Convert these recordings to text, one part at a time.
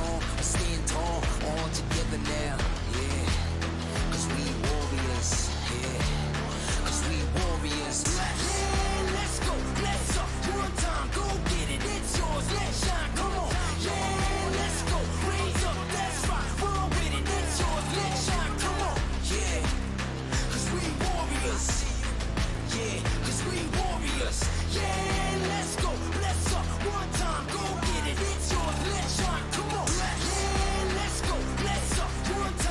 strong, we stand tall, all together now, yeah. Cause we warriors, yeah. Cause we warriors. Yeah, let's go, let's up, one time, go get it, it's yours, let's shine, come on. Yeah, let's go, raise up, that's right, run with it, it's yours, let's shine, come on. Yeah, cause we warriors. Yeah, cause we warriors. Yeah, let's go, let's up, one time, go get it, it's yours, let's shine, come on. Yeah, let's go, let's up, one time.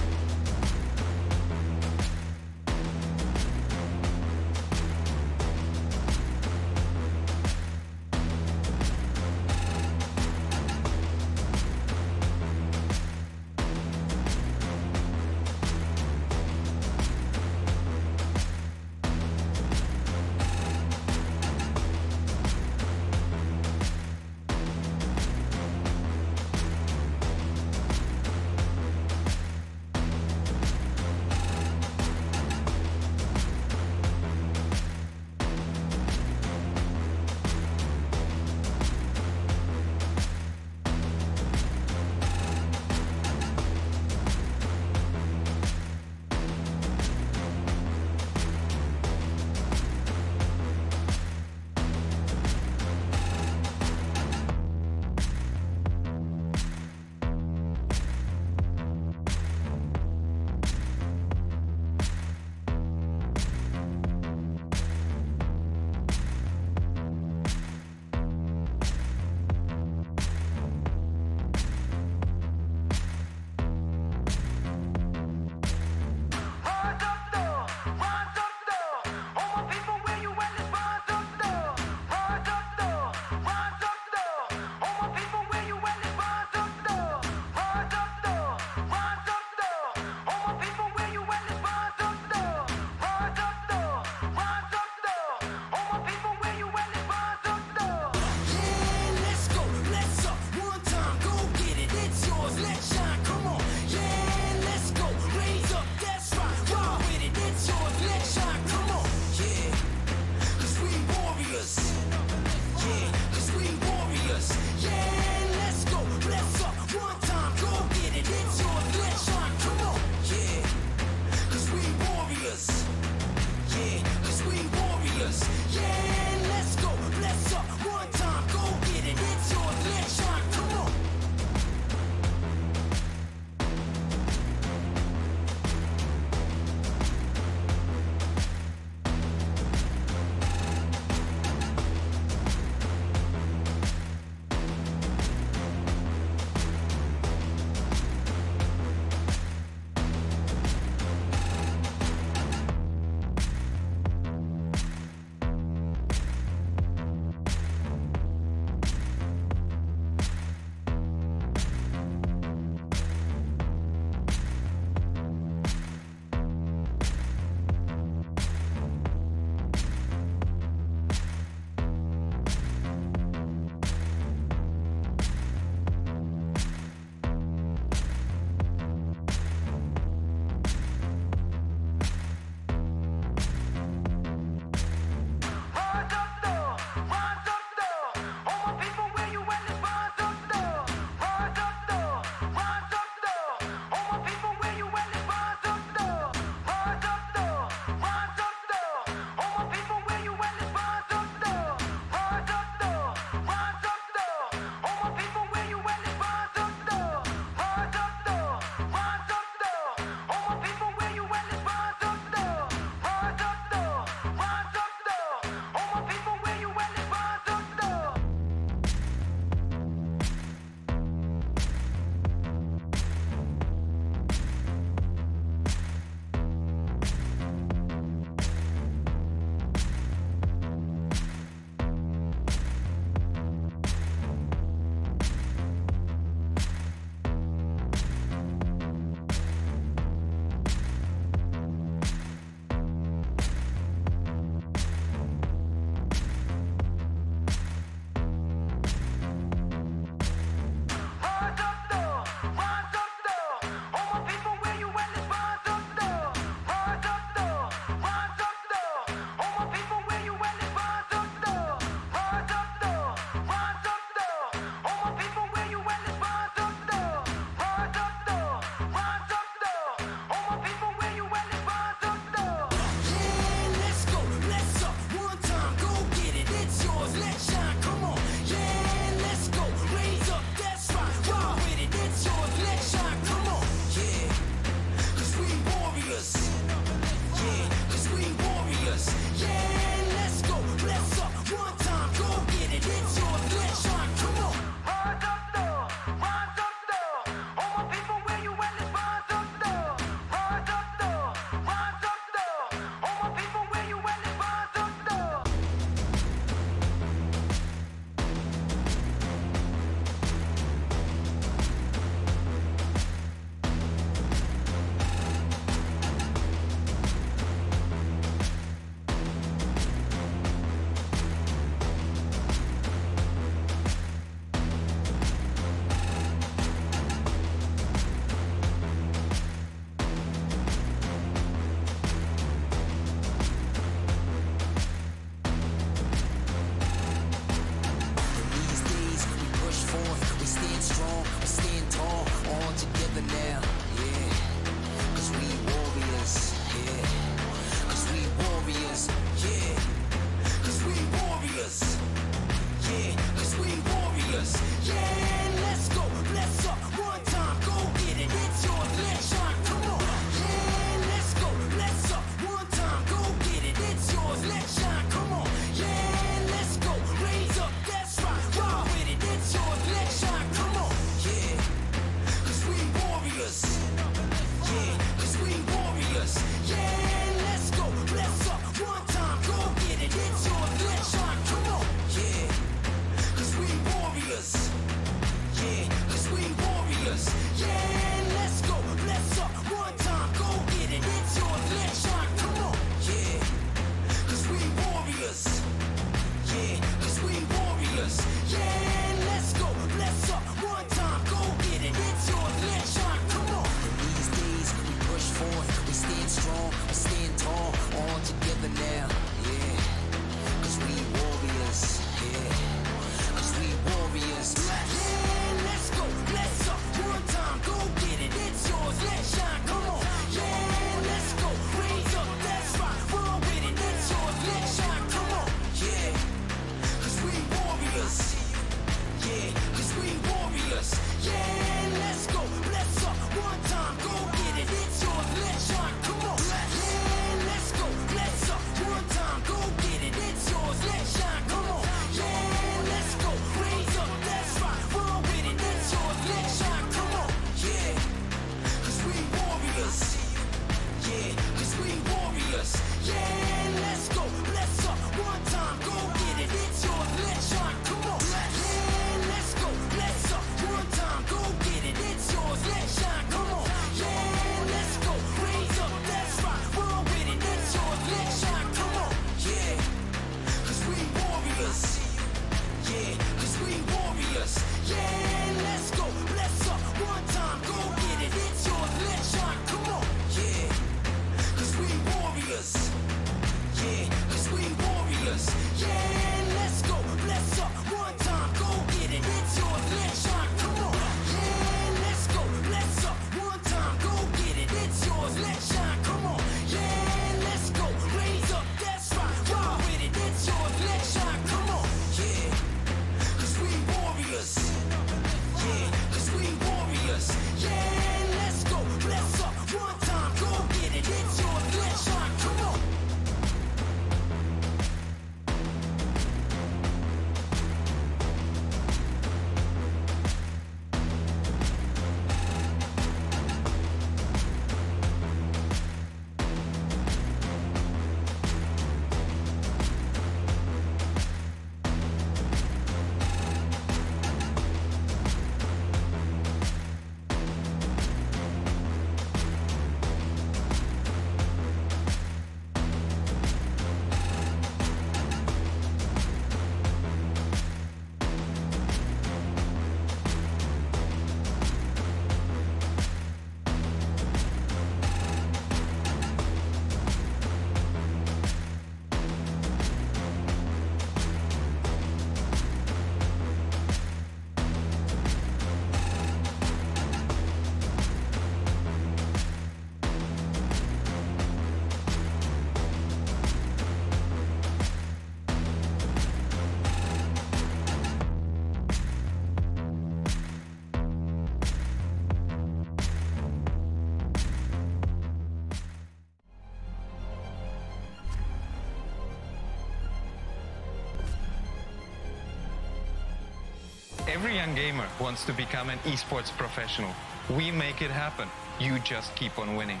Every young gamer wants to become an esports professional. We make it happen. You just keep on winning.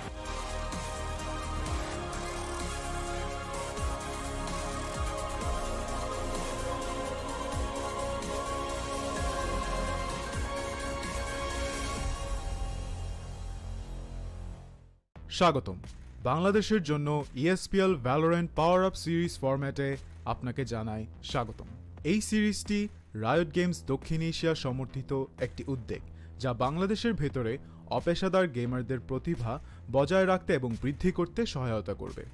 স্বাগতম বাংলাদেশের জন্য ESPL Valorant PowerUp series ফরম্যাটে আপনাকে জানাই স্বাগতম। এই সিরিজটি riot games দক্ষিণ এশিয়া সমর্থিত একটি উদ্যোগ যা বাংলাদেশের ভেতরে অপেশাদার গেমারদের প্রতিভা বজায় রাখতে এবং বৃদ্ধি করতে সহায়তা করবে।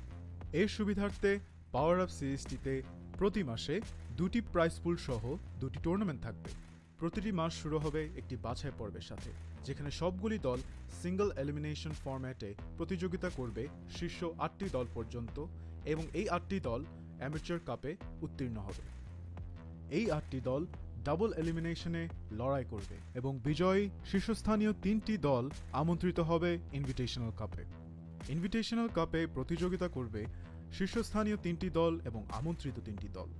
এর সুবিধার্থে PowerUp সিরিজটিতে প্রতি মাসে 2টি প্রাইজ পুল সহ 2টি টুর্নামেন্ট থাকবে। প্রতিটি মাস শুরু হবে একটি বাছাই পর্বের সাথে, যেখানে সবগুলি দল সিঙ্গল এলিমিনেশন ফরম্যাটে প্রতিযোগিতা করবে শীর্ষ 8টি দল পর্যন্ত, এবং এই 8টি দল অ্যামেচার কাপে উত্তীর্ণ হবে। এই 8টি দল ডাবল এলিমিনেশনে লড়াই করবে এবং বিজয়ী শীর্ষস্থানীয় 3টি দল আমন্ত্রিত হবে ইনভিটেশনাল কাপে। ইনভিটেশনাল কাপে প্রতিযোগিতা করবে শীর্ষস্থানীয় 3টি দল এবং আমন্ত্রিত 3টি দল।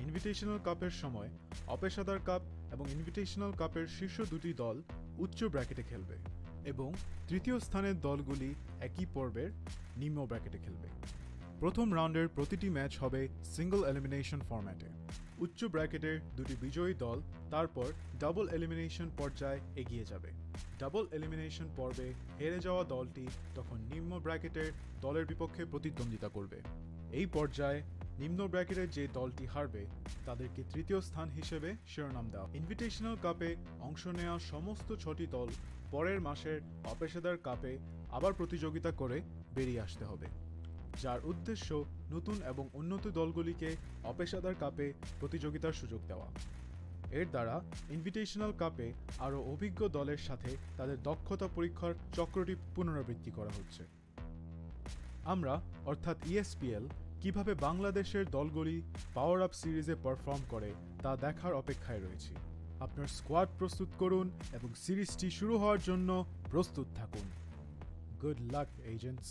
ইনভিটেশনাল কাপের সময় অপেশাদার কাপ এবং ইনভিটেশনাল কাপের শীর্ষ 2টি দল উচ্চ ব্র্যাকেটে খেলবে এবং তৃতীয় স্থানের দলগুলি একই পর্বের নিম্ন ব্র্যাকেটে খেলবে। প্রথম রাউন্ডের প্রতিটি ম্যাচ হবে সিঙ্গল এলিমিনেশন ফরম্যাটে। উচ্চ ব্র্যাকেটের 2টি বিজয়ী দল তারপর ডাবল এলিমিনেশন পর্যায়ে এগিয়ে যাবে। ডাবল এলিমিনেশন পর্বে হেরে যাওয়া দলটি তখন নিম্ন ব্র্যাকেটের দলের বিপক্ষে প্রতিদ্বন্দ্বিতা করবে। এই পর্যায়ে নিম্ন ব্র্যাকেটের যে দলটি হারবে তাদেরকে তৃতীয় স্থান হিসেবে শিরোনাম দেওয়া। ইনভিটেশনাল কাপে অংশ নেওয়া সমস্ত 6টি দল পরের মাসের অপেশাদার কাপে আবার প্রতিযোগিতা করে বেরিয়ে আসতে হবে, যার উদ্দেশ্য নতুন এবং উন্নত দলগুলিকে অপেশাদার কাপে প্রতিযোগিতার সুযোগ দেওয়া। এর দ্বারা ইনভিটেশনাল কাপে আরও অভিজ্ঞ দলের সাথে তাদের দক্ষতা পরীক্ষার চক্রটি পুনরাবৃত্তি করা হচ্ছে। আমরা অর্থাৎ ESPL কিভাবে বাংলাদেশের দলগুলি পাওয়ার আপ সিরিজে পারফর্ম করে তা দেখার অপেক্ষায় রয়েছি। আপনার স্কোয়াড প্রস্তুত করুন এবং সিরিজটি শুরু হওয়ার জন্য প্রস্তুত থাকুন। Good luck agents.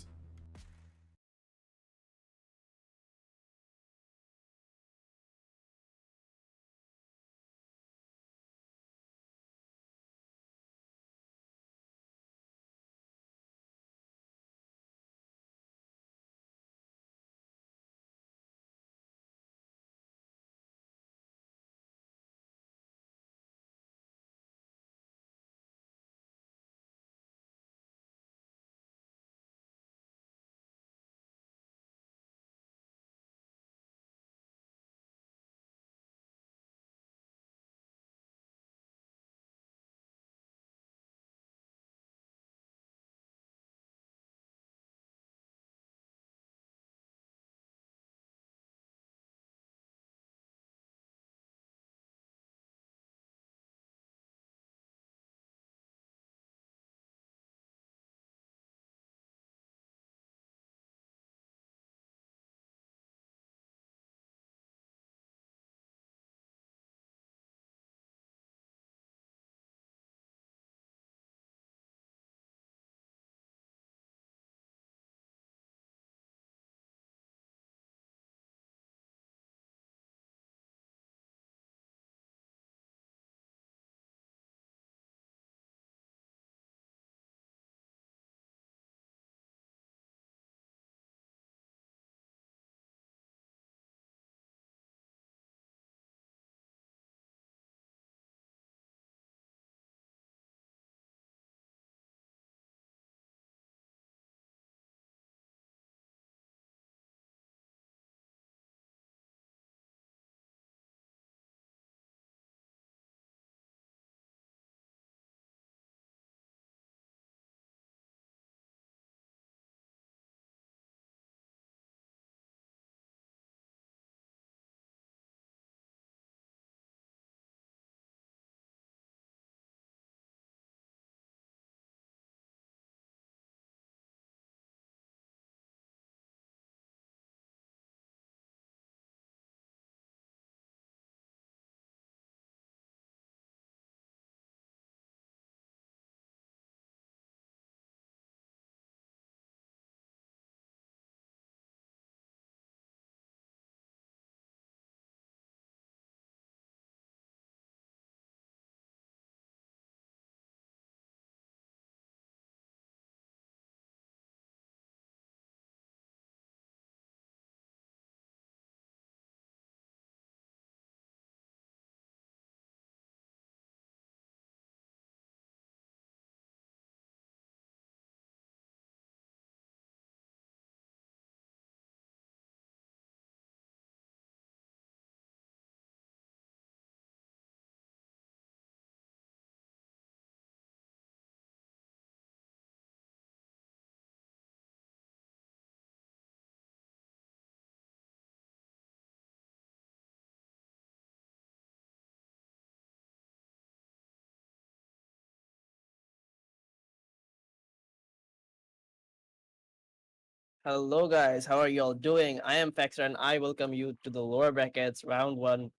Hello, guys. How are you all doing? I am Fexer, and I welcome you to the lower brackets round one,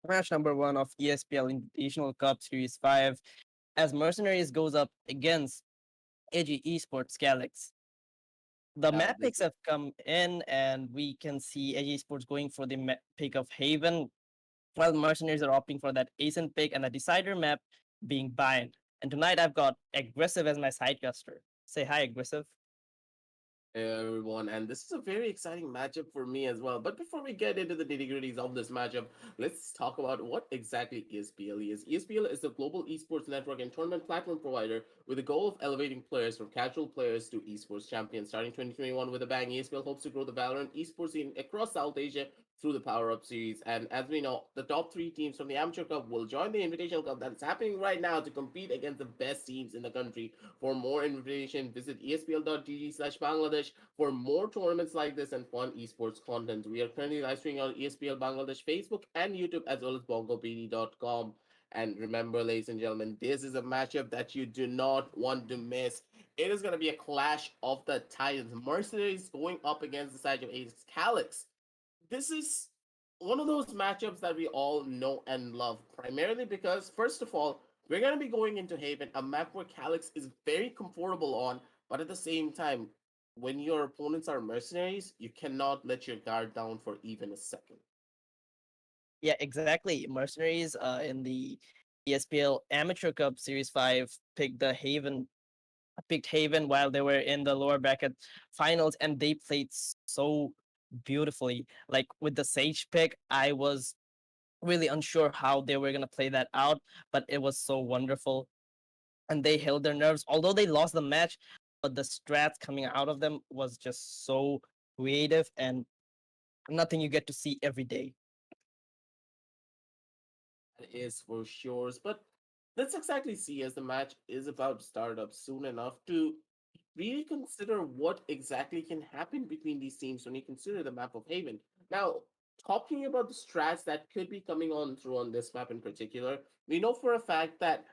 match number one of ESPL Invitational Cup Series 5, as Mercenariez goes up against AG Esports Calix. The Yeah, map this picks have come in, and we can see AG Esports going for the pick of Haven, while Mercenaries are opting for that Asen pick and the decider map being Bind. And tonight I've got Aggressive as my sidecaster. Say hi, Aggressive. everyone, and this is a very exciting matchup for me as well. But before we get into the nitty-gritties of this matchup, let's talk about what exactly ESPL is. ESPL is a global esports network and tournament platform provider with the goal of elevating players from casual players to esports champions. Starting 2021 with a bang, ESPL hopes to grow the Valorant esports scene across South Asia through the PowerUp series. And as we know, the top three teams from the Amateur Cup will join the Invitational Cup that is happening right now to compete against the best teams in the country. For more information, visit espl.gg/Bangladesh for more tournaments like this and fun esports content. We are currently live streaming on ESPL Bangladesh Facebook and YouTube as well as BongoBD.com. And remember, ladies and gentlemen, this is a matchup that you do not want to miss. It is going to be a clash of the titans. Mercenaries going up against the side of Ace Calix. This is one of those matchups that we all know and love, primarily because, first of all, we're going to be going into Haven, a map where Calix is very comfortable on, but at the same time, when your opponents are mercenaries, you cannot let your guard down for even a second. Yeah, exactly. Mercenaries in the ESPL Amateur Cup Series 5 picked Haven while they were in the lower bracket finals, and they played so beautifully. Like with the Sage pick, I was really unsure how they were gonna play that out, but it was so wonderful. And they held their nerves, although they lost the match, but the strats coming out of them was just so creative and nothing you get to see every day. That is for sure. But let's exactly see as the match is about to start up soon enough to really consider what exactly can happen between these teams when you consider the map of Haven. Now, talking about the strats that could be coming on through on this map in particular, we know for a fact that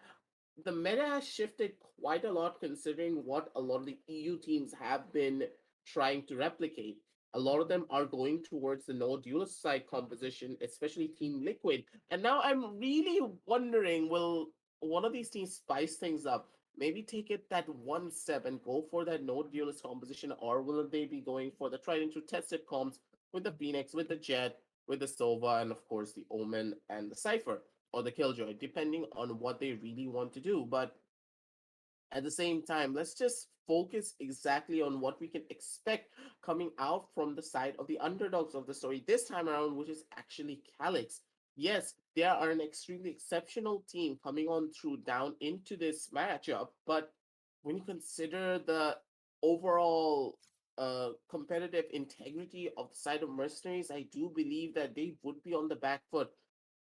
the meta has shifted quite a lot considering what a lot of the EU teams have been trying to replicate. A lot of them are going towards the no duelist side composition, especially Team Liquid. And now I'm really wondering, will one of these teams spice things up? Maybe take it that one step and go for that no duelist composition, or will they be going for the tried and true tested comps with the Phoenix, with the Jet, with the Sova, and of course the Omen and the Cypher? Or the Killjoy, depending on what they really want to do. But at the same time, let's just focus exactly on what we can expect coming out from the side of the underdogs of the story this time around, which is actually Calix. Yes, they are an extremely exceptional team coming on through down into this matchup, but when you consider the overall competitive integrity of the side of mercenaries, I do believe that they would be on the back foot.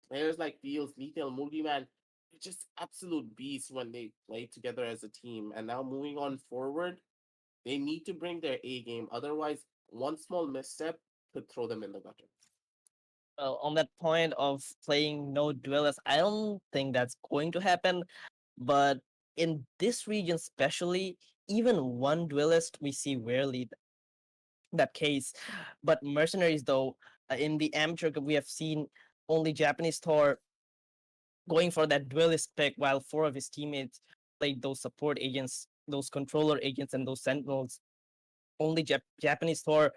Players like Fields, Lethal, Man, they're just absolute beasts when they play together as a team. And now moving on forward, they need to bring their A game. Otherwise, one small misstep could throw them in the gutter. Well, on that point of playing no duelist, I don't think that's going to happen. But in this region, especially, even one duelist we see rarely that case. But mercenaries, though, in the amateur cup, we have seen only Japanese Thor going for that duelist pick, while four of his teammates played those support agents, those controller agents, and those sentinels. Only Japanese Thor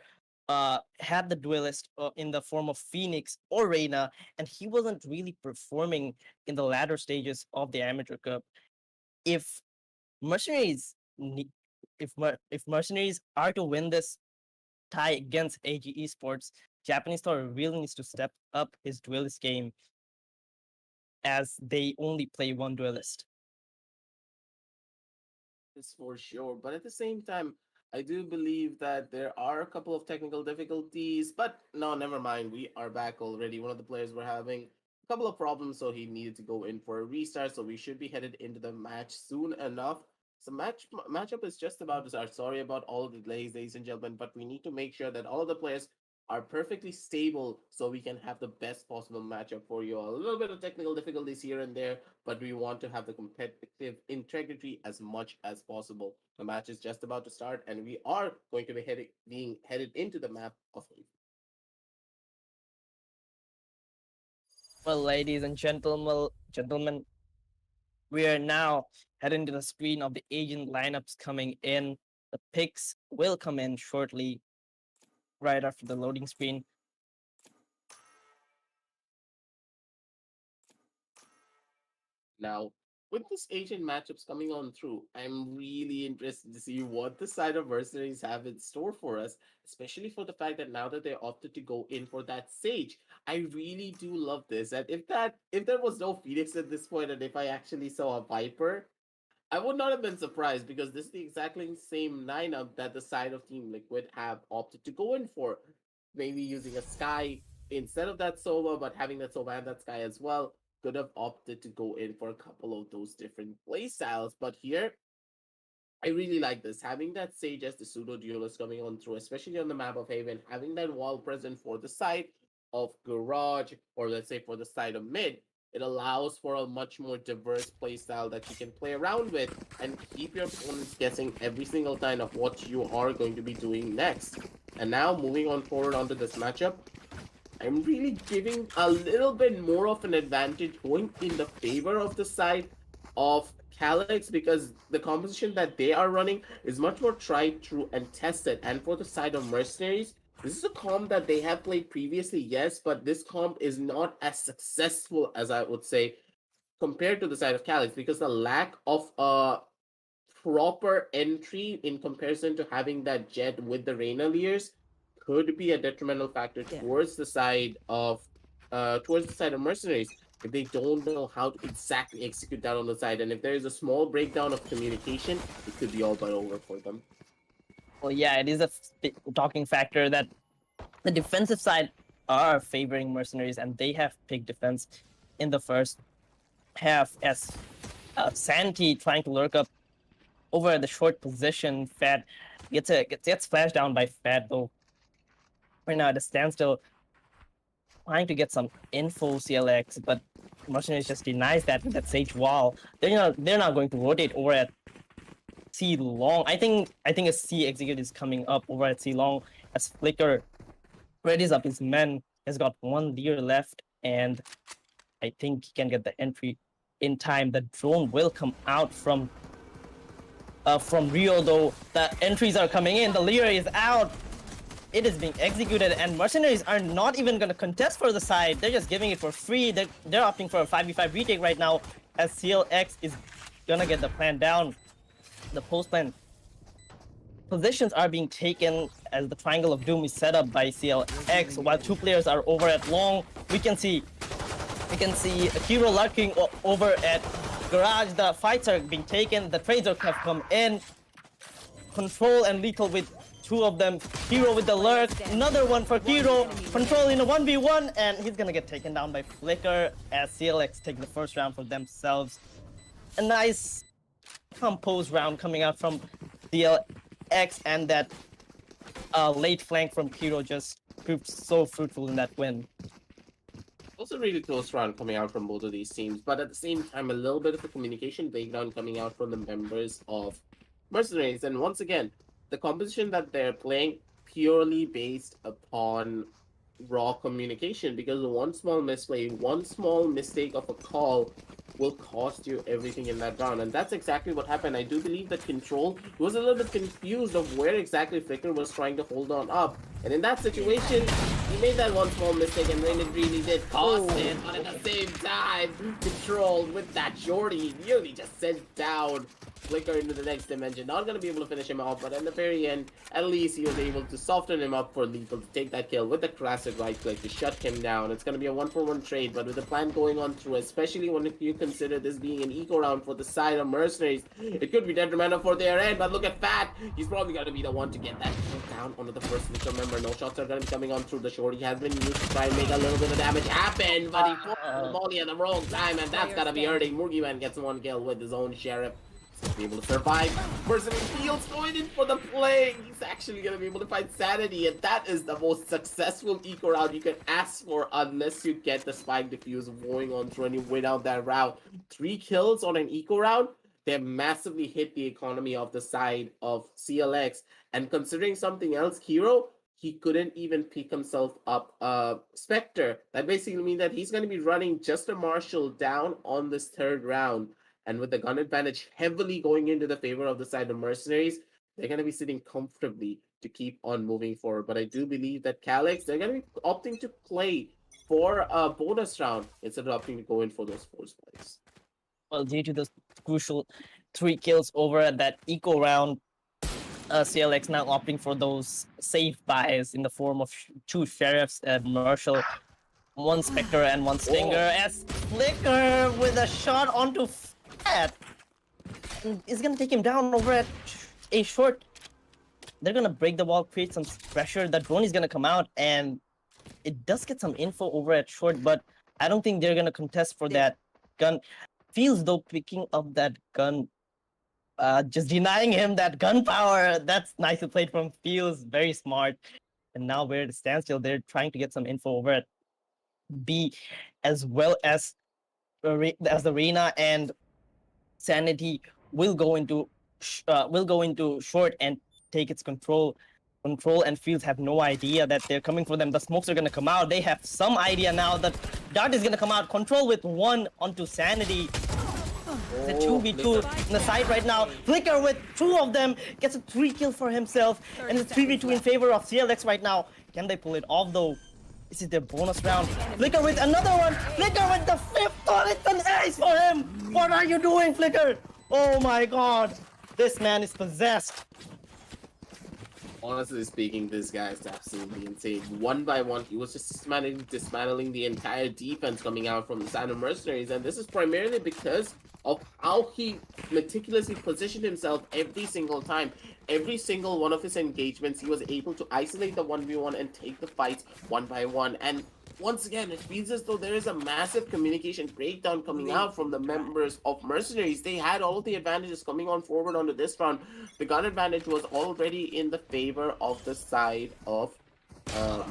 had the duelist in the form of Phoenix or Reina, and he wasn't really performing in the latter stages of the Amateur Cup. If mercenaries, if mercenaries are to win this tie against AG Esports, Japanese Thor really needs to step up his duelist game, as they only play one duelist. Is for sure. But at the same time, I do believe that there are a couple of technical difficulties. But no, never mind. We are back already. One of the players were having a couple of problems, so he needed to go in for a restart. So we should be headed into the match soon enough. So matchup is just about to start. Sorry about all the delays, ladies and gentlemen, but we need to make sure that all of the players are perfectly stable so we can have the best possible matchup for you. A little bit of technical difficulties here and there, but we want to have the competitive integrity as much as possible. The match is just about to start, and we are going to be being headed into the map of Well, ladies and gentlemen, we are now heading to the screen of the agent lineups coming in. The picks will come in shortly, right after the loading screen. Now, with this Asian matchups coming on through, I'm really interested to see what the side of Mercenaries have in store for us, especially for the fact that now that they opted to go in for that Sage. I really do love this. And if there was no Phoenix at this point, and if I actually saw a Viper, I would not have been surprised because this is the exactly same lineup that the side of Team Liquid have opted to go in for. Maybe using a Sky instead of that Sova, but having that Sova and that Sky as well. Could have opted to go in for a couple of those different playstyles. But here, I really like this. Having that Sage as the pseudo duelist coming on through, especially on the map of Haven, having that wall present for the side of Garage, or let's say for the side of mid, it allows for a much more diverse playstyle that you can play around with and keep your opponents guessing every single time of what you are going to be doing next. And now moving on forward onto this matchup, I'm really giving a little bit more of an advantage going in the favor of the side of Calix because the composition that they are running is much more tried, true, and tested. And for the side of Mercenaries, this is a comp that they have played previously, yes, but this comp is not as successful as I would say compared to the side of Calix because the lack of proper entry in comparison to having that jet with the Reynaliers could be a detrimental factor towards the side of Mercenaries if they don't know how to exactly execute that on the side. And if there is a small breakdown of communication, it could be all but over for them. Well, yeah, it is a talking factor that the defensive side are favoring Mercenaries, and they have picked defense in the first half as Santi trying to lurk up over the short position. Fat gets flashed down by Fat though. Right now at a standstill, trying to get some info CLX, but Mercenaries just denies that with that Sage wall. They're not going to rotate over at C long. I think a C execute is coming up over at C long as Flicker readies up his men. Has got one leer left, and I think he can get the entry in time. The drone will come out from Rio though. The entries are coming in. The leer is out. It is being executed, and Mercenaries are not even going to contest for the side. They're just giving it for free. They're opting for a 5v5 retake right now as CLX is going to get the plan down. The post plan positions are being taken as the Triangle of Doom is set up by CLX while two players are over at long. We can see Hero lurking over at Garage. The fights are being taken. The trades have come in. Control and Lethal with two of them. Hero with the lurk. Another one for Hero. Control in a 1v1, and he's gonna get taken down by Flicker as CLX take the first round for themselves. A nice composed round coming out from CLX, and that late flank from Hero just proved so fruitful in that win. Also a really close round coming out from both of these teams, but at the same time a little bit of a communication breakdown coming out from the members of Mercenaries. And once again, the composition that they're playing purely based upon raw communication, because one small misplay, one small mistake of a call will cost you everything in that round. And that's exactly what happened. I do believe that Control was a little bit confused of where exactly Flicker was trying to hold on up. And in that situation, he made that one small mistake, and then it really did cost it. But at the same time, Control with that shorty nearly just sent down Flicker into the next dimension. Not going to be able to finish him off, but in the very end, at least he was able to soften him up for Lethal to take that kill with the classic right click to shut him down. It's going to be a 1-for-1 trade, but with the plan going on through, especially when you consider this being an eco round for the side of Mercenaries, it could be detrimental for their end. But look at Fat. He's probably going to be the one to get that kill down onto the first Lethal member. No shots are going to be coming on through. The shorty has been used to try and make a little bit of damage happen, but he put the molly at the wrong time, and that's going to be hurting. Mugiman gets one kill with his own Sheriff. be able to survive. Mercenary Fields going in for the play. He's actually going to be able to find Sanity, and that is the most successful eco round you can ask for unless you get the spike diffuse going on through and you win out that round. 3 kills on an eco round. They massively hit the economy of the side of CLX. And considering something else, Hero, he couldn't even pick himself up Spectre. That basically means that he's going to be running just a Marshall down on this 3rd round. And with the gun advantage heavily going into the favor of the side of Mercenaries, they're going to be sitting comfortably to keep on moving forward. But I do believe that Calix, they're going to be opting to play for a bonus round instead of opting to go in for those force plays. Well, due to those crucial 3 kills over at that eco round, CLX now opting for those safe buys in the form of 2 sheriffs and Marshall, 1 Spectre and 1 Stinger. As Flicker with a shot onto Fat is gonna take him down over at a short. They're gonna break the wall, create some pressure. That drone is gonna come out, and it does get some info over at short, but I don't think they're gonna contest for that gun. Feels though picking up that gun, just denying him that gun power. That's nicely played from Feels, very smart. And now we're at a standstill. They're trying to get some info over at B, as well as the Arena and Sanity will go into short and take its control. And Fields have no idea that they're coming for them. The smokes are gonna come out. They have some idea now that Dart is gonna come out. Control with 1 onto Sanity. It's a 2v2 in the side right now. Flicker with 2 of them gets a 3 kill for himself, and it's 3v2 in favor of CLX right now. Can they pull it off though? This is their bonus round. Flicker with another one. Flicker with the 5th one. It's an ace for him. What are you doing, Flicker? Oh my god. This man is possessed. Honestly speaking, this guy is absolutely insane. 1 by 1, he was just dismantling the entire defense coming out from the side of Mercenaries, and this is primarily because of how he meticulously positioned himself every single time. Every single one of his engagements, he was able to isolate the 1v1 and take the fights 1 by 1. And once again, it feels as though there is a massive communication breakdown coming out from the members of Mercenaries. They had all of the advantages coming on forward onto this round. The gun advantage was already in the favor of the side of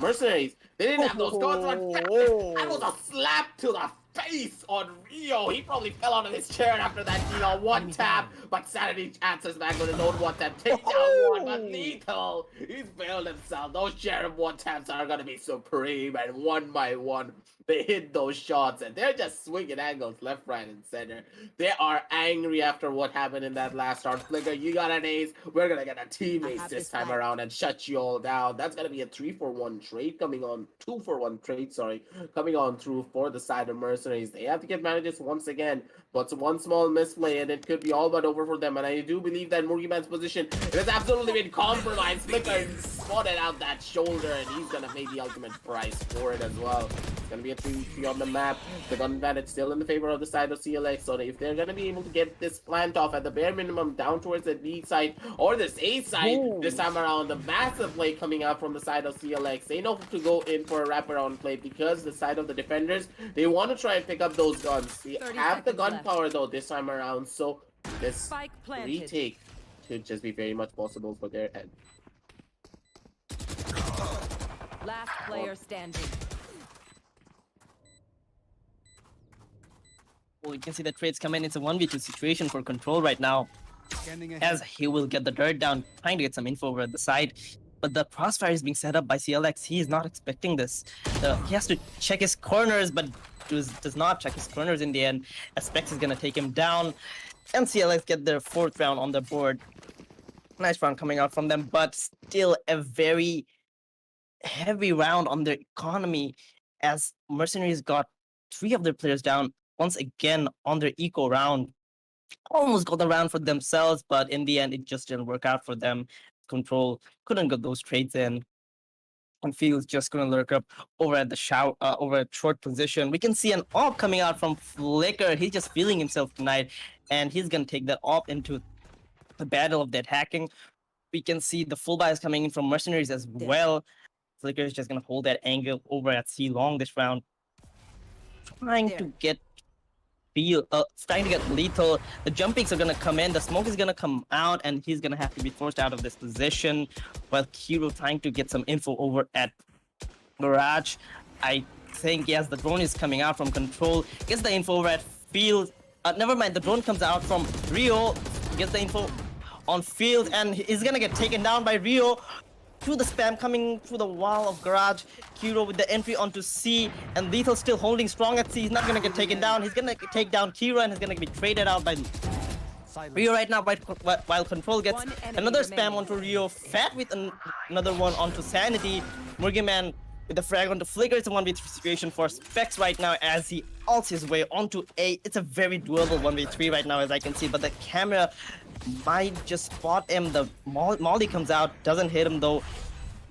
Mercenaries. They didn't have those guns on. That was a slap to the face on Rio. He probably fell out of his chair after that, one tap, but Sanity answers back with his own 1 tap. Take down 1, but lethal. He's failed himself. Those sheriff 1 taps are gonna be supreme, and 1 by 1, they hit those shots, and they're just swinging angles left, right, and center. They are angry after what happened in that last round. Flicker, you got an ace. We're gonna get a team ace this time around and shut you all down. That's gonna be a 3-for-1 trade coming on, 2-for-1 trade, sorry, coming on through for the side of Mercenaries. They have to get managers once again, but 1 small misplay and it could be all but over for them. And I do believe that Murugiman's position, it has absolutely been compromised. Flicker spotted out that shoulder, and he's gonna pay the ultimate price for it as well. It's gonna be a 3v3 on the map. The gun advantage still in the favor of the side of CLX. So if they're gonna be able to get this plant off at the bare minimum down towards the B side or this A side this time around, the massive play coming out from the side of CLX. They know to go in for a wraparound play because the side of the defenders, they want to try and pick up those guns. They have the gun power though this time around, so this retake could just be very much possible for their end. Last player standing. Well, you can see the trades come in. It's a 1v2 situation for Control right now, as he will get the dirt down, trying to get some info over at the side. But the crossfire is being set up by CLX. He is not expecting this. He has to check his corners, but does not check his corners in the end. Specs is going to take him down, and CLX get their 4th round on the board. Nice round coming out from them, but still a very heavy round on their economy, as Mercenaries got 3 of their players down once again on their eco round. Almost got the round for themselves, but in the end, it just didn't work out for them. Control couldn't get those trades in, and Fields just gonna lurk up over at the over at short position. We can see an AWP coming out from Flicker. He's just feeling himself tonight, and he's gonna take that AWP into the battle of that hacking. We can see the full buys coming in from Mercenaries as well. Flicker is just gonna hold that angle over at C long this round, trying to get trying to get Lethal. The jump peaks are gonna come in, the smoke is gonna come out, and he's gonna have to be forced out of this position. While Kiro trying to get some info over at Garage. I think yes, the drone is coming out from control. Gets the info over at field. Never mind, the drone comes out from Rio. Gets the info on field, and he's gonna get taken down by Rio. Through the spam coming through the wall of Garage. Kiro with the entry onto C, and Lethal still holding strong at C. He's not gonna get taken down. He's gonna take down Kiro, and he's gonna be traded out by Rio right now. While Control gets One enemy another spam remaining. onto Rio. Fat with another one onto Sanity. Murugiman with the frag onto Flicker. It's a 1v3 situation for Specs right now as he ults his way onto A. It's a very doable 1v3 right now as I can see, but the camera might just spot him. The Molly comes out, doesn't hit him though.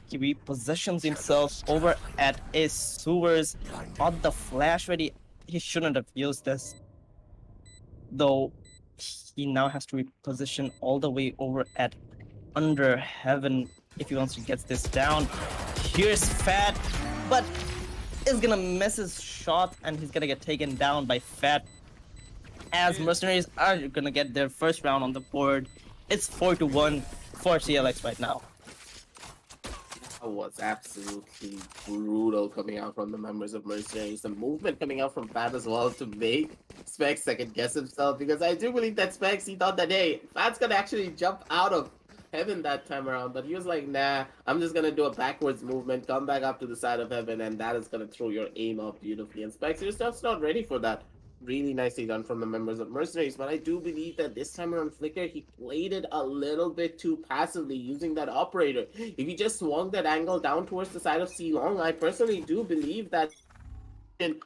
He repositions himself over at A sewers. On the flash ready. He shouldn't have used this. Though he now has to reposition all the way over at under heaven if he wants to get this down. Here's Fat, but is gonna miss his shot and he's gonna get taken down by Fat. As Mercenaries are gonna get their first round on the board. It's 4-1 for CLX right now. That was absolutely brutal coming out from the members of Mercenaries. The movement coming out from Fat as well to make Specs second guess himself, because I do believe that Specs, he thought that, hey, Fat's gonna actually jump out of heaven that time around, but he was like, nah, I'm just gonna do a backwards movement, come back up to the side of heaven, and that is gonna throw your aim up beautifully. And Specs, you're just not ready for that. Really nicely done from the members of Mercenaries, but I do believe that this time around Flicker, he played it a little bit too passively using that operator. If he just swung that angle down towards the side of C Long, I personally do believe that in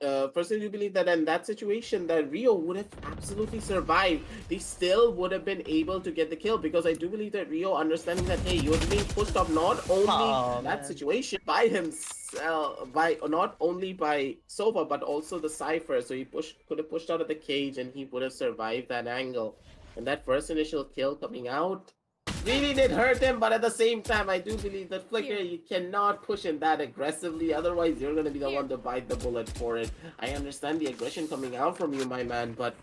that situation that Rio would have absolutely survived. They still would have been able to get the kill, because I do believe that Rio, understanding that, hey, you're being pushed off not only that situation by himself, by not only by Sova but also the Cypher, so he could have pushed out of the cage and he would have survived that angle. And that first initial kill coming out really did hurt him, but at the same time, I do believe that Flicker, you cannot push him that aggressively, otherwise you're going to be the one to bite the bullet for it. I understand the aggression coming out from you, my man, but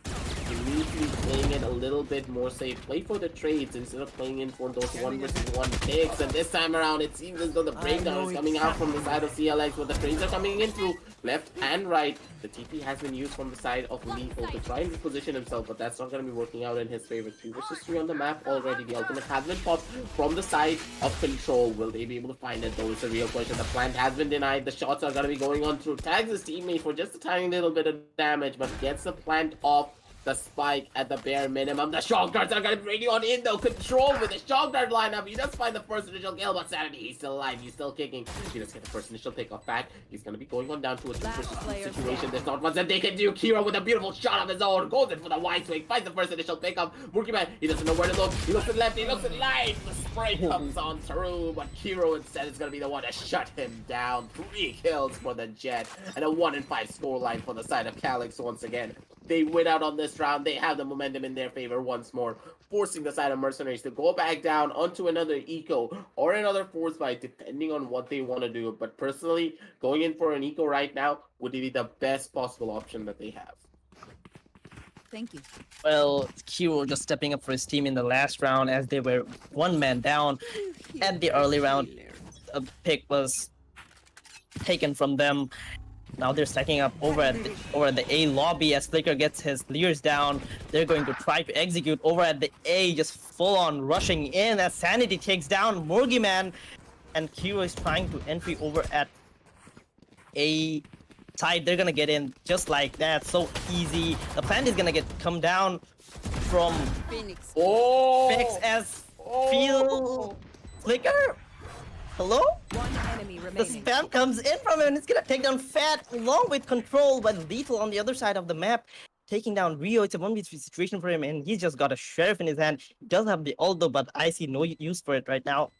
you need to be playing it a little bit more safe. Play for the trades instead of playing in for those 1v1 picks, and this time around, it seems as though the breakdown is coming out from the side of CLX, where the trades are coming in through left and right. The TP has been used from the side of Lethal to try and reposition himself, but that's not going to be working out in his favor. 3 versus 3 on the map already. The ultimate has been popped from the side of Control. Will they be able to find it, though? It's a real question. The plant has been denied. The shots are going to be going on through. Tags his teammate for just a tiny little bit of damage, but gets the plant off. The spike at the bare minimum. The shock darts are gonna bring you on in though. Control with the shock dart lineup. He does find the first initial kill, but Sanity, he's still alive. He's still kicking. He does get the first initial pick off back. He's gonna be going on down to a 2 versus 2 situation. There's not much that they can do. Kira with a beautiful shot of his own. Goes in for the wide swing. Finds the first initial pick up. Murugiman, he doesn't know where to look. He looks to the left. He looks to the right. The spray comes on through, but Kiro instead is gonna be the one to shut him down. 3 kills for the Jet. And a 1-5 scoreline for the side of Calix once again. They win out on this round. They have the momentum in their favor once more, forcing the side of Mercenaries to go back down onto another eco or another force fight, depending on what they want to do. But personally, going in for an eco right now would be the best possible option that they have. Thank you. Well, Kiro just stepping up for his team in the last round as they were 1 man down. At the early round, a pick was taken from them. Now they're stacking up over at the A lobby as Flicker gets his leers down. They're going to try to execute over at the A, just full on rushing in as Sanity takes down Murugiman, and Kiro is trying to entry over at A side. They're gonna get in just like that, so easy. The plant is gonna come down from Phoenix. Fix as Feel Flicker. Hello? One enemy The remaining. spam comes in from him and it's gonna take down Fat along with Control, but Lethal on the other side of the map taking down Rio. It's a 1v3 situation for him and he's just got a Sheriff in his hand. He does have the ult though, but I see no use for it right now.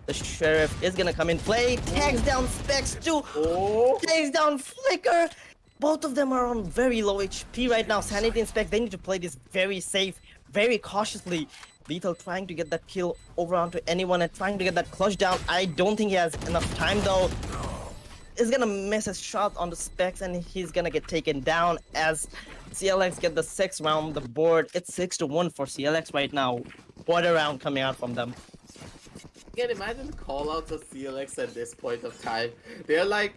The Sheriff is gonna come in play, tags down Specs too, tags down Flicker. Both of them are on very low HP right now. Sanity and Specs, they need to play this very safe, very cautiously. Lethal trying to get that kill over onto anyone and trying to get that clutch down. I don't think he has enough time though. is gonna miss a shot on the specs and he's gonna get taken down as CLX get the 6th round on the board. It's 6-1 for CLX right now. What a round coming out from them. Again, imagine the call-outs of CLX at this point of time. They're like,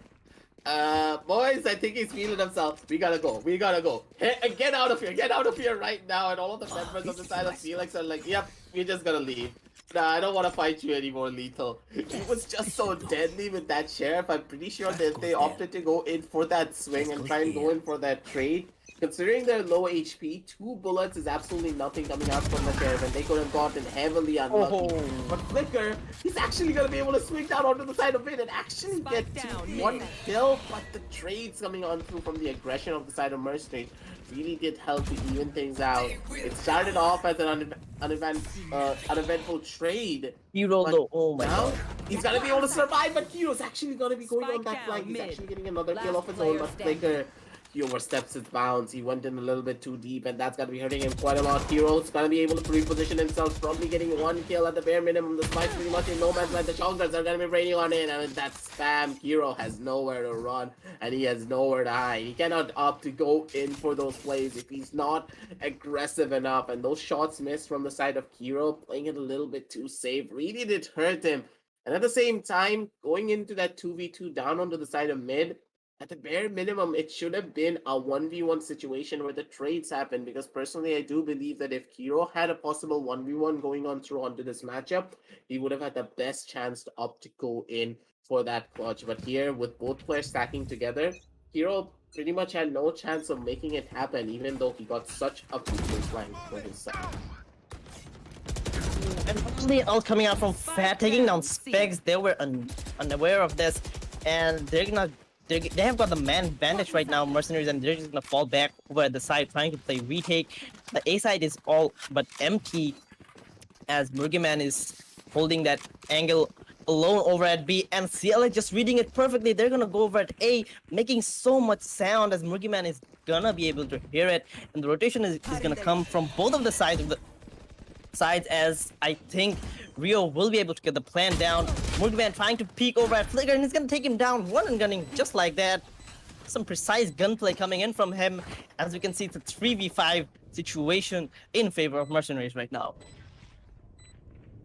boys, I think he's feeling himself. We gotta go. Get out of here right now. And all of the members of the side of CLX are like, yep, we're just gonna leave. Nah, I don't want to fight you anymore, Lethal. He was just so deadly with that Sheriff. I'm pretty sure that they opted to go in for that swing and try and go in for that trade. Considering their low HP, 2 bullets is absolutely nothing coming out from the Sheriff, and they could have gotten heavily unlucky. But Flicker, he's actually going to be able to swing down onto the side of mid and actually get one kill, but the trades coming on through from the aggression of the side of Mercenariez really did help to even things out. It started off as an uneventful trade. Hero though, oh my Now, god. he's gonna be able to survive, but Kiro's actually gonna be going on that flank. He's actually getting another kill off his own, but Flicker, he oversteps his bounds. He went in a little bit too deep, and that's gonna be hurting him quite a lot. Hero's gonna be able to reposition himself, probably getting 1 kill at the bare minimum. The spike's pretty much in no man's land. The shotguns are gonna be raining on in, and that spam, Hero has nowhere to run, and he has nowhere to hide. He cannot opt to go in for those plays if he's not aggressive enough, and those shots missed from the side of Hero, playing it a little bit too safe, really did hurt him. And at the same time, going into that 2v2 down onto the side of mid, at the bare minimum, it should have been a 1v1 situation where the trades happen, because personally, I do believe that if Kiro had a possible 1v1 going on through onto this matchup, he would have had the best chance to opt to go in for that clutch. But here, with both players stacking together, Kiro pretty much had no chance of making it happen, even though he got such a beautiful flank for his side. And actually all coming out from Fat, taking down Specs. They were unaware of this, and they have got the man advantage right now, Mercenaries, and they're just gonna fall back over at the side, trying to play retake. The A side is all but empty, as Murgiman is holding that angle alone over at B, and CLA just reading it perfectly. They're gonna go over at A, making so much sound as Murgiman is gonna be able to hear it, and the rotation is gonna come from both of the sides as I think Rio will be able to get the plan down. Murgiman trying to peek over at Flicker, and he's gonna take him down, one and gunning just like that. Some precise gunplay coming in from him. As we can see, it's a 3v5 situation in favor of Mercenaries right now.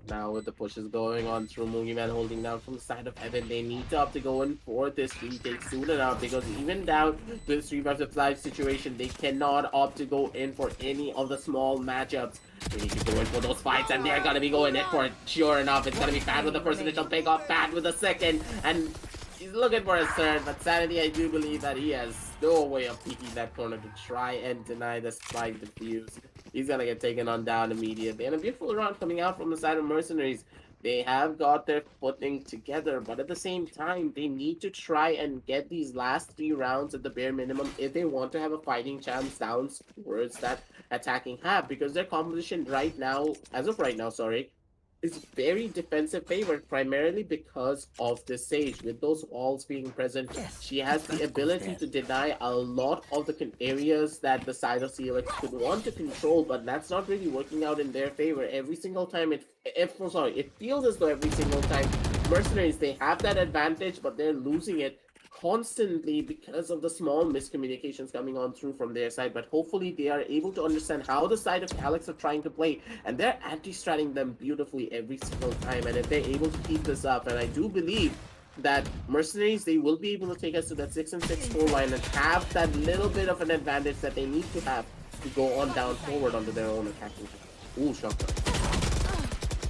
Now with the pushes going on through Mugiman holding down from the side of Heaven, they need to opt to go in for this retake soon enough, because even down to this 3 vs 5 situation, they cannot opt to go in for any of the small matchups. They need to go in for those fights, and they're gonna be going in for it. Sure enough, it's gonna be Fat with the first initial pick off, Fat with the second, and he's looking for his third, but Sanity, I do believe that he has no way of peeking that corner to try and deny the spike defuse. He's gonna get taken on down immediately. And a beautiful round coming out from the side of Mercenaries. They have got their footing together, but at the same time, they need to try and get these last 3 rounds at the bare minimum if they want to have a fighting chance down towards that attacking half, because their composition right now, as of right now, sorry, is very defensive favored, primarily because of the Sage. With those walls being present, she has the ability to deny a lot of the areas that the side of CLX could want to control, but that's not really working out in their favor. Every single time it feels as though every single time Mercenaries, they have that advantage, but they're losing it constantly because of the small miscommunications coming on through from their side. But hopefully they are able to understand how the side of Calix are trying to play, and they're anti-stratting them beautifully every single time. And if they're able to keep this up, and I do believe that Mercenaries, they will be able to take us to that 6-6 scoreline and have that little bit of an advantage that they need to have to go on down forward onto their own attacking. Ooh, shotgun.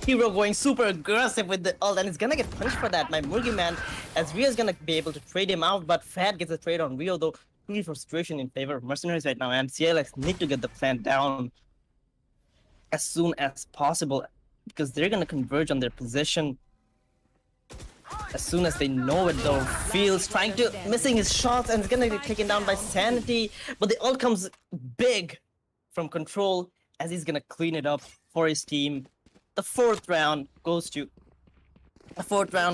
Hero going super aggressive with the ult, and it's gonna get punished for that by Murgiman, as Rio's gonna be able to trade him out, but Fat gets a trade on Rio, though 2v4 situation in favor of Mercenaries right now, and CLX need to get the plan down as soon as possible, because they're gonna converge on their position as soon as they know it, though. Fields trying to missing his shots, and it's gonna be taken down by Sanity, but the ult comes big from Control as he's gonna clean it up for his team. The 4th round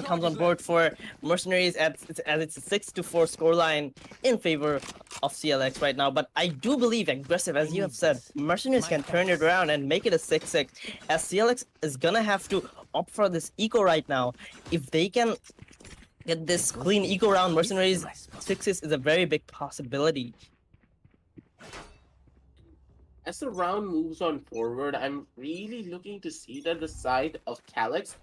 comes on board for Mercenaries as it's a 6-4 scoreline in favor of CLX right now. But I do believe, aggressive as you have said, Mercenaries can turn it around and make it a 6-6, as CLX is gonna have to opt for this eco right now. If they can get this clean eco round. Mercenaries 6s is a very big possibility. As the round moves on forward, I'm really looking to see that the side of Calix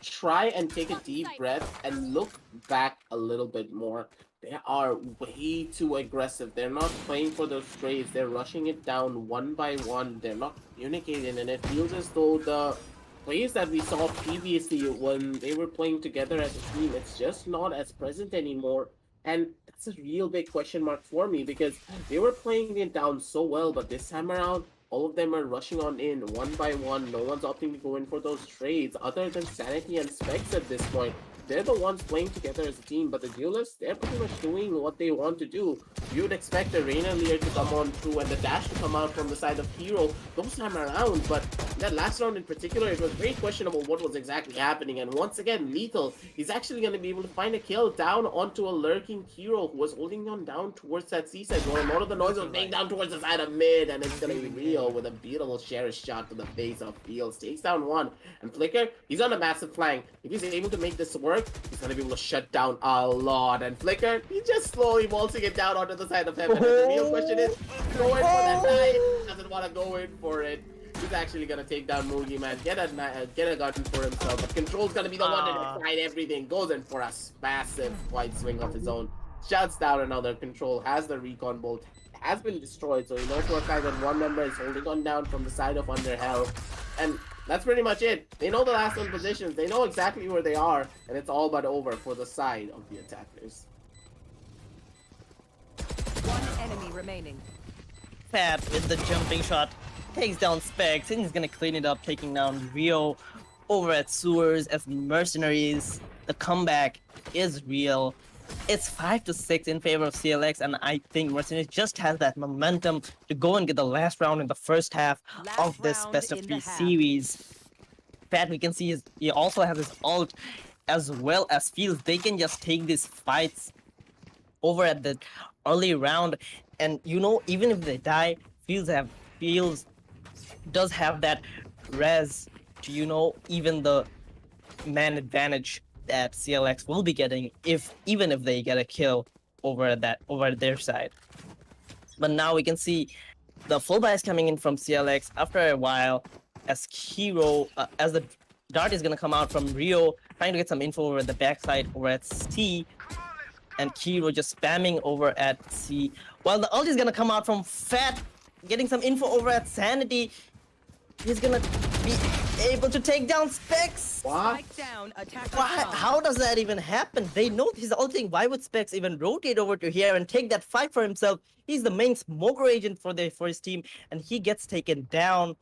try and take a deep breath and look back a little bit more. They are way too aggressive. They're not playing for those trades. They're rushing it down one by one. They're not communicating, and it feels as though the plays that we saw previously when they were playing together as a team, it's just not as present anymore. And that's a real big question mark for me because they were playing it down so well, but this time around, all of them are rushing on in one by one. No one's opting to go in for those trades other than Sanity and Specs at this point. They're the ones playing together as a team, but the duelists, they're pretty much doing what they want to do. You would expect the Reina Lear to come on through and the dash to come out from the side of Hero those time around, but that last round in particular, it was very questionable what was exactly happening. And once again, Lethal, he's actually going to be able to find a kill down onto a lurking Hero who was holding on down towards that seaside where a lot of the noise was being down towards the side of mid, and it's going to be Rio with a beautiful cherish shot to the face of Fields. Takes down one, and Flicker, he's on a massive flank. If he's able to make this work, he's going to be able to shut down a lot. And Flicker, he's just slowly waltzing it down onto the side of heaven. And the real question is, go in for that knife. Doesn't want to go in for it. He's actually going to take down Mugi, man. Get a gun for himself. But Control's going to be the one to decide everything. Goes in for a massive wide swing of his own. Shuts down another. Control has the recon bolt. Has been destroyed. So you know for a fact that one member is holding on down from the side of Underhell. And that's pretty much it. They know the last one positions. They know exactly where they are. And it's all but over for the side of the attackers. One enemy remaining. Fat with the jumping shot takes down Specs, and he's gonna clean it up, taking down Rio over at Sewers as Mercenaries. The comeback is real. It's 5-6 in favor of CLX, and I think Mercenaries just has that momentum to go and get the last round in the first half of this best of 3 series. Fat, we can see he also has his ult as well as Fields. They can just take these fights over at the early round, and you know, even if they die, Fields does have that res to, you know, even the man advantage that CLX will be getting even if they get a kill over their side. But now we can see the full buy is coming in from CLX after a while as Hero, as the dart is gonna come out from Rio, trying to get some info over the backside over at C, and Hero just spamming over at C, while the ult is gonna come out from Fat, getting some info over at Sanity. He's gonna be able to take down Specs. What? Down, How does that even happen? They know he's ulting. Why would Specs even rotate over to here and take that fight for himself? He's the main smoker agent for his team, and he gets taken down.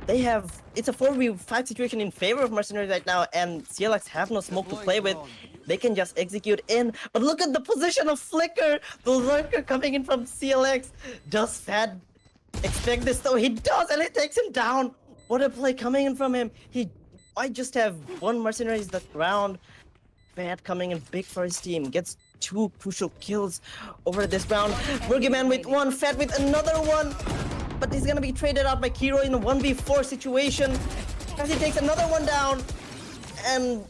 It's a 4v5 situation in favor of Mercenaries right now, and CLX have no smoke to play with. They can just execute in, but look at the position of Flicker, the lurker coming in from CLX. Does Fat expect this though? He does, and it takes him down. What a play coming in from him. He might just have one Mercenaries the round. Fat coming in big for his team, gets 2 crucial kills over this round. Boogeyman with one, Fat with another one, but he's gonna be traded out by Kiro in a 1v4 situation as he takes another one down, and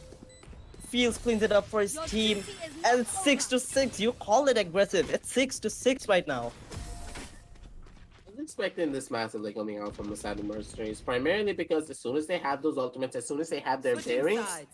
Fields cleans it up for his team. And it's 6-6. You call it aggressive. It's 6-6 right now. I was expecting this massively coming out from the side of Mercenaries, primarily because as soon as they have those ultimates, as soon as they have their bearings,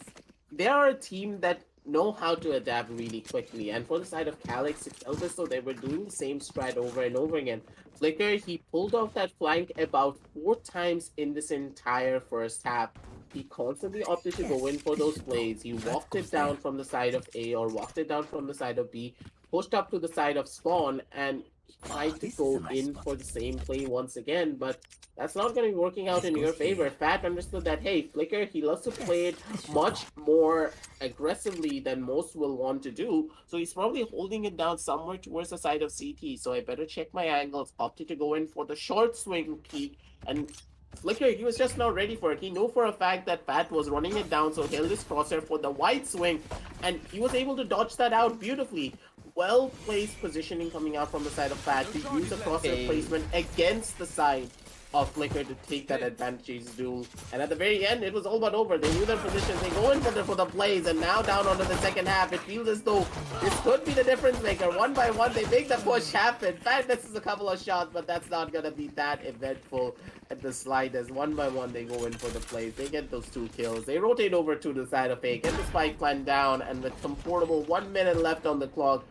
they are a team that know how to adapt really quickly. And for the side of Calix, it felt as though they were doing the same strat over and over again. Flicker, he pulled off that flank about 4 times in this entire first half. He constantly opted to go in for those plays. He walked it down from the side of A or walked it down from the side of B, pushed up to the side of Spawn, and tried to go in for the same play once again, but that's not going to be working out in your favor. Fat understood that, hey, Flicker, he loves to play it much more aggressively than most will want to do, so he's probably holding it down somewhere towards the side of CT, so I better check my angles. Opted to go in for the short swing peek, and Flicker, he was just not ready for it. He knew for a fact that Fat was running it down, so he held his crosshair for the wide swing, and he was able to dodge that out beautifully. Well-placed positioning coming out from the side of Fat to use the crosshair placement against the side of Flicker to take that advantage he's doing. And at the very end, it was all but over. They knew their positions. They go in for the plays, and now down onto the second half, it feels as though this could be the difference maker. One by one, they make the push happen. Fan misses a couple of shots, but that's not gonna be that eventful at the slightest. One by one, they go in for the plays. They get those 2 kills. They rotate over to the side of A, get the spike plan down, and with comfortable 1 minute left on the clock,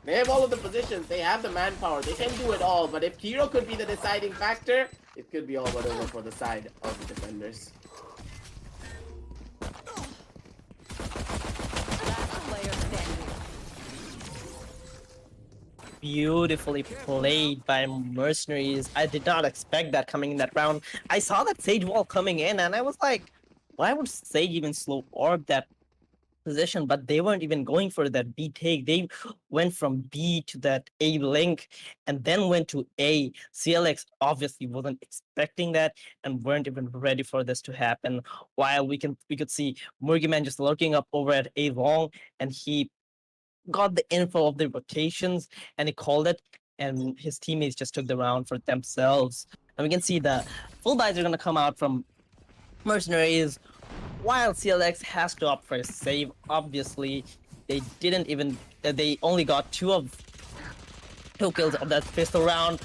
they have all of the positions, they have the manpower, they can do it all, but if Kiro could be the deciding factor, it could be all but over for the side of the defenders. Last player standing. Beautifully played by Mercenaries. I did not expect that coming in that round. I saw that Sage wall coming in, and I was like, why would Sage even slow orb that position? But they weren't even going for that B take. They went from B to that A link and then went to A. CLX obviously wasn't expecting that and weren't even ready for this to happen. While we could see Murgyman just lurking up over at A long, and he got the info of the rotations and he called it, and his teammates just took the round for themselves. And we can see the full buys are gonna come out from Mercenaries, while CLX has to opt for a save. Obviously, they didn't even. They only got 2 kills of that pistol round.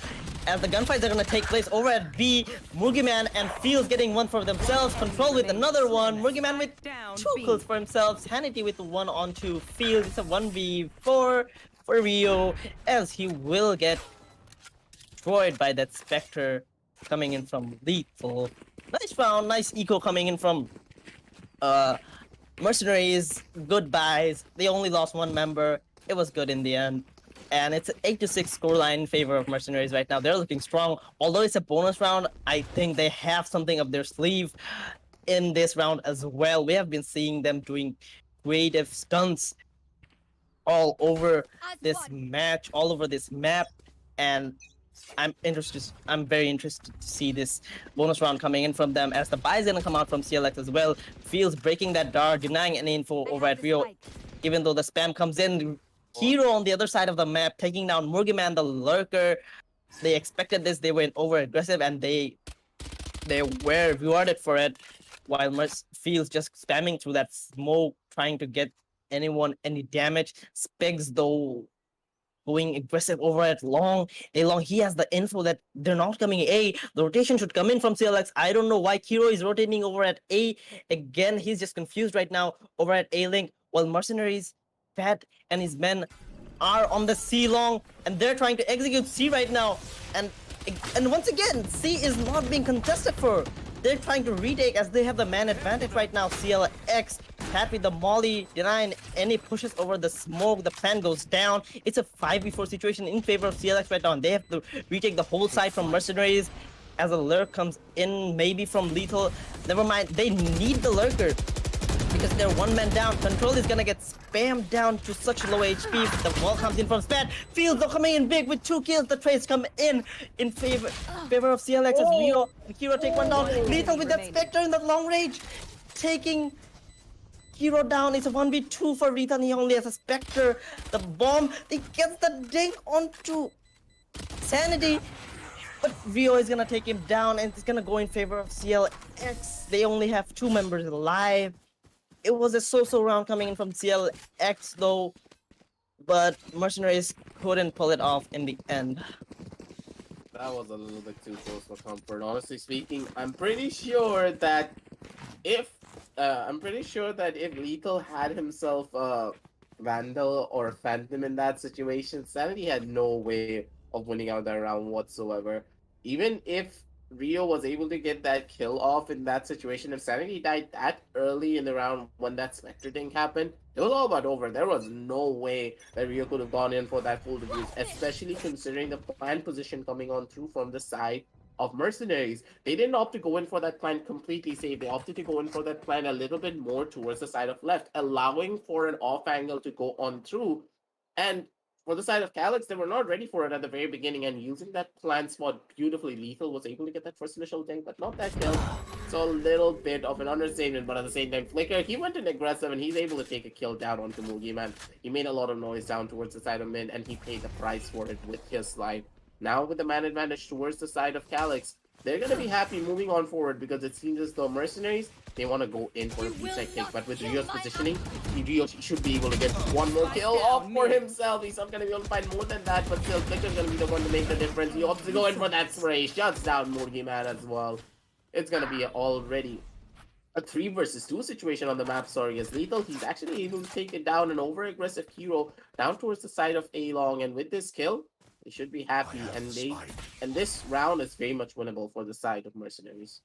As the gunfights are gonna take place over at B, Murgyman and Fields getting one for themselves. Control with another one. Murgyman with Down 2 B. kills for himself. Sanity with 1 onto Fields. It's a 1v4 for Rio, as he will get destroyed by that Spectre coming in from Lethal. Nice round, nice eco coming in from Mercenaries. Goodbyes. They only lost 1 member. It was good in the end. And it's an 8-6 scoreline in favor of Mercenaries right now. They're looking strong. Although it's a bonus round, I think they have something up their sleeve in this round as well. We have been seeing them doing creative stunts all over this match, all over this map. And I'm very interested to see this bonus round coming in from them, as the buy is gonna come out from CLX as well. Feels breaking that dart, denying any info over at Rio. Even though the spam comes in, Hero on the other side of the map taking down Murgyman, the lurker. They expected this, they went over aggressive, and they were rewarded for it. While Feels just spamming through that smoke, trying to get anyone any damage. Spegs though going aggressive over at long. He has the info that they're not coming A. The rotation should come in from CLX. I don't know why Kiro is rotating over at A. Again, he's just confused right now over at A link, while Mercenaries, Fat, and his men are on the C long, and they're trying to execute C right now. And once again, C is not being contested for. They're trying to retake as they have the man advantage right now. CLX, Pat with the molly, denying any pushes over the smoke. The plan goes down. It's a 5v4 situation in favor of CLX right now, and they have to retake the whole side from Mercenaries. As a lurk comes in, maybe from Lethal. Never mind, they need the lurker, because they're 1 man down. Control is gonna get spammed down to such low HP. The wall comes in from Spat. Fields are coming in big with 2 kills. The trades come in favor of CLX as Rio and Kiro take 1 down. Lethal with that Spectre in the long range, taking Hero down. It's a 1v2 for Rita, and he only has a Spectre. The bomb, he gets the dink onto Sanity. But Rio is gonna take him down, and it's gonna go in favor of CLX. They only have 2 members alive. It was a so-so round coming in from CLX though, but Mercenaries couldn't pull it off in the end. That was a little bit too close for comfort. Honestly speaking, I'm pretty sure that if Lethal had himself Vandal or Phantom in that situation, Sanity had no way of winning out that round whatsoever. Even if Rio was able to get that kill off in that situation, if Sanity died that early in the round when that Spectre thing happened, it was all about over. There was no way that Rio could have gone in for that full defuse, especially considering the plan position coming on through from the side of Mercenaries. They didn't opt to go in for that plan completely safe. They opted to go in for that plan a little bit more towards the side of left, allowing for an off angle to go on through. And for the side of Calix, they were not ready for it at the very beginning, and using that plan spot beautifully, Lethal was able to get that first initial tank, but not that kill. So a little bit of an understatement, but at the same time, Flicker, he went in aggressive, and he's able to take a kill down onto Murgyman. He made a lot of noise down towards the side of mid, and he paid the price for it with his life. Now with the man advantage towards the side of Calix, they're gonna be happy moving on forward because it seems as though Mercenaries, they want to go in for a beachside kick, but with Rio's positioning, Rio should be able to get one more kill off for himself. He's not gonna be able to find more than that, but still, Flicker's gonna be the one to make the difference. He opts to go in for that spray, shuts down Murgi Man as well. It's gonna be already a 3 versus 2 situation on the map. Sorry, as Lethal, he's actually able to take it down, an over aggressive hero down towards the side of A Long, and with this kill, they should be happy. And this round is very much winnable for the side of Mercenaries.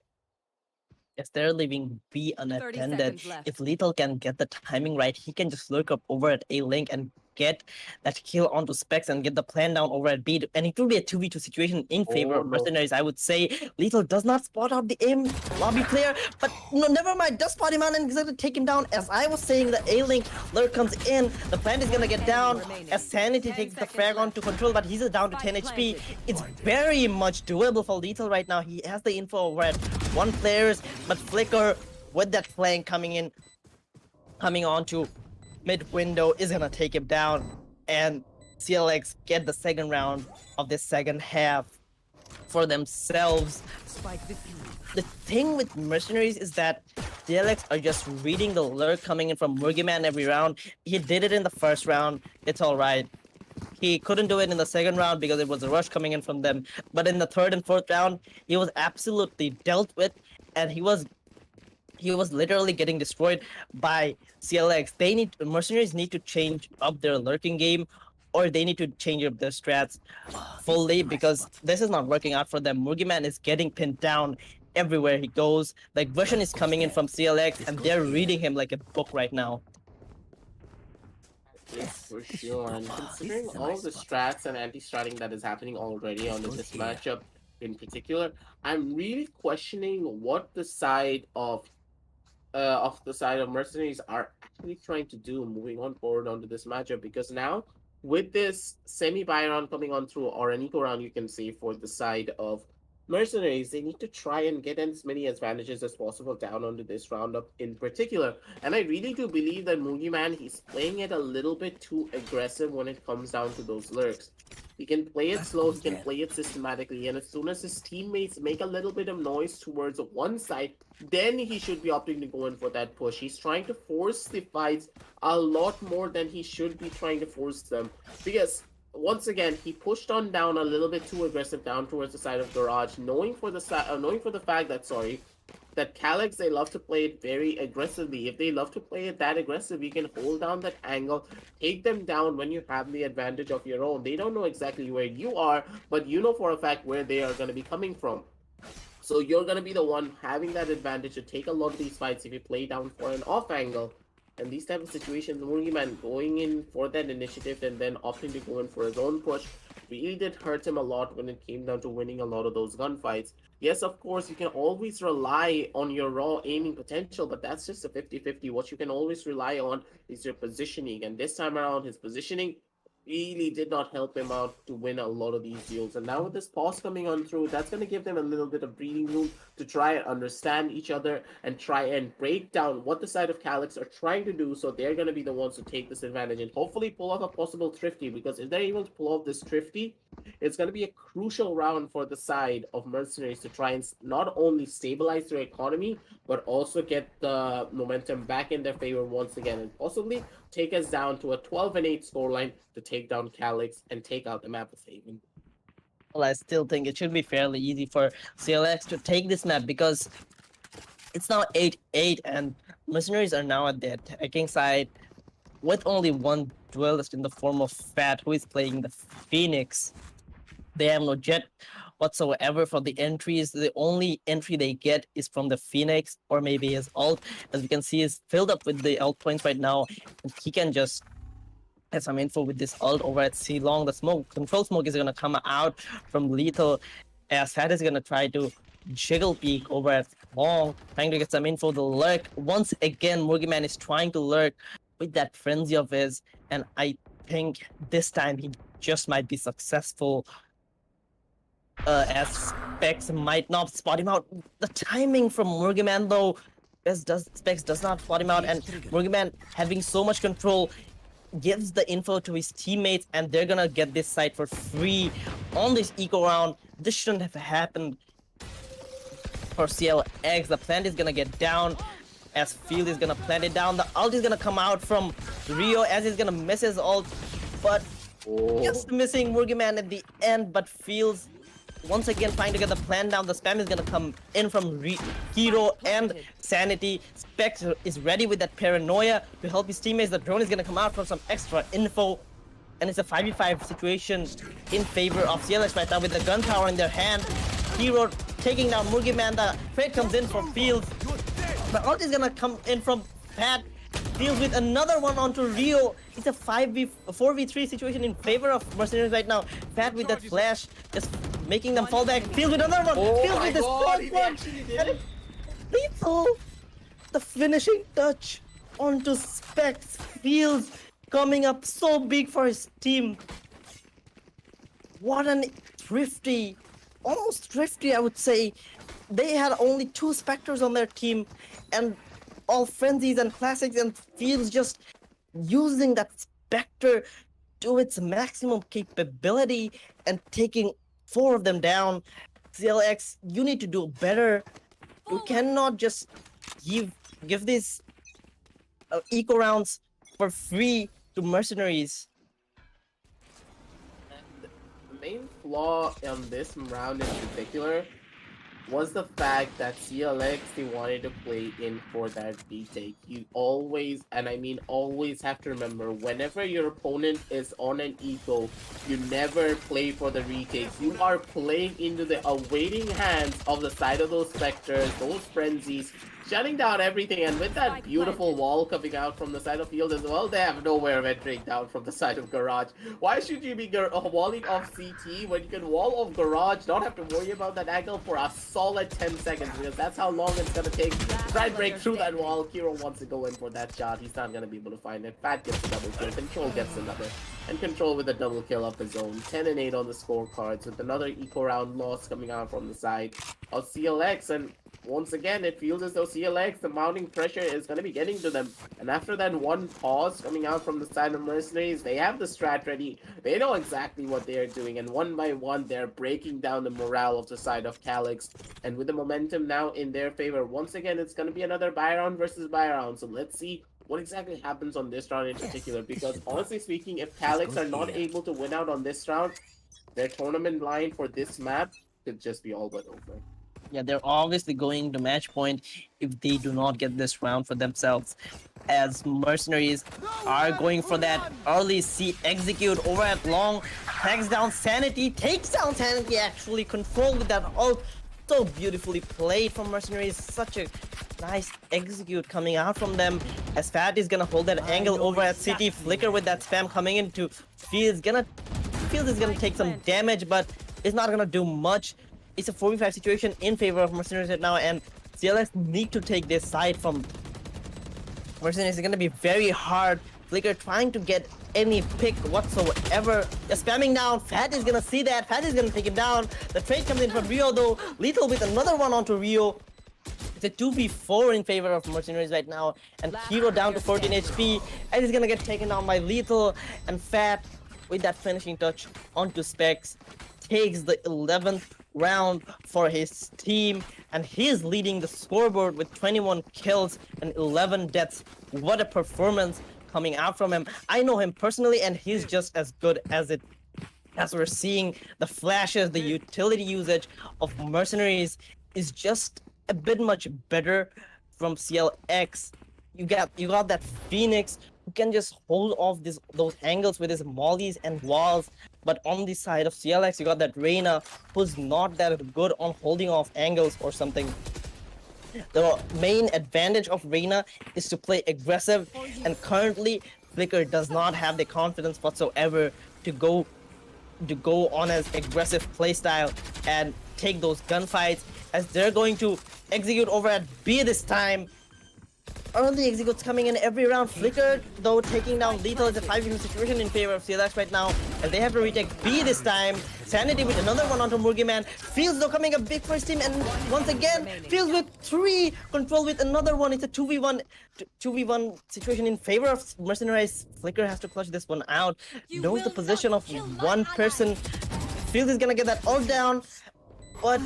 Yes, they're leaving B 30 unattended. seconds left. If Lethal can get the timing right, he can just lurk up over at A link and get that kill onto Specs and get the plan down over at B. And it will be a 2v2 situation in favor Oh, of no. Mercenaries. I would say Lethal does not spot out the aim lobby player, but no, never mind, does spot him out and is going to take him down. As I was saying, the A link lurk comes in, the plant is going to get down as Sanity 10 takes the seconds frag left. onto control, but he's down to 10 HP. It's very much doable for Lethal right now. He has the info over at 1 players, but Flicker with that flank coming onto mid window is gonna take him down, and CLX get the second round of this second half for themselves. Spike defused. The thing with Mercenaries is that CLX are just reading the lurk coming in from Murgiman every round. He did it in the first round, it's alright. He couldn't do it in the second round because it was a rush coming in from them. But in the third and fourth round, he was absolutely dealt with, and he was literally getting destroyed by CLX. Mercenaries need to change up their lurking game, or they need to change up their strats fully because this is not working out for them. Murgiman is getting pinned down everywhere he goes. Like, version is coming in from CLX, and they're reading him like a book right now. Yes, for sure. And considering all the strats and anti-stratting that is happening already on this matchup in particular, I'm really questioning what the side of Mercenaries are actually trying to do moving on forward onto this matchup, because now with this semi-buy round coming on through, or an eco round you can say, for the side of Mercenaries, they need to try and get as many advantages as possible down onto this roundup in particular. And I really do believe that Mugi Man, he's playing it a little bit too aggressive when it comes down to those lurks. He can play it slow, he can play it systematically, and as soon as his teammates make a little bit of noise towards one side, then he should be opting to go in for that push. He's trying to force the fights a lot more than he should be trying to force them, because once again, he pushed on down a little bit too aggressive down towards the side of Garage, knowing for the fact that Calix, they love to play it very aggressively. If they love to play it that aggressive, you can hold down that angle, take them down when you have the advantage of your own. They don't know exactly where you are, but you know for a fact where they are going to be coming from. So you're going to be the one having that advantage to take a lot of these fights if you play down for an off angle. And these type of situations, Murgiman going in for that initiative and then opting to go in for his own push really did hurt him a lot when it came down to winning a lot of those gunfights. Yes, of course, you can always rely on your raw aiming potential, but that's just a 50-50. What you can always rely on is your positioning. And this time around, his positioning really did not help him out to win a lot of these duels. And now with this pause coming on through, that's going to give them a little bit of breathing room to try and understand each other and try and break down what the side of Calix are trying to do, so they're going to be the ones to take this advantage and hopefully pull off a possible Thrifty, because if they're able to pull off this Thrifty, it's going to be a crucial round for the side of Mercenaries to try and not only stabilize their economy, but also get the momentum back in their favor once again, and possibly take us down to a 12-8 scoreline to take down Calix and take out the map of Haven. Well, I still think it should be fairly easy for CLX to take this map because it's now 8-8 and Mercenaries are now at the attacking side with only one duelist in the form of Fat, who is playing the Phoenix. They have no jet whatsoever for the entries. The only entry they get is from the Phoenix or maybe his ult. As we can see, is filled up with the ult points right now. And he can just have some info with this ult over at C Long. The control smoke is gonna come out from Lethal. As Fat is gonna try to jiggle peek over at Long, trying to get some info. The lurk once again. Murgiman is trying to lurk with that frenzy of his, and I think this time he just might be successful. As Specs might not spot him out. The timing from Murgiman though, Specs does not spot him out, and Murgiman having so much control gives the info to his teammates, and they're gonna get this site for free on this eco round. This shouldn't have happened. for CLX. The plant is gonna get down as Field is gonna plant it down. The ult is gonna come out from Rio as he's gonna miss his ult, but just missing Murgiman at the end. But Fields once again trying to get the plan down. The spam is gonna come in from Hero and Sanity. Specs is ready with that paranoia to help his teammates. The drone is gonna come out for some extra info. And it's a 5v5 situation in favor of CLX right now with the gun power in their hand. Hero taking down Murgiman. The trade comes in for Fields. The ult is gonna come in from Pat. Fields with another one onto Rio. It's a 4v3 situation in favor of Mercenariez right now. Pat with that flash, just making them fall back. Fields with another one. Fields with this third one. And it's lethal. The finishing touch onto Specs. Fields coming up so big for his team. What an thrifty, almost thrifty, I would say. They had only 2 Spectres on their team, and all frenzies and classics, and Fields just using that Spectre to its maximum capability and taking 4 of them down. CLX, you need to do better. You cannot just give these eco rounds for free to Mercenariez. The main flaw on this round in particular was the fact that CLX, they wanted to play in for that retake. You always, and I mean always, have to remember, whenever your opponent is on an eco, you never play for the retakes. You are playing into the awaiting hands of the side of those Spectres, those frenzies, shutting down everything. And with that beautiful wall coming out from the side of Field as well, they have nowhere of entering down from the side of Garage. Why should you be walling off CT when you can wall off Garage, not have to worry about that angle for a solid 10 seconds, because that's how long it's gonna take to try and break through that wall. Kiro wants to go in for that shot. He's not gonna be able to find it. Fat gets a double kill. Control gets another. And Control with a double kill of his own. 10 and 8 on the scorecards with another eco round loss coming out from the side of CLX. And once again, it feels as though CLX, the mounting pressure is going to be getting to them. And after that one pause coming out from the side of Mercenariez, they have the strat ready. They know exactly what they are doing. And one by one, they're breaking down the morale of the side of Calix. And with the momentum now in their favor, once again, it's going to be another buy round versus buy round. So let's see what exactly happens on this round in particular. Because honestly speaking, if Calix are not able to win out on this round, their tournament line for this map could just be all but over. Yeah, they're obviously going to match point if they do not get this round for themselves. As Mercenariez are going for that early C execute over at long, tags down Sanity, takes down Sanity, actually Control with that ult. So beautifully played from Mercenariez. Such a nice execute coming out from them. As Fat is gonna hold that angle over at CT, Flicker with that spam coming into Fields. Fields is gonna take some damage, but it's not gonna do much. It's a 4v5 situation in favor of Mercenariez right now, and CLX need to take this side from Mercenariez. Is going to be very hard. Flicker trying to get any pick whatsoever. Just spamming down. Fat is going to see that. Fat is going to take him down. The trade comes in from Rio though. Lethal with another one onto Rio. It's a 2v4 in favor of Mercenariez right now. And Hero down to 14 HP. And he's going to get taken down by Lethal. And Fat with that finishing touch onto Specs takes the 11th round for his team, and he's leading the scoreboard with 21 kills and 11 deaths. What a performance coming out from him. I know him personally, and he's just as good as we're seeing. The flashes, the utility usage of Mercenariez is just a bit much better from CLX. You got that Phoenix who can just hold off those angles with his mollies and walls. But on the side of CLX, you got that Reyna who's not that good on holding off angles or something. The main advantage of Reyna is to play aggressive, and currently Flicker does not have the confidence whatsoever to go on as aggressive playstyle and take those gunfights, as they're going to execute over at B this time. Early executes coming in every round. Flicker, though, taking down Lethal. Is a 5v2 situation in favor of CLX right now, and they have to retake B this time. Sanity with another one onto Murgiman. Fields, though, coming up big for his team, and once again, Fields with 3. Control with another one. It's a 2v1 situation in favor of Mercenariez. Flicker has to clutch this one out. Knows the position of one person. Fields is gonna get that ult down, but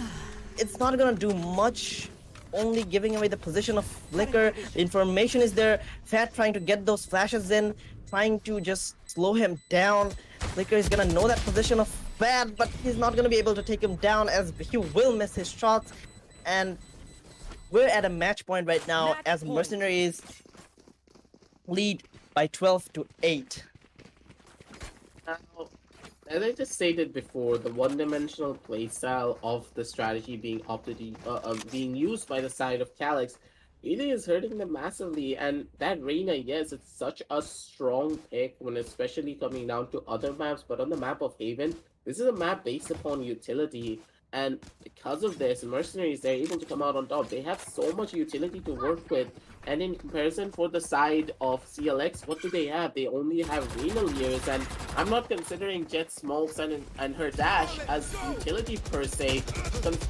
it's not gonna do much, only giving away the position of Flicker. The information is there. Fat trying to get those flashes in, trying to just slow him down. Flicker is gonna know that position of Fat, but he's not gonna be able to take him down as he will miss his shots. And we're at a match point right now as Mercenaries lead by 12-8. Now, as I just stated before, the one-dimensional playstyle of the strategy being used by the side of Calix really is hurting them massively. And that Reyna, yes, it's such a strong pick when especially coming down to other maps, but on the map of Haven, this is a map based upon utility. And because of this, Mercenaries, they're able to come out on top. They have so much utility to work with. And in comparison for the side of CLX, what do they have? They only have Renal Years, and I'm not considering Jet Smokes and her dash as utility per se.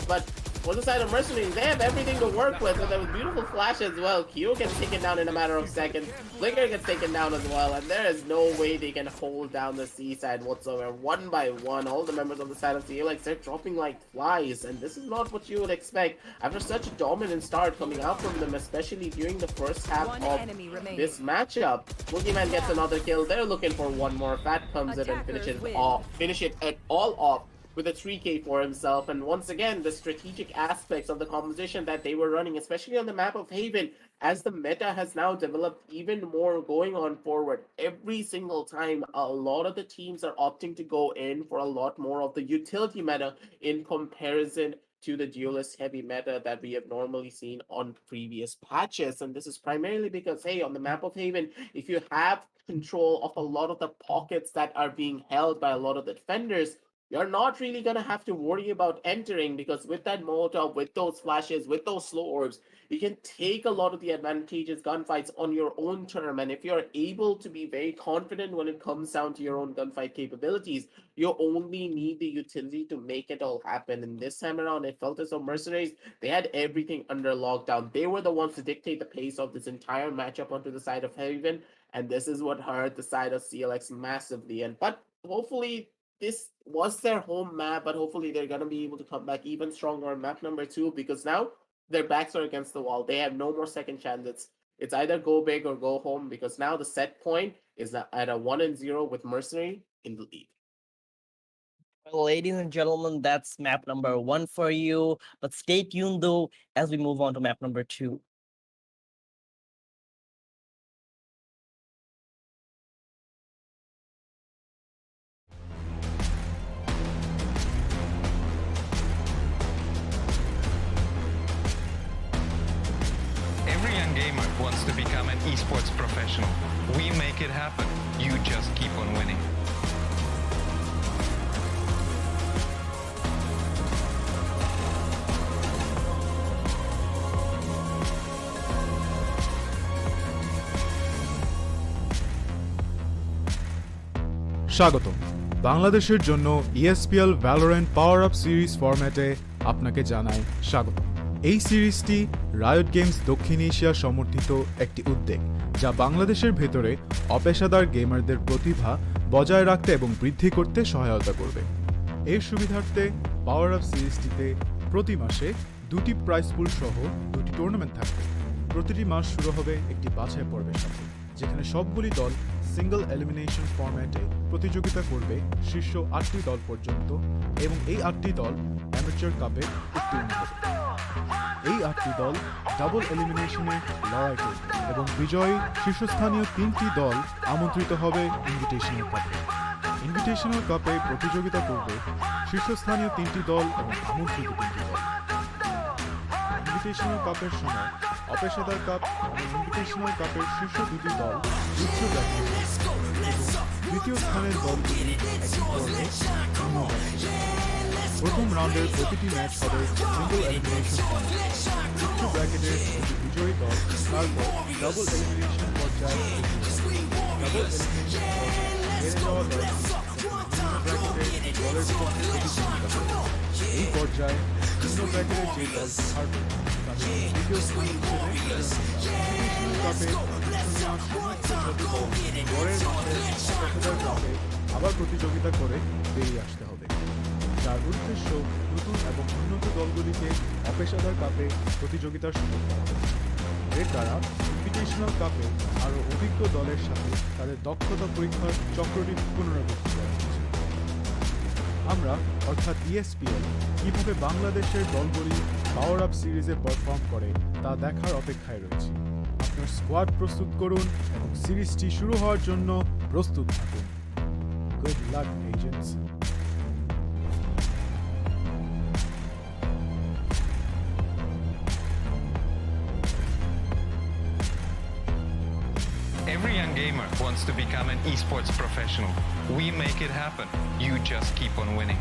But for the side of Mercenaries, they have everything to work with a beautiful flash as well. Q gets taken down in a matter of seconds. Flicker gets taken down as well, and there is no way they can hold down the C side whatsoever. One by one, all the members on the side of CLX, they're dropping like flies, and this is not what you would expect after such a dominant start coming out from them, especially during the first half of this matchup. Boogeyman gets another kill. They're looking for one more. Fat comes in and finish it at all off with a 3K for himself. And once again, the strategic aspects of the composition that they were running, especially on the map of Haven, as the meta has now developed even more going on forward. Every single time, a lot of the teams are opting to go in for a lot more of the utility meta in comparison to the duelist heavy meta that we have normally seen on previous patches. And this is primarily because, hey, on the map of Haven, if you have control of a lot of the pockets that are being held by a lot of the defenders, you're not really going to have to worry about entering, because with that Molotov, with those flashes, with those slow orbs, you can take a lot of the advantageous gunfights on your own term. And if you're able to be very confident when it comes down to your own gunfight capabilities, you only need the utility to make it all happen. And this time around, it felt as though Mercenaries, they had everything under lockdown. They were the ones to dictate the pace of this entire matchup onto the side of Haven. And this is what hurt the side of CLX massively. But hopefully, this was their home map, but hopefully they're going to be able to come back even stronger on map number 2, because now their backs are against the wall. They have no more second chances. It's either go big or go home, because now the set point is at a 1-0 with Mercenary in the lead. Well, ladies and gentlemen, that's map number 1 for you. But stay tuned though as we move on to map number 2. Every young gamer wants to become an esports professional. We make it happen. You just keep on winning. স্বাগতম বাংলাদেশের জন্য ESPL Valorant PowerUp series ফরম্যাটে আপনাকে জানাই স্বাগত। এই সিরিজটি riot games দক্ষিণ এশিয়া সমর্থিত একটি উদ্যোগ, যা বাংলাদেশের ভেতরে অপেশাদার গেমারদের প্রতিভা বজায় রাখতে এবং বৃদ্ধি করতে সহায়তা করবে। এর সুবিধার্থে পাওয়ার আপ সিরিজটিতে প্রতি মাসে 2টি প্রাইজ পুল সহ 2টি টুর্নামেন্ট থাকবে। প্রতিটি মাস শুরু হবে একটি বাছাই পর্বের সাথে, যেখানে সবগুলি দল সিঙ্গল এলিমিনেশন ফরম্যাটে প্রতিযোগিতা করবে শীর্ষ 8টি দল পর্যন্ত, এবং এই 8টি দল অ্যামেচার কাপে উত্তীর্ণ হবে। এই 8টি দল ডাবল এলিমিনেশনে লড়াই করবে এবং বিজয়ী শীর্ষস্থানীয় 3টি দল আমন্ত্রিত হবে ইনভিটেশনাল কাপে। ইনভিটেশনাল কাপে প্রতিযোগিতা করবে শীর্ষস্থানীয় 3টি দল এবং আমন্ত্রিত 3টি দল। ইনভিটেশনাল কাপের সময় অপেশাদার কাপ এবং ইনভিটেশনাল কাপের শীর্ষ 2টি দল উচ্চ ব্র্যাকেটে এবং দ্বিতীয় স্থানের দলগুলি একই পর্বে নিম্ন ব্র্যাকেটে। প্রথম রাউন্ডের প্রতিটি ম্যাচ হবে সিঙ্গল এলিমিনেশন ফরম্যাট। উচ্চ ব্র্যাকেটের দুটি বিজয়ী দল তারপর ডাবল এলিমিনেশন পর্যায়ে ডাবল এলিমিনেশন পর্যায়ে হেরে যাওয়া দল নিম্ন ব্র্যাকেটের দলের বিপক্ষে প্রতিদ্বন্দ্বিতা করবে। এই পর্যায়ে নিম্ন ব্র্যাকেটের যে দল হারবে তাদের দ্বিতীয় স্থান হিসেবে ইনভিটেশনাল কাপে গড়ের মাঠে অপেশাদার কাপে আবার প্রতিযোগিতা করে বেরিয়ে আসতে হবে। যারা যার উদ্দেশ্য নতুন এবং উন্নত দলগুলিকে অপেশাদার কাপে প্রতিযোগিতার সুযোগ দেওয়া। এর দ্বারা ইনভিটেশনাল কাপে আরও অভিজ্ঞ দলের সাথে তাদের দক্ষতা পরীক্ষার চক্রটি পুনরাবৃত্তি করা হচ্ছে। আমরা অর্থাৎ ESPL কিভাবে বাংলাদেশের দলগুলি পাওয়ার আপ সিরিজে পারফর্ম করে তা দেখার অপেক্ষায় রয়েছে। আপনার স্কোয়াড প্রস্তুত করুন এবং সিরিজটি শুরু হওয়ার জন্য প্রস্তুত থাকুন। Good luck agents. Every young gamer wants to become an esports professional. We make it happen. You just keep on winning.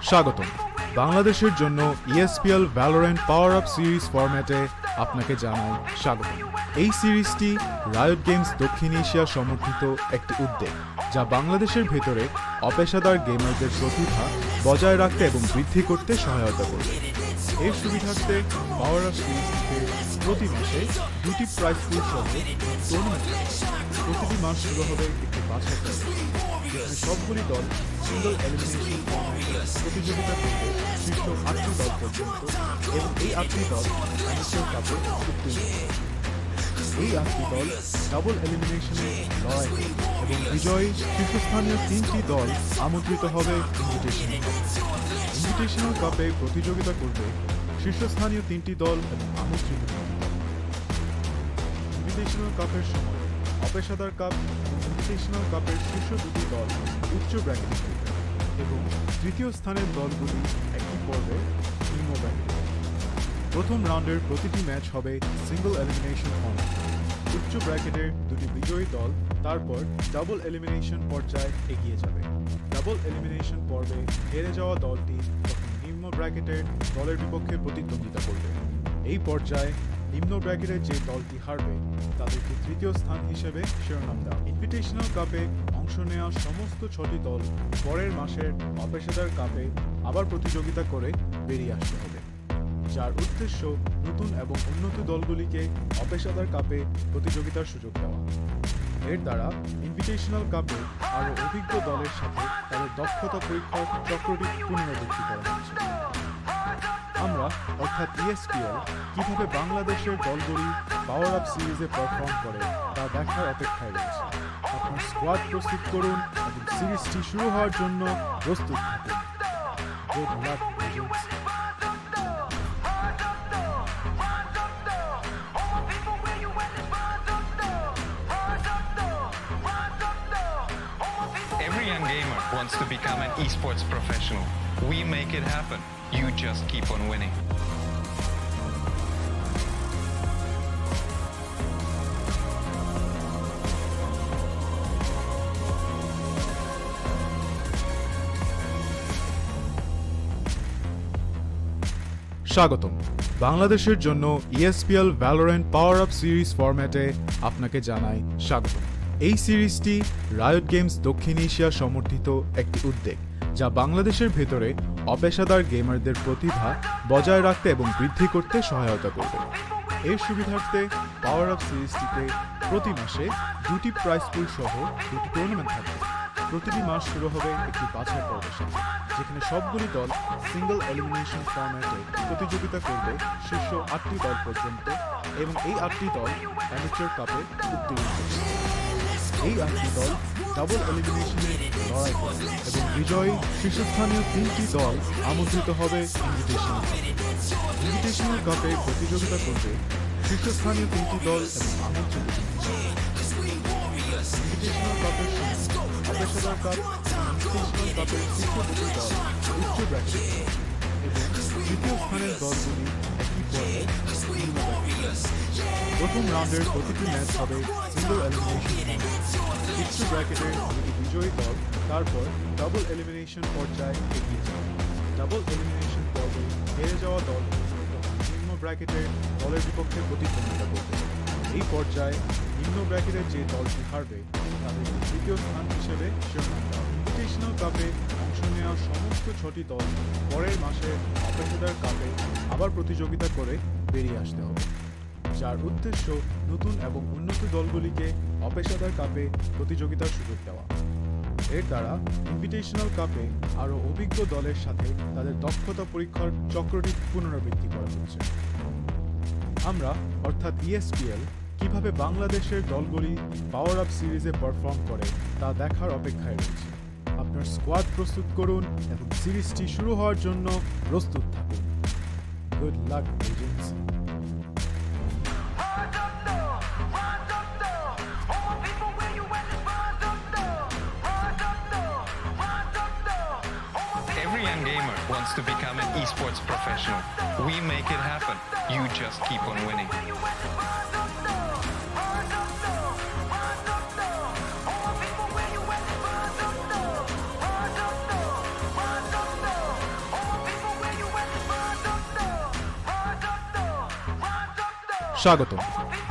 স্বাগতম। বাংলাদেশের জন্য ESPL Valorant PowerUp সিরিজ ফরম্যাটে আপনাকে জানাই স্বাগতম। এই সিরিজটি রায়ট গেমস দক্ষিণ এশিয়া সমর্থিত একটি উদ্যোগ, যা বাংলাদেশের ভেতরে অপেশাদার গেমারদের প্রতিভা বজায় রাখতে এবং বৃদ্ধি করতে সহায়তা করবে। এর সুবিধার্থে পাওয়ার আপ সিরিজটিতে প্রতি মাসে 2টি প্রাইজ পুল সহ টুর্নামেন্ট প্রতিটি মাস শুরু হবে একটি বাছাই পর্ব, যেখানে সবগুলি দল সিঙ্গল এলিমিনেশন ফরম্যাটে প্রতিযোগিতা করবে শীর্ষ 8টি দল পর্যন্ত এবং এই 8টি দল অ্যামেচার কাপে উত্তীর্ণ হবে। এই 8টি দল ডাবল এলিমিনেশনে লড়াই করবে এবং বিজয়ী শীর্ষস্থানীয় 3টি দল আমন্ত্রিত হবে ইনভিটেশনাল কাপে। ইনভিটেশনাল কাপে প্রতিযোগিতা করবে শীর্ষস্থানীয় 3টি দল এবং আমন্ত্রিত 3টি দল। ইনভিটেশনাল কাপের সময় অপেশাদার কাপ এবং ইনভিটেশনাল কাপের শীর্ষ 2টি দল উচ্চ ব্র্যাকেটে খেলবে এবং তৃতীয় স্থানের দলগুলি একই পর্বে নিম্ন ব্র্যাকেটে খেলবে। প্রথম রাউন্ডের প্রতিটি ম্যাচ হবে সিঙ্গল এলিমিনেশন ফর্ম্যাট। উচ্চ ব্র্যাকেটের 2টি বিজয়ী দল তারপর ডাবল এলিমিনেশন পর্যায়ে এগিয়ে যাবে। ডাবল এলিমিনেশন পর্বে হেরে যাওয়া দলটি তখন নিম্ন ব্র্যাকেটের দলের বিপক্ষে প্রতিদ্বন্দ্বিতা করবে। এই পর্যায়ে নিম্ন ব্র্যাকেটের যে দলটি হারবে তাদেরকে তৃতীয় স্থান হিসেবে শিরোনাম দেওয়া। ইনভিটেশনাল কাপে অংশ নেওয়া সমস্ত 6টি দল পরের মাসের অপেশাদার কাপে আবার প্রতিযোগিতা করে বেরিয়ে আসতে হবে, যার উদ্দেশ্য নতুন এবং উন্নত দলগুলিকে অপেশাদার কাপে প্রতিযোগিতার সুযোগ দেওয়া। এর দ্বারা ইনভিটেশনাল কাপে আরও অভিজ্ঞ দলের সাথে তাদের দক্ষতা পরীক্ষার চক্রটি পুনরাবৃত্তি করা হচ্ছে। আমরা অর্থাৎ ESPL কিভাবে বাংলাদেশের দলগুলি পাওয়ার আপ সিরিজে পারফর্ম করে তা দেখার অপেক্ষায় রয়েছে। আপনার স্কোয়াড প্রস্তুত করুন এবং সিরিজটি শুরু হওয়ার জন্য প্রস্তুত থাকুন। Good luck agents. Every young gamer wants to become an esports professional. We make it happen. You just keep on winning. স্বাগতম। বাংলাদেশের জন্য ESPL Valorant PowerUp সিরিজ ফরম্যাটে আপনাকে জানাই স্বাগতম। এই সিরিজটি রায়ট গেমস দক্ষিণ এশিয়া সমর্থিত একটি উদ্যোগ, যা বাংলাদেশের ভেতরে অপেশাদার গেমারদের প্রতিভা বজায় রাখতে এবং বৃদ্ধি করতে সহায়তা করবে। এর সুবিধার্থে পাওয়ার আপ সিরিজটিতে প্রতি মাসে 2টি প্রাইজ পুল সহ 2টি টুর্নামেন্ট থাকবে। প্রতিটি মাস শুরু হবে একটি বাছাই পর্বের সাথে, যেখানে সবগুলি দল সিঙ্গল এলিমিনেশন ফরম্যাটে প্রতিযোগিতা করবে শীর্ষ 8টি দল পর্যন্ত এবং এই 8টি দল অ্যামেচার কাপে উত্তীর্ণ হবে। এই 8টি দল ডাবল এলিমিনেশনে লড়াই করবে এবং বিজয়ী শীর্ষস্থানীয় 3টি দল আমন্ত্রিত হবে ইনভিটেশনাল কাপে। ইনভিটেশনাল কাপে প্রতিযোগিতা করবে শীর্ষস্থানীয় 3টি দল এবং আমন্ত্রিত 3টি দল। ইনভিটেশনাল কাপের সময় অপেশাদার কাপ ইনভিটেশনাল কাপের শীর্ষ 2টি দল উচ্চ ব্র্যাকেটে এবং তৃতীয় স্থানের দলগুলি একই পর্বে নিম্ন ব্র্যাকেটে। প্রথম রাউন্ডের প্রতিটি ম্যাচ হবে সিঙ্গল এলিমিনেশন ফর্ম্যাট। উচ্চ ব্র্যাকেটের 2টি বিজয়ী দল তারপর ডাবল এলিমিনেশন পর্যায়ে এগিয়ে যাবে। ডাবল এলিমিনেশন পর্বে হেরে যাওয়া দল তখন নিম্ন ব্র্যাকেটের দলের বিপক্ষে প্রতিদ্বন্দ্বিতা করবে। এই পর্যায়ে নিম্ন ব্র্যাকেটের যে দলটি হারবে তাদেরকে তৃতীয় স্থান হিসেবে শিরোনাম দেওয়া হবে। ইনভিটেশনাল কাপে অংশ নেওয়া সমস্ত 6টি দল পরের মাসে অপেশাদার কাপে আবার প্রতিযোগিতা করে বেরিয়ে আসতে হবে, যার উদ্দেশ্য নতুন এবং উন্নত দলগুলিকে অপেশাদার কাপে প্রতিযোগিতার সুযোগ দেওয়া। এর দ্বারা ইনভিটেশনাল কাপে আরও অভিজ্ঞ দলের সাথে তাদের দক্ষতা পরীক্ষার চক্রটি পুনরাবৃত্তি করা হচ্ছে। আমরা অর্থাৎ ESPL কিভাবে বাংলাদেশের দলগুলি পাওয়ার আপ সিরিজে পারফর্ম করে তা দেখার অপেক্ষায় রয়েছে। আপনার স্কোয়াড প্রস্তুত করুন এবং সিরিজটি শুরু হওয়ার জন্য প্রস্তুত থাকুন। Good luck agents. Every young gamer wants to become an esports professional. We make it happen. You just keep on winning. স্বাগতম।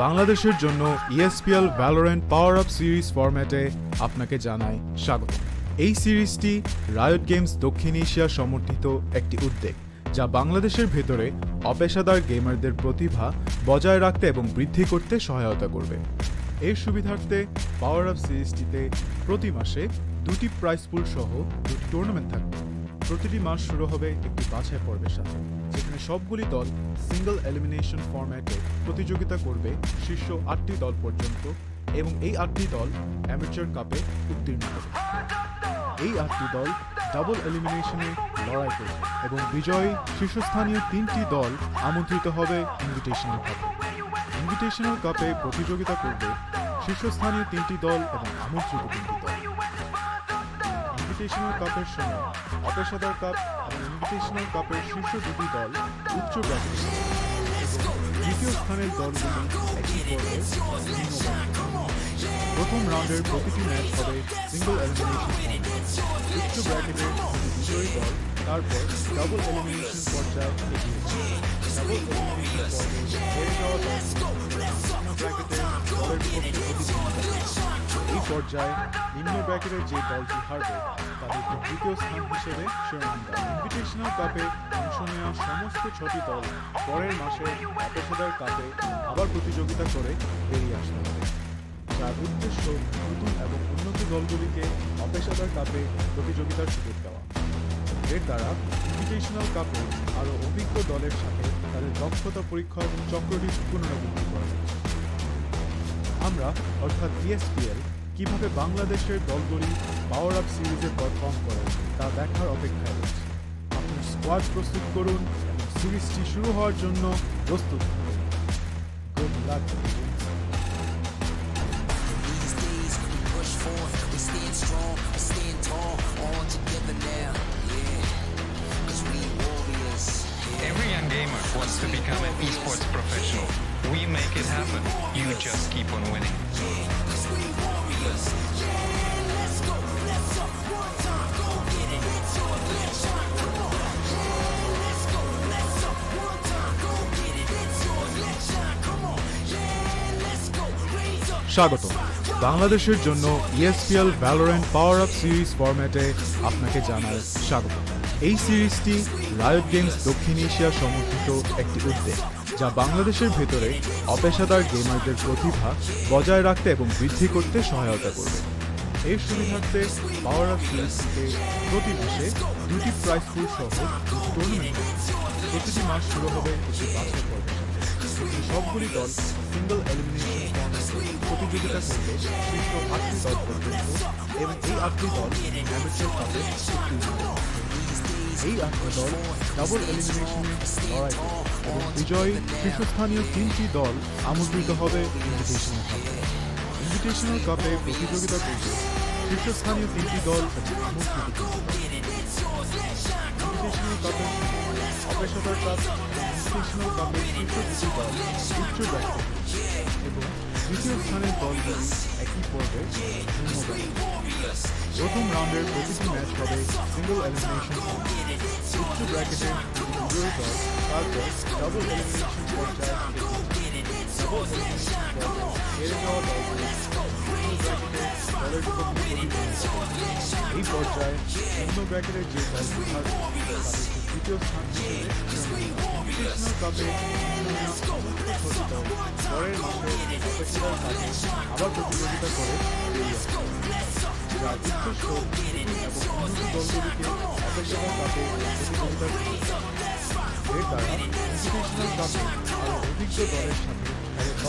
বাংলাদেশের জন্য ESPL Valorant PowerUp সিরিজ ফরম্যাটে আপনাকে জানাই স্বাগতম। এই সিরিজটি রায়ট গেমস দক্ষিণ এশিয়া সমর্থিত একটি উদ্যোগ, যা বাংলাদেশের ভেতরে অপেশাদার গেমারদের প্রতিভা বজায় রাখতে এবং বৃদ্ধি করতে সহায়তা করবে। এর সুবিধার্থে পাওয়ার আপ সিরিজটিতে প্রতি মাসে 2টি প্রাইজ পুল সহ 2টি টুর্নামেন্ট থাকবে। প্রতিটি মাস শুরু হবে একটি বাছাই পর্বের সাথে, যেখানে সবগুলি দল সিঙ্গল এলিমিনেশন ফরম্যাটে প্রতিযোগিতা করবে শীর্ষ 8টি দল পর্যন্ত, এবং এই 8টি দল অ্যামেচার কাপে উত্তীর্ণ হবে। এই 8টি দল ডাবল এলিমিনেশনে লড়াই করবে এবং বিজয়ী শীর্ষস্থানীয় 3টি দল আমন্ত্রিত হবে ইনভিটেশনাল কাপে। ইনভিটেশনাল কাপে প্রতিযোগিতা করবে শীর্ষস্থানীয় 3টি দল এবং আমন্ত্রিত 3টি দল। ইনভিটেশনাল কাপের সময় অপেশাদার কাপ এবং ইনভিটেশনাল কাপের শীর্ষ 2টি দল উচ্চ ব্র্যাকেটে এবং দ্বিতীয় স্থানের দলগুলি একই পর্বে নিম্ন ব্র্যাকেটে। প্রথম রাউন্ডের প্রতিটি ম্যাচ হবে সিঙ্গল এলিমিনেশন ফর্ম্যাট। উচ্চ ব্র্যাকেটের বিজয়ী দল তারপর ডাবল এলিমিনেশন পর্যায়ে এগিয়ে যাবে। ডাবল এলিমিনেশন পর্বে হেরে যাওয়া দল নিম্ন ব্র্যাকেটের দলের বিপক্ষে প্রতিদ্বন্দ্বিতা করবে। এই পর্যায়ে নিম্ন ব্র্যাকেটের যে দলটি হারবে তাদেরকে তৃতীয় স্থান হিসেবে শিরোনাম দেওয়া। ইনভিটেশনাল কাপে অংশ নেওয়া সমস্ত 6টি দল পরের মাসে অপেশাদার কাপে আবার প্রতিযোগিতা করে বেরিয়ে আসতে হবে, যার উদ্দেশ্য নতুন এবং উন্নত দলগুলিকে অপেশাদার কাপে প্রতিযোগিতার সুযোগ দেওয়া। এর দ্বারা ইনভিটেশনাল কাপে আরও অভিজ্ঞ দলের সাথে তাদের দক্ষতা পরীক্ষার চক্রটি পুনরাবৃত্তি করা হচ্ছে। আমরা অর্থাৎ ESPL কিভাবে বাংলাদেশের দলগুলি পাওয়ার আপ সিরিজে পারফর্ম করে তা দেখার অপেক্ষায় রয়েছে। আপনার স্কোয়াড প্রস্তুত করুন এবং সিরিজটি শুরু হওয়ার জন্য প্রস্তুত থাকুন। Good luck agents. These days we push forth, we stand strong, we stand tall, all together now, yeah. 'Cause we warriors. Every young gamer wants to become an esports professional. We make it happen. You just keep on winning. 'Cause we warriors. Yeah, let's go, let's up one time, go get it, it's yours, let's shine, come on. Yeah, let's go, let's up one time, go get it, it's yours, let's shine, come on. Yeah, let's go, raise up. স্বাগতম। বাংলাদেশের জন্য ESPL Valorant PowerUp series ফরম্যাটে আপনাকে জানাই স্বাগত। এই সিরিজটি riot games দক্ষিণ এশিয়া সমর্থিত একটি উদ্যোগ, যা বাংলাদেশের ভেতরে অপেশাদার গেমারদের প্রতিভা বজায় রাখতে এবং বৃদ্ধি করতে সহায়তা করবে। এর সুবিধার্থে পাওয়ার আপ সিরিজটিতে প্রতি মাসে 2টি প্রাইজ পুল সহ 2টি টুর্নামেন্ট থাকবে। প্রতিটি মাস শুরু হবে একটি বাছাই পর্বের সাথে, যেখানে সবগুলি দল সিঙ্গল এলিমিনেশন ফর্ম্যাটে প্রতিযোগিতা করবে শীর্ষ 8টি দল পর্যন্ত, এবং এই 8টি দল অ্যামেচার কাপে উত্তীর্ণ হবে। এই 8টি দল ডাবল এলিমিনেশনে লড়াই করবে এবং বিজয়ী শীর্ষস্থানীয় 3টি দল আমন্ত্রিত হবে ইনভিটেশনাল কাপে। ইনভিটেশনাল কাপে প্রতিযোগিতা করবে শীর্ষস্থানীয় 3টি দল এবং আমন্ত্রিত 3টি দল। ইনভিটেশনাল কাপের অপেশাদার কাপ ইনভিটেশনাল কাপের শীর্ষ 2টি দল উচ্চ ব্র্যাকেটে এবং দ্বিতীয় স্থানের দলগুলি একই পর্বে নিম্ন ব্র্যাকেটে। প্রথম রাউন্ডের প্রতিটি ম্যাচ হবে সিঙ্গল এলিমিনেশন ফর্ম্যাট। উচ্চ ব্র্যাকেটের বিজয়ী দল তারপর ডাবল এলিমিনেশন পর্যায়ে এগিয়ে যাবে। হেরে যাওয়া দলকে দলের জন্য এই পর্যায়ে অন্য ব্র্যাকেটের যে দলটি থাকবে তাদেরকে দ্বিতীয় স্থান হিসেবে ইনভিটেশনাল কাপে পরের মাসে অপেক্ষার কাছে আবার প্রতিযোগিতা করে বেরিয়ে আসে যা উৎকৃষ্ট এবং উন্নত দলগুলিকে অপেক্ষার কাপে প্রতিযোগিতার এর দ্বারা ইনভিটেশনাল কাপে আরও অভিজ্ঞ দলের সাথে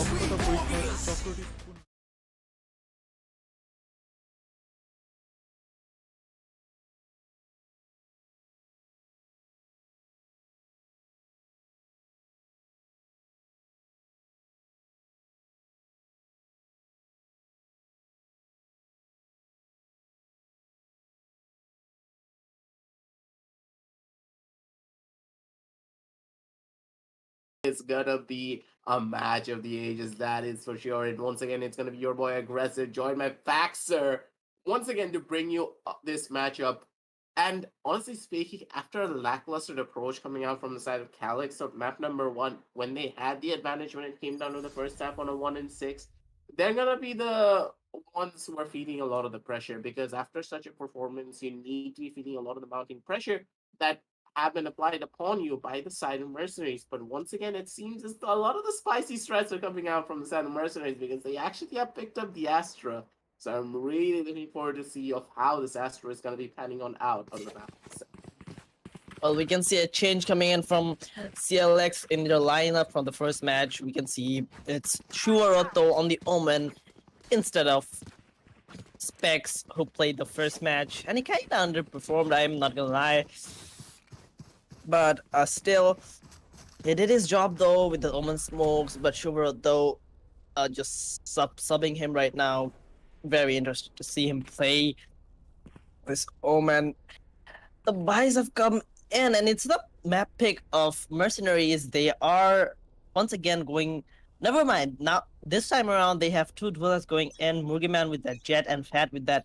তাদের দক্ষতা পরীক্ষার চক্রটি It's gonna be a match of the ages, that is for sure. And once again, it's gonna be your boy Aggressor, joined by Faxer, once again to bring you this matchup. And honestly speaking, after a lackluster approach coming out from the side of Calix of map number 1, when they had the advantage when it came down to the first half on a 1-6, they're gonna be the ones who are feeling a lot of the pressure, because after such a performance, you need to be feeling a lot of the mounting pressure that have been applied upon you by the side of Mercenaries. But once again, it seems as though a lot of the spicy threats are coming out from the side of Mercenaries, because they actually have picked up the Astra. So I'm really looking forward to see of how this Astra is going to be panning out on the map. Well, we can see a change coming in from CLX in their lineup from the first match. We can see it's Shuaroto on the Omen instead of Specs, who played the first match. And he kind of underperformed, I'm not gonna lie. But still, he did his job though with the Omen smokes. But Shuaroto just subbing him right now. Very interested to see him play this Omen. The buys have come in, and it's the map pick of Mercenaries. They are once again going. Never mind. Now this time around, they have two dwellers going in. Mugiman with that Jet and Fat with that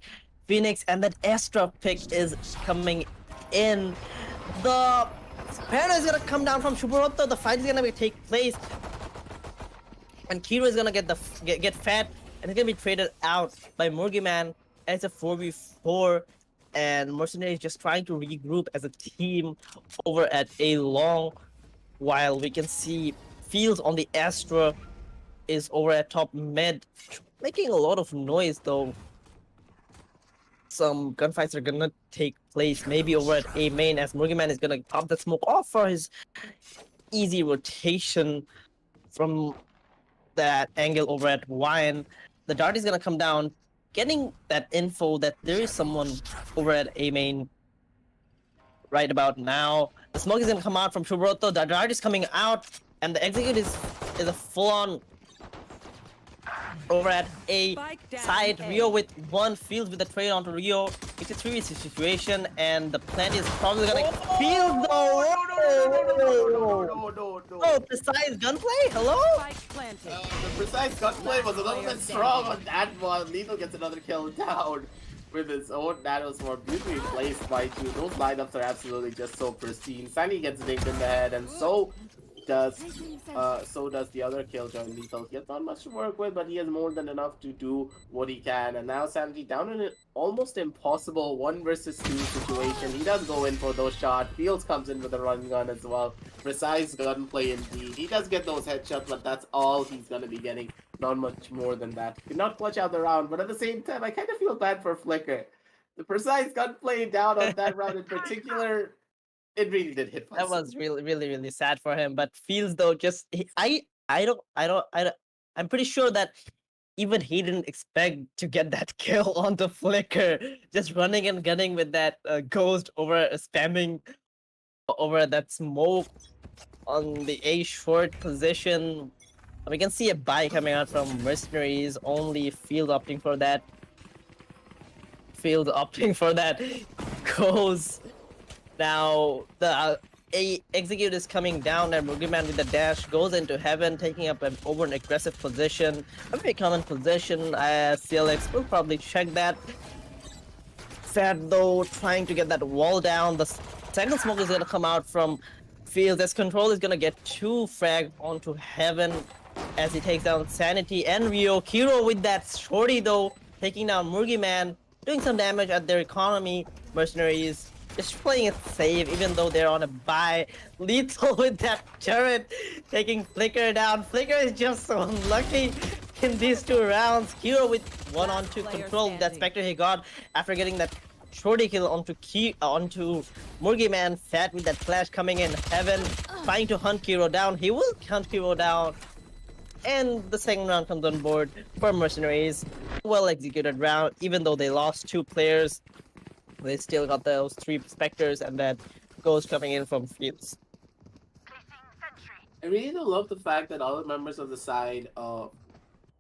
Phoenix, and that Astra pick is coming in. The Parano is gonna come down from Shuburoto. The fight is gonna take place, and Kiro is gonna get Fat, and it's gonna be traded out by Mugiman. And it's a 4v4. And Mercenaries just trying to regroup as a team over at A long, while we can see Fields on the Astra is over at top mid, making a lot of noise though. Some gunfights are gonna take place maybe over at A main, as Mugiman is gonna pop the smoke off for his easy rotation from that angle over at Wine. The dart is gonna come down, getting that info that there is someone over at A main right about now. The smoke is gonna come out from Shuburoto. The dart is coming out, and the execute is a full-on over at A side. Rio with one, Fields with the trade onto Rio. It's a 3v situation, and the plan is probably gonna Fields though. No. Oh, precise gunplay. Hello. Spike planted. The precise gunplay was a little bit strong on that one. Lethal gets another kill down with his own nanos more beautifully placed by two. Those lineups are absolutely just so pristine. Sunny gets dinged in the head, and so does the other killjoy Lethal. He has not much to work with, but he has more than enough to do what he can. And now Sanji down in an almost impossible 1 versus 2 situation. He does go in for those shots. Fields comes in with a run gun as well. Precise gunplay indeed. He does get those headshots, but that's all he's gonna be getting. Not much more than that. Could not clutch out the round, but at the same time, I kind of feel bad for Flicker. The precise gunplay down on that round in particular, it really did hit. That was really sad for him. But Fields though, just I'm pretty sure that even he didn't expect to get that kill on the Flicker. Just running and gunning with that ghost over spamming over that smoke on the A short position. We can see a buy coming out from Mercenaries. Only Field opting for that. Goes. Now the execute is coming down, and Mugiman with the dash goes into heaven, taking up an over an aggressive position. A very common position. CLX will probably check that. Sad though, trying to get that wall down. The second smoke is gonna come out from Fields. As Control is gonna get 2 frag onto heaven. as he takes down Sanity and Rio. Kiro with that shorty though, taking down Murgi Man, doing some damage at their economy. Mercenaries just playing it safe, even though they're on a buy. Lethal with that turret, taking Flicker down. Flicker is just so unlucky in these 2 rounds. Kiro with 1-on-2 player control that standing. Spectre he got after getting that shorty kill onto Murgi Man. Fat with that flash coming in heaven, trying to hunt Kiro down. He will hunt Kiro down. And the second round comes on board for Mercenaries. Well executed round, even though they lost 2 players. They still got those 3 Spectres and that Ghost coming in from fields. I really do love the fact that all the members of the side of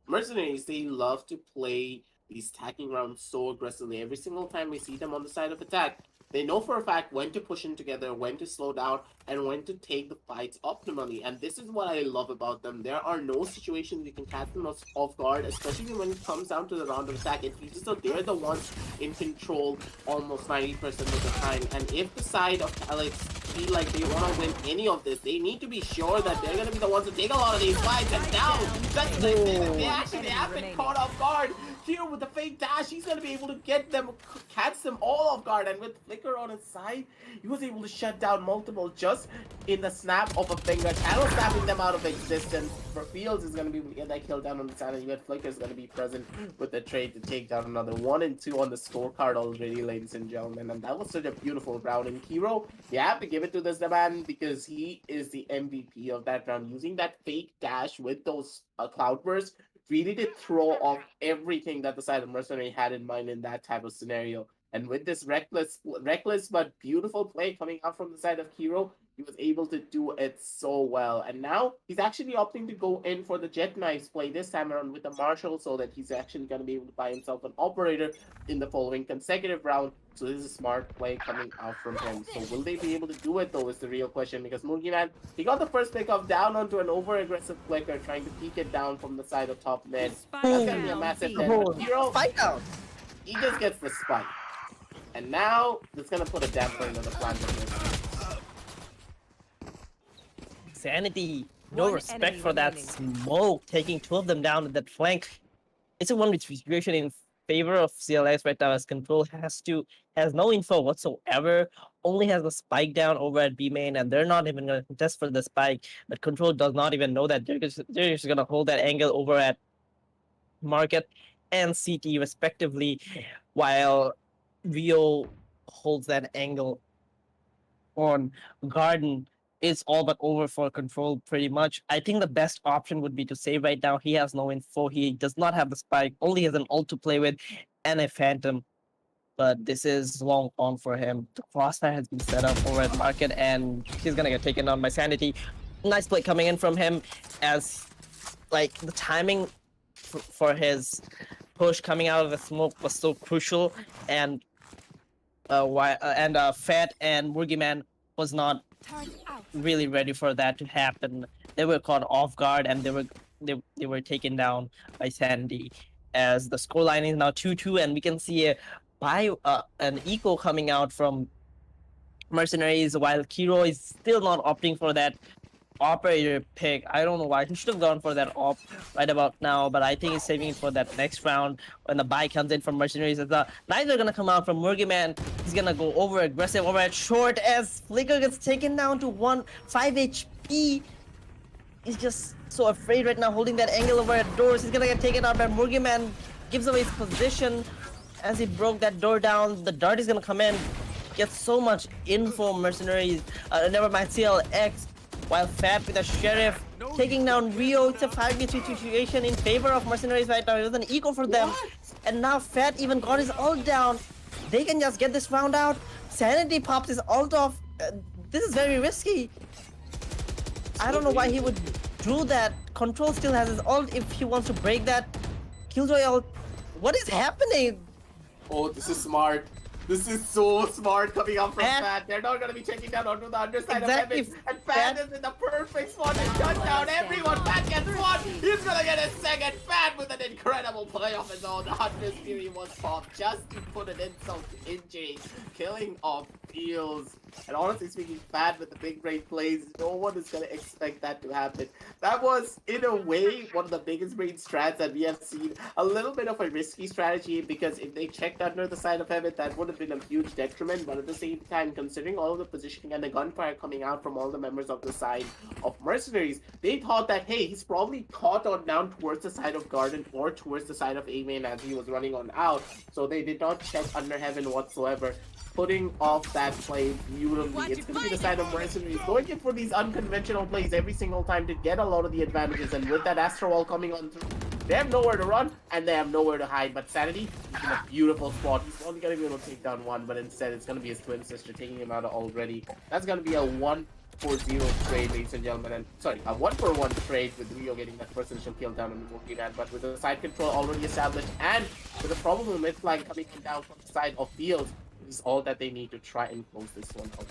Mercenaries, they love to play these attacking rounds so aggressively. Every single time we see them on the side of attack, they know for a fact when to push in together, when to slow down, and when to take the fights optimally. And this is what I love about them. There are no situations you can catch them off guard, especially when it comes down to the round of attack. It feels as though they're the ones in control almost 90% of the time. And if the side of Calix feel like they want to win any of this, they need to be sure that they're going to be the ones to take a lot of these fights. And now, that's the thing. They actually have been caught off guard. Here with the fake dash, he's going to be able to get them, catch them all off guard. And with Flicker on his side, he was able to shut down multiple just in the snap of a finger. Channel snapping them out of existence. For Fields is going to be able to get that kill down on the side, and yet Flicker is going to be present with the trade to take down another 1 and 2 on the scorecard already, ladies and gentlemen. And that was such a beautiful round. And Kiro, you have to give it to this man because he is the MVP of that round. Using that fake dash with those cloudbursts really did throw off everything that the side of Mercenary had in mind in that type of scenario. And with this reckless but beautiful play coming out from the side of Kiro, he was able to do it so well. And now he's actually opting to go in for the Jet Knives play this time around with the Marshal, so that he's actually going to be able to buy himself an Operator in the following consecutive round. So this is a smart play coming out from him. So will they be able to do it though is the real question, because Murgi Man, he got the first pick off down onto an over-aggressive Flicker, trying to peek it down from the side of top mid. That's going to be a massive dead. But Kiro, Fight down! he just gets the spike. And now, it's going to put a damper into the plan of this. Sanity, no One respect enemy for that remaining. smoke, taking 2 of them down at that flank. It's a 1v situation in favor of CLX right now, as Control has no info whatsoever, only has the spike down over at B main, and they're not even going to contest for the spike, but Control does not even know that. They're just going to hold that angle over at Market and CT respectively, while Rio holds that angle on Garden. It's all but over for Control pretty much. I think the best option would be to save right now. He has no info. He does not have the spike, only has an ult to play with and a Phantom. But this is long on for him. The crossfire has been set up over at Market, and he's gonna get taken down by Sanity. Nice play coming in from him, as like the timing for his push coming out of the smoke was so crucial, and Fat and Murgi Man was not really ready for that to happen. They were caught off guard, and they were taken down by Sandy. As the scoreline is now 2-2, and we can see an eco coming out from Mercenaries, while Kiro is still not opting for that Operator pick. I don't know why. He should have gone for that op right about now, but I think he's saving it for that next round when the buy comes in from Mercenaries. As the knives are gonna come out from Murgi Man. He's gonna go over aggressive over at short, as Flicker gets taken down to 5 HP. He's just so afraid right now, holding that angle over at doors. He's gonna get taken out by Murgi Man. Gives away his position as he broke that door down. The dart is gonna come in. Gets so much info, Mercenaries. Never mind, CLX. While Fat with a Sheriff taking down Rio. It's a 5v3 situation in favor of Mercenaries right now. It was an eco for them. And now Fat even got his ult down. They can just get this round out. Sanity pops his ult off. This is very risky. I don't know why he would do that. Control still has his ult if he wants to break that. Killjoy ult. What is happening? Oh, this is smart. This is so smart coming up from Fat. Fat. They're not going to be checking down onto the underside Exactly. of Heaven. And Fat is in the perfect spot to shut down everyone. Fat gets one. He's going to get a second. Fat with an incredible play of his own. Hunter's Fury was popped just to put an insult to injury. Killing off Fields. And honestly speaking, Fat with the big brain plays, no one is going to expect that to happen. That was, in a way, one of the biggest brain strats that we have seen. A little bit of a risky strategy because if they checked under the side of Heaven, that would have been a huge detriment. But at the same time, considering all of the positioning and the gunfire coming out from all the members of the side of Mercenaries, they thought that, hey, he's probably caught on down towards the side of Garden or towards the side of A-Main as he was running on out. So they did not check under Heaven whatsoever. Putting off that play beautifully. It's going to be the side of Mercenaries going in for these unconventional plays every single time to get a lot of the advantages. And with that Astro Wall coming on through, they have nowhere to run and they have nowhere to hide. But Sanity is in a beautiful spot. He's only going to be able to take down one, but instead it's going to be his twin sister taking him out already. That's going to be a 1-4-0 trade, ladies and gentlemen. And sorry, a 1-for-1 trade with Rio getting that first initial kill down on the Wolfie Man. But with the side control already established and with the problem mid flag coming down from the side of Fields, is all that they need to try and close this one out.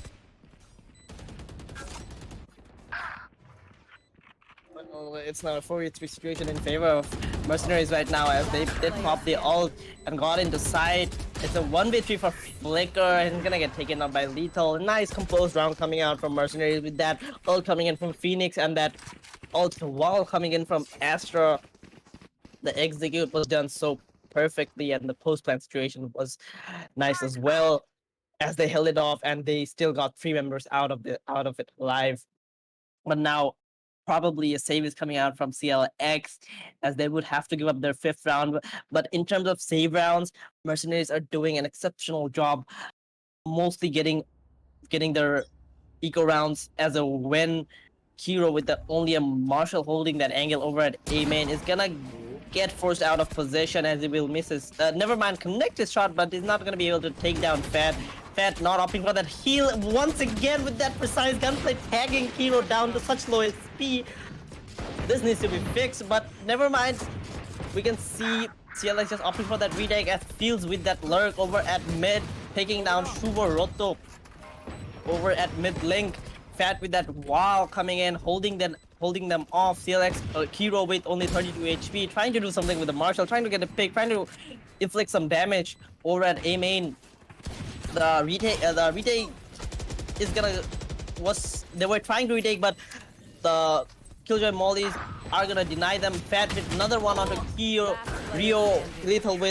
Well, it's not a 4v3 situation in favor of Mercenaries right now as they did pop the ult and got into side. It's a 1v3 for Flicker and he's gonna get taken up by Lethal. Nice composed round coming out from Mercenaries with that ult coming in from Phoenix and that ult wall coming in from Astra. The execute was done so perfectly and the post-plan situation was nice as well as they held it off and they still got 3 members out of it alive. But now probably a save is coming out from CLX as they would have to give up their 5th round. But in terms of save rounds, Mercenaries are doing an exceptional job, mostly getting their eco rounds as a win. Hero with only a Marshall holding that angle over at A-Main is gonna get forced out of position as he will miss his never mind connect his shot, but he's not going to be able to take down Fat not opting for that heal once again with that precise gunplay, tagging Hero down to such low SP. This needs to be fixed, but never mind. We can see CLX just opting for that retake as Fields with that lurk over at mid, taking down Shubo Roto over at mid link. Fat with that wall coming in, holding them off. CLX Hero with only 32 HP, trying to do something with the Marshall, trying to get a pick, trying to inflict some damage over at A main. The retake is gonna they were trying to retake, but the Killjoy Mollies are gonna deny them. Fat with another one onto Kyo, Rio, Lethal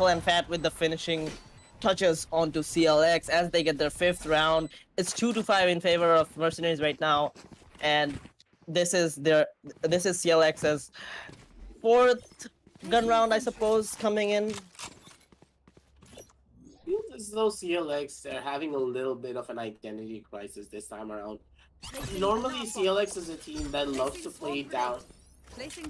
and Fat with the finishing touches onto CLX as they get their 5th round. It's 2-5 in favor of Mercenaries right now, and this is CLX's 4th gun round, I suppose, coming in. Feels as though CLX, they're having a little bit of an identity crisis this time around. Normally, CLX is a team that loves to play down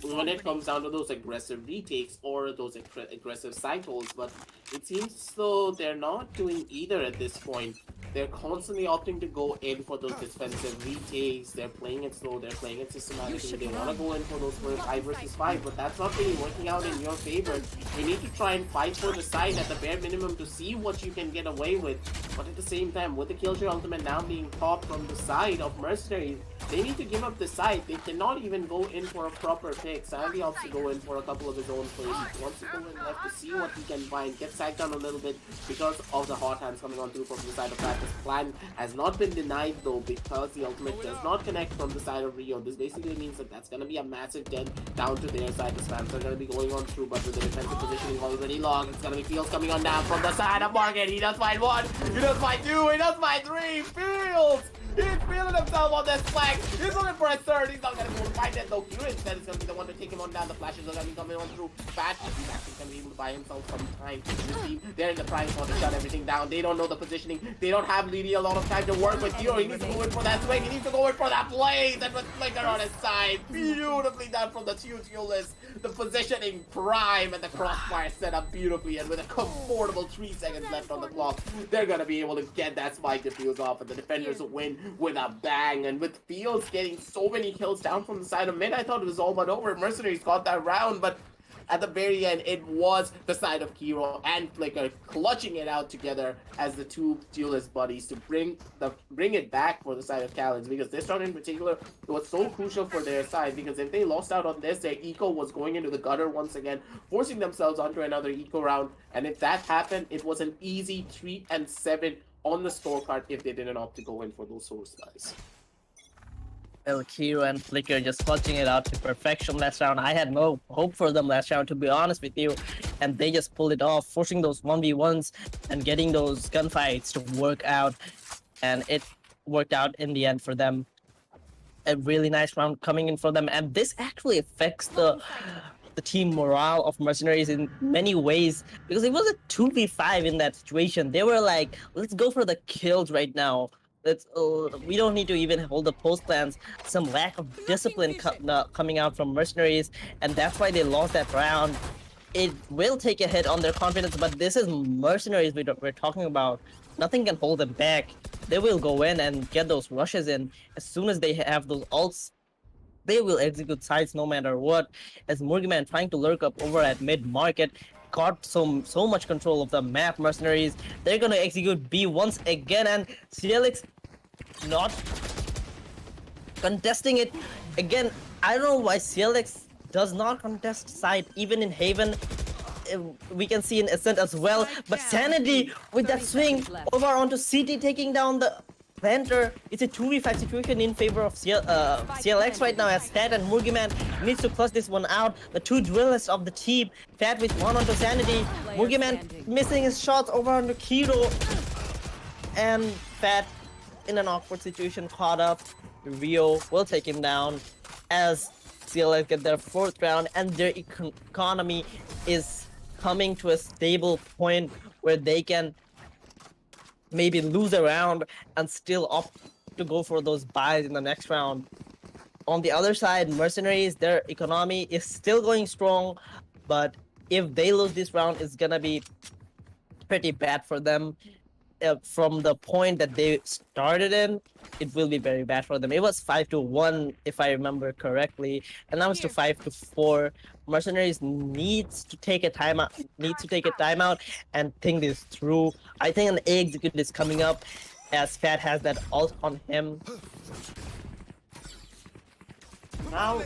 when it comes down to those aggressive retakes or those aggressive cycles, but it seems as though they're not doing either at this point. They're constantly opting to go in for those defensive retakes. They're playing it slow, they're playing it systematically. They want to go in for those 5 versus 5, but that's not really working out in your favor. You need to try and fight for the side at the bare minimum to see what you can get away with. But at the same time, with the Killjoy ultimate now being popped from the side of Mercenaries, they need to give up the side. They cannot even go in for a proper pick. Sandy opts to go in for a couple of his own plays. He wants to go in left to see what he can find. Get sacked down a little bit because of the hot hands coming on through from the side of that. This plan has not been denied though because the ultimate does not connect from the side of Rio. This basically means that that's going to be a massive dent down to their side. The spams are going to be going on through, but with the defensive positioning already long, it's going to be Fields coming on down from the side of Market. He does find 1, he does find 2, he does find 3. Fields! He's feeling himself on this flag. He's looking for a 3rd. He's not going to be able to find it though. Kira instead is going to be the one to take him on down. The flashes are going to be coming on through. Fat, he's actually going to be able to buy himself some time. They're in the prime spot to shut everything down. They don't know the positioning. They don't have Lady a lot of time to work with. Kira, he needs to go in for that swing. He needs to go in for that blaze. And with Flicker on his side. Beautifully done from the Tutulis. The positioning prime and the crossfire set up beautifully. And with a comfortable 3 seconds left on the clock, they're going to be able to get that spike defuse off. And the defenders win with a bang. And with Fields getting so many kills down from the side of mid, I thought it was all but over. Mercenaries got that round, but at the very end, it was the side of Kiro and Flicker clutching it out together as the two duelist buddies to bring it back for the side of Calix, because this round in particular was so crucial for their side, because if they lost out on this, their eco was going into the gutter once again, forcing themselves onto another eco round, and if that happened, it was an easy 3-7 on the scorecard if they didn't opt to go in for those source guys. Well, Kiro and Flicker just clutching it out to perfection last round. I had no hope for them last round, to be honest with you. And they just pulled it off, forcing those 1v1s and getting those gunfights to work out. And it worked out in the end for them. A really nice round coming in for them. And this actually affects the team morale of Mercenaries in many ways, because it was a 2v5 in that situation. They were like, let's go for the kills right now. We don't need to even hold the post plans. Some lack of discipline coming out from Mercenaries, and that's why they lost that round. It will take a hit on their confidence, but this is Mercenaries we're talking about. Nothing can hold them back. They will go in and get those rushes in. As soon as they have those ults, they will execute sides no matter what. As Murgiman trying to lurk up over at mid-market, got so much control of the map. Mercenaries, they're gonna execute B once again, and Calix not contesting it again. I don't know why Calix does not contest side even in Haven. We can see in Ascent as well, but Sanity with that swing over onto CT, taking down the planter. It's a 2v5 situation in favor of CLX right now, as Fat and Murgiman needs to clutch this one out. The two duelists of the team, Fat with one onto Sanity, Murgiman missing his shots over onto Kiro, and Fat in an awkward situation caught up. Rio will take him down as CLX get their fourth round, and their economy is coming to a stable point where they can maybe lose a round and still opt to go for those buys in the next round. On the other side, Mercenaries, their economy is still going strong, but if they lose this round, it's gonna be pretty bad for them. From the point that they started in, it will be very bad for them. It was 5-1 if I remember correctly, and now it's to 5-4. Mercenaries needs to take a timeout and think this through. I think an execute is coming up, as Fat has that ult on him. Now,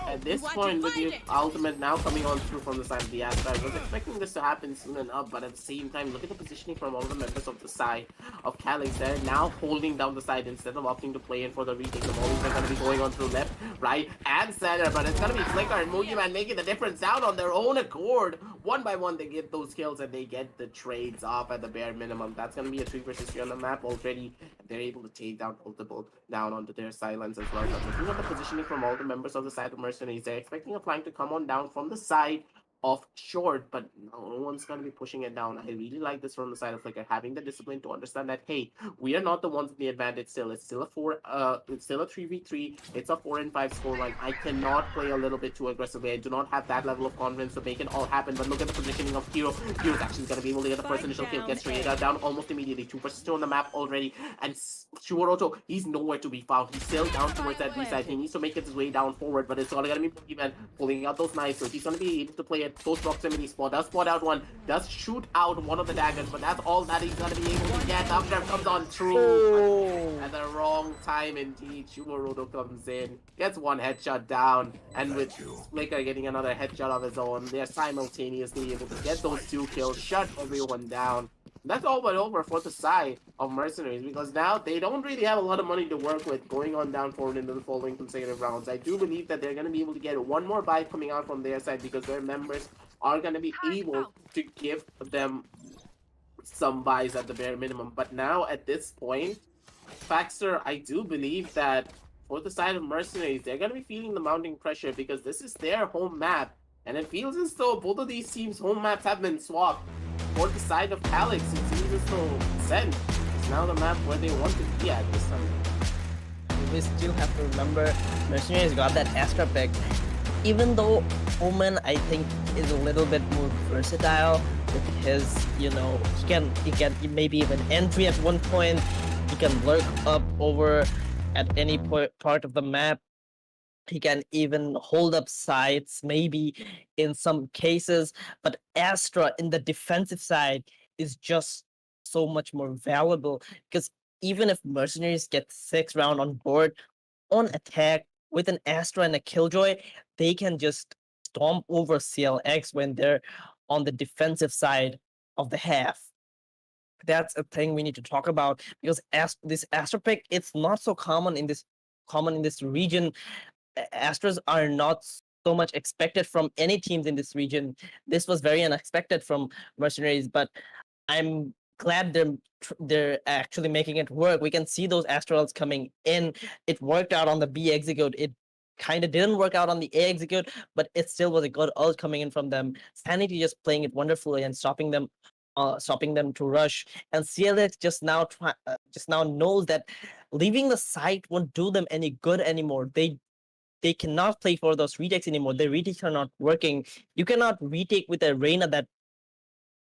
at this point, with the ultimate now coming on through from the side of the Astra, I was expecting this to happen soon enough, but at the same time, look at the positioning from all the members of the side of Calix. They're now holding down the side instead of opting to play in for the retake. The mollies are going to be going on through left, right, and center, but it's going to be Flicker and Murgiman making the difference down on their own accord. One by one, they get those kills and they get the trades off at the bare minimum. That's going to be a 3 versus 3 on the map already. They're able to take down multiple down onto their silence as well. But looking at the positioning from all the members of the side of Mercenaries, they're expecting a flank to come on down from the side of short, but no one's going to be pushing it down. I really like this from the side of Flicker, having the discipline to understand that, hey, we are not the ones with the advantage still. It's still a 3v3. It's a 4-5 scoreline. I cannot play a little bit too aggressively. I do not have that level of confidence to make it all happen. But look at the positioning of Kiro. Kiro's actually going to be able to get the first initial kill, gets Rhaegar down almost immediately. 2 versus 2 on the map already, and Shuoroto, he's nowhere to be found. He's still down towards that B side. He needs to make his way down forward, but it's all going to be Murgiman pulling out those knives, so he's going to be able to play it close proximity spot. Does spot out one, does shoot out one of the daggers, but that's all that he's gonna be able to get. After comes on through at the wrong time indeed. Shuoroto comes in, gets one headshot down, and with Flicker getting another headshot of his own, they're simultaneously able to get those 2 kills, shut everyone down. That's all but over for the side of Mercenaries, because now they don't really have a lot of money to work with going on down forward into the following consecutive rounds. I do believe that they're going to be able to get one more buy coming out from their side, because their members are going to be able to give them some buys at the bare minimum. But now at this point, Faxter, I do believe that for the side of Mercenaries, they're going to be feeling the mounting pressure, because this is their home map, and it feels as though both of these teams' home maps have been swapped. For the side of Calix, it seems as though Zen is now the map where they want to be at this time. We still have to remember, Mercenaries got that Astra pick. Even though Omen, I think, is a little bit more versatile with his, you know, he can maybe even entry at one point. He can lurk up over at any part of the map. He can even hold up sides, maybe in some cases. But Astra in the defensive side is just so much more valuable because even if Mercenaries get 6th round on board, on attack with an Astra and a Killjoy, they can just stomp over CLX when they're on the defensive side of the half. That's a thing we need to talk about because this Astra pick, it's not so common in this region. Astros are not so much expected from any teams in this region. This was very unexpected from Mercenaries, but I'm glad they're actually making it work. We can see those Astrals coming in. It worked out on the B execute. It kind of didn't work out on the A execute, but it still was a good ult coming in from them. Sanity just playing it wonderfully and stopping them to rush. And CLX just now knows that leaving the site won't do them any good anymore. They cannot play for those retakes anymore. The retakes are not working. You cannot retake with a Reina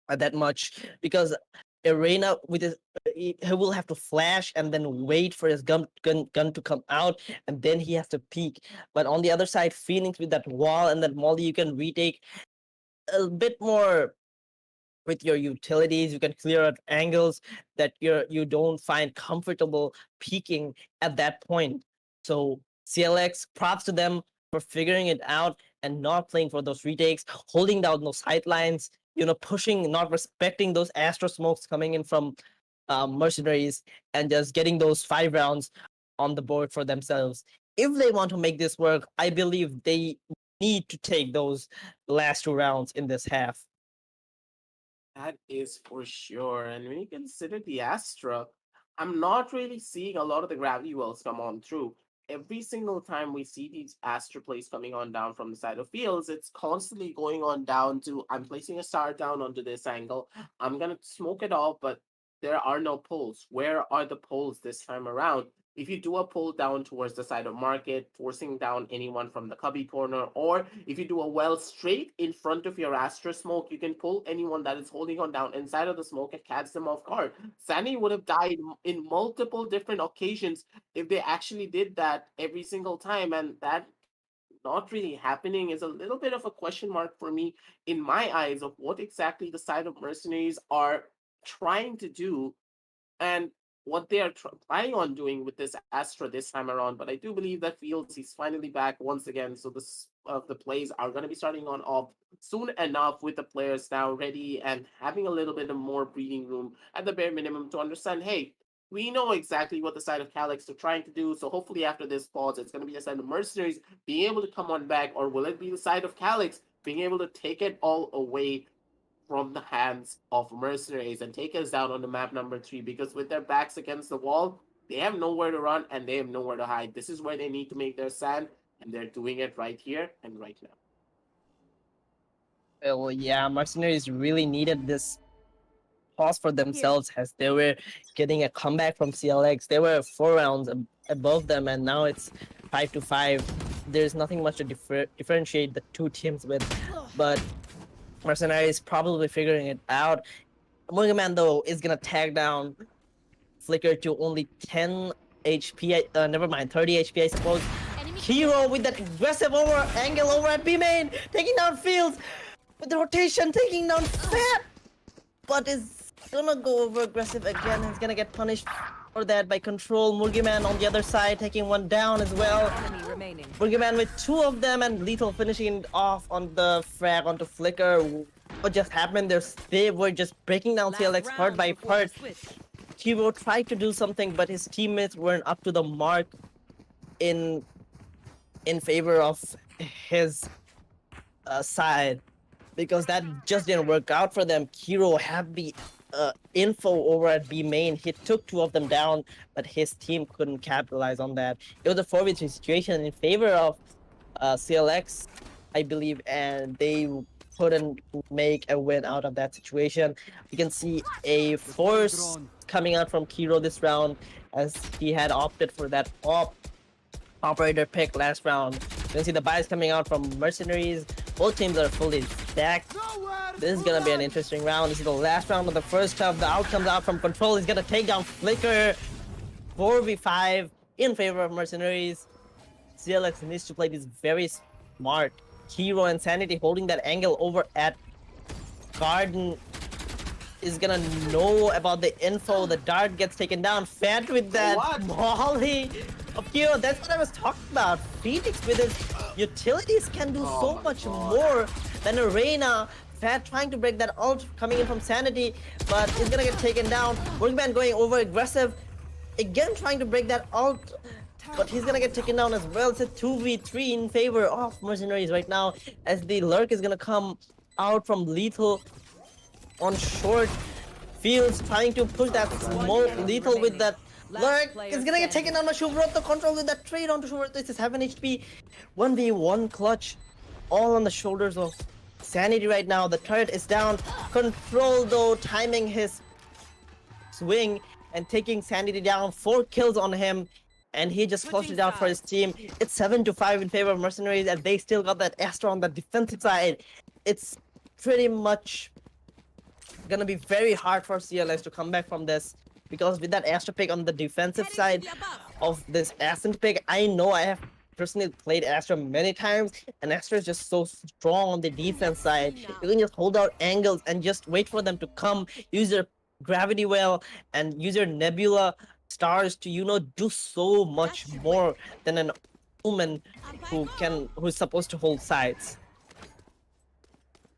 that much because a Reina with his he will have to flash and then wait for his gun to come out, and then he has to peek. But on the other side, Phoenix with that wall and that molly, you can retake a bit more with your utilities. You can clear out angles that you don't find comfortable peeking at that point. So CLX, props to them for figuring it out and not playing for those retakes, holding down those sidelines, pushing, not respecting those Astro smokes coming in from Mercenaries, and just getting those 5 rounds on the board for themselves. If they want to make this work, I believe they need to take those last 2 rounds in this half. That is for sure. And when you consider the Astra, I'm not really seeing a lot of the gravity wells come on through. Every single time we see these Astra plays coming on down from the side of fields, it's constantly going on down to I'm placing a star down onto this angle. I'm gonna smoke it off, but there are no pulls. Where are the pulls this time around? If you do a pull down towards the side of market, forcing down anyone from the cubby corner, or if you do a well straight in front of your Astra smoke, you can pull anyone that is holding on down inside of the smoke and catch them off guard. Sunny would have died in multiple different occasions if they actually did that every single time, and that not really happening is a little bit of a question mark for me in my eyes of what exactly the side of Mercenaries are trying to do and what they are planning on doing with this Astra this time around. But I do believe that Fields he's finally back once again. So the plays are going to be starting on off soon enough with the players now ready and having a little bit of more breathing room at the bare minimum to understand, hey, we know exactly what the side of Calix are trying to do. So hopefully after this pause, it's going to be the side of Mercenaries being able to come on back, or will it be the side of Calix being able to take it all away from the hands of Mercenaries and take us down on the map number 3? Because with their backs against the wall, they have nowhere to run and they have nowhere to hide. This is where they need to make their stand, and they're doing it right here and right now. Well, yeah, Mercenaries really needed this pause for themselves as they were getting a comeback from CLX. They were 4 rounds above them, and now it's 5-5. There's nothing much to differentiate the two teams with, but Mercenaries probably figuring it out. Moonman though is gonna tag down Flicker to only 10 HP. Never mind, 30 HP I suppose. Hero with that aggressive angle over at B main, taking down Fields with the rotation, taking down Fat, but is gonna go over aggressive again. He's gonna get punished for that by Control. Murgiman on the other side taking one down as well. Murgiman with 2 of them, and Lethal finishing it off on the frag onto Flicker. What just happened? They were just breaking down CLX part by part. Hero tried to do something, but his teammates weren't up to the mark in favor of his side, because that just didn't work out for them. Hero had the info over at B main. He took 2 of them down, but his team couldn't capitalize on that. It was a 4v3 situation in favor of CLX, I believe, and they couldn't make a win out of that situation. You can see a force coming out from Kiro this round, as he had opted for that operator pick last round. You can see the buys coming out from Mercenaries. Both teams are fully stacked. This is gonna be an interesting round. This is the last round of the first half. The out comes out from Control. He's gonna take down Flicker. 4v5 in favor of Mercenaries. CLX needs to play this very smart. Hero and Sanity holding that angle over at Garden is gonna know about the info. The dart gets taken down. Fat with that What? volley of Hero. That's what I was talking about. Phoenix with his utilities can do Oh so my much God. more than Arena. Fat trying to break that ult coming in from Sanity, but it's gonna get taken down. Wingman going over aggressive. Again trying to break that ult, but he's gonna get taken down as well. It's a 2v3 in favor of Mercenaries right now, as the lurk is gonna come out from Lethal on short. Fields trying to push that smoke. Lethal with that lurk is gonna get taken down by Shubroth. The control with that trade onto Shubroth. This is 7 HP. 1v1 clutch. All on the shoulders of Sanity right now. The turret is down. Control though timing his swing and taking Sanity down. 4 kills on him. And he just flushed it out for his team. It's 7-5 in favor of Mercenaries, and they still got that Astra on the defensive side. It's pretty much gonna be very hard for CLX to come back from this, because with that Astra pick on the defensive side of this Ascent pick, I know I have personally played Astra many times, and Astra is just so strong on the defense side. You can just hold out angles and just wait for them to come, use your gravity well and use your nebula stars to, you know, do so much more than an woman who's supposed to hold sides.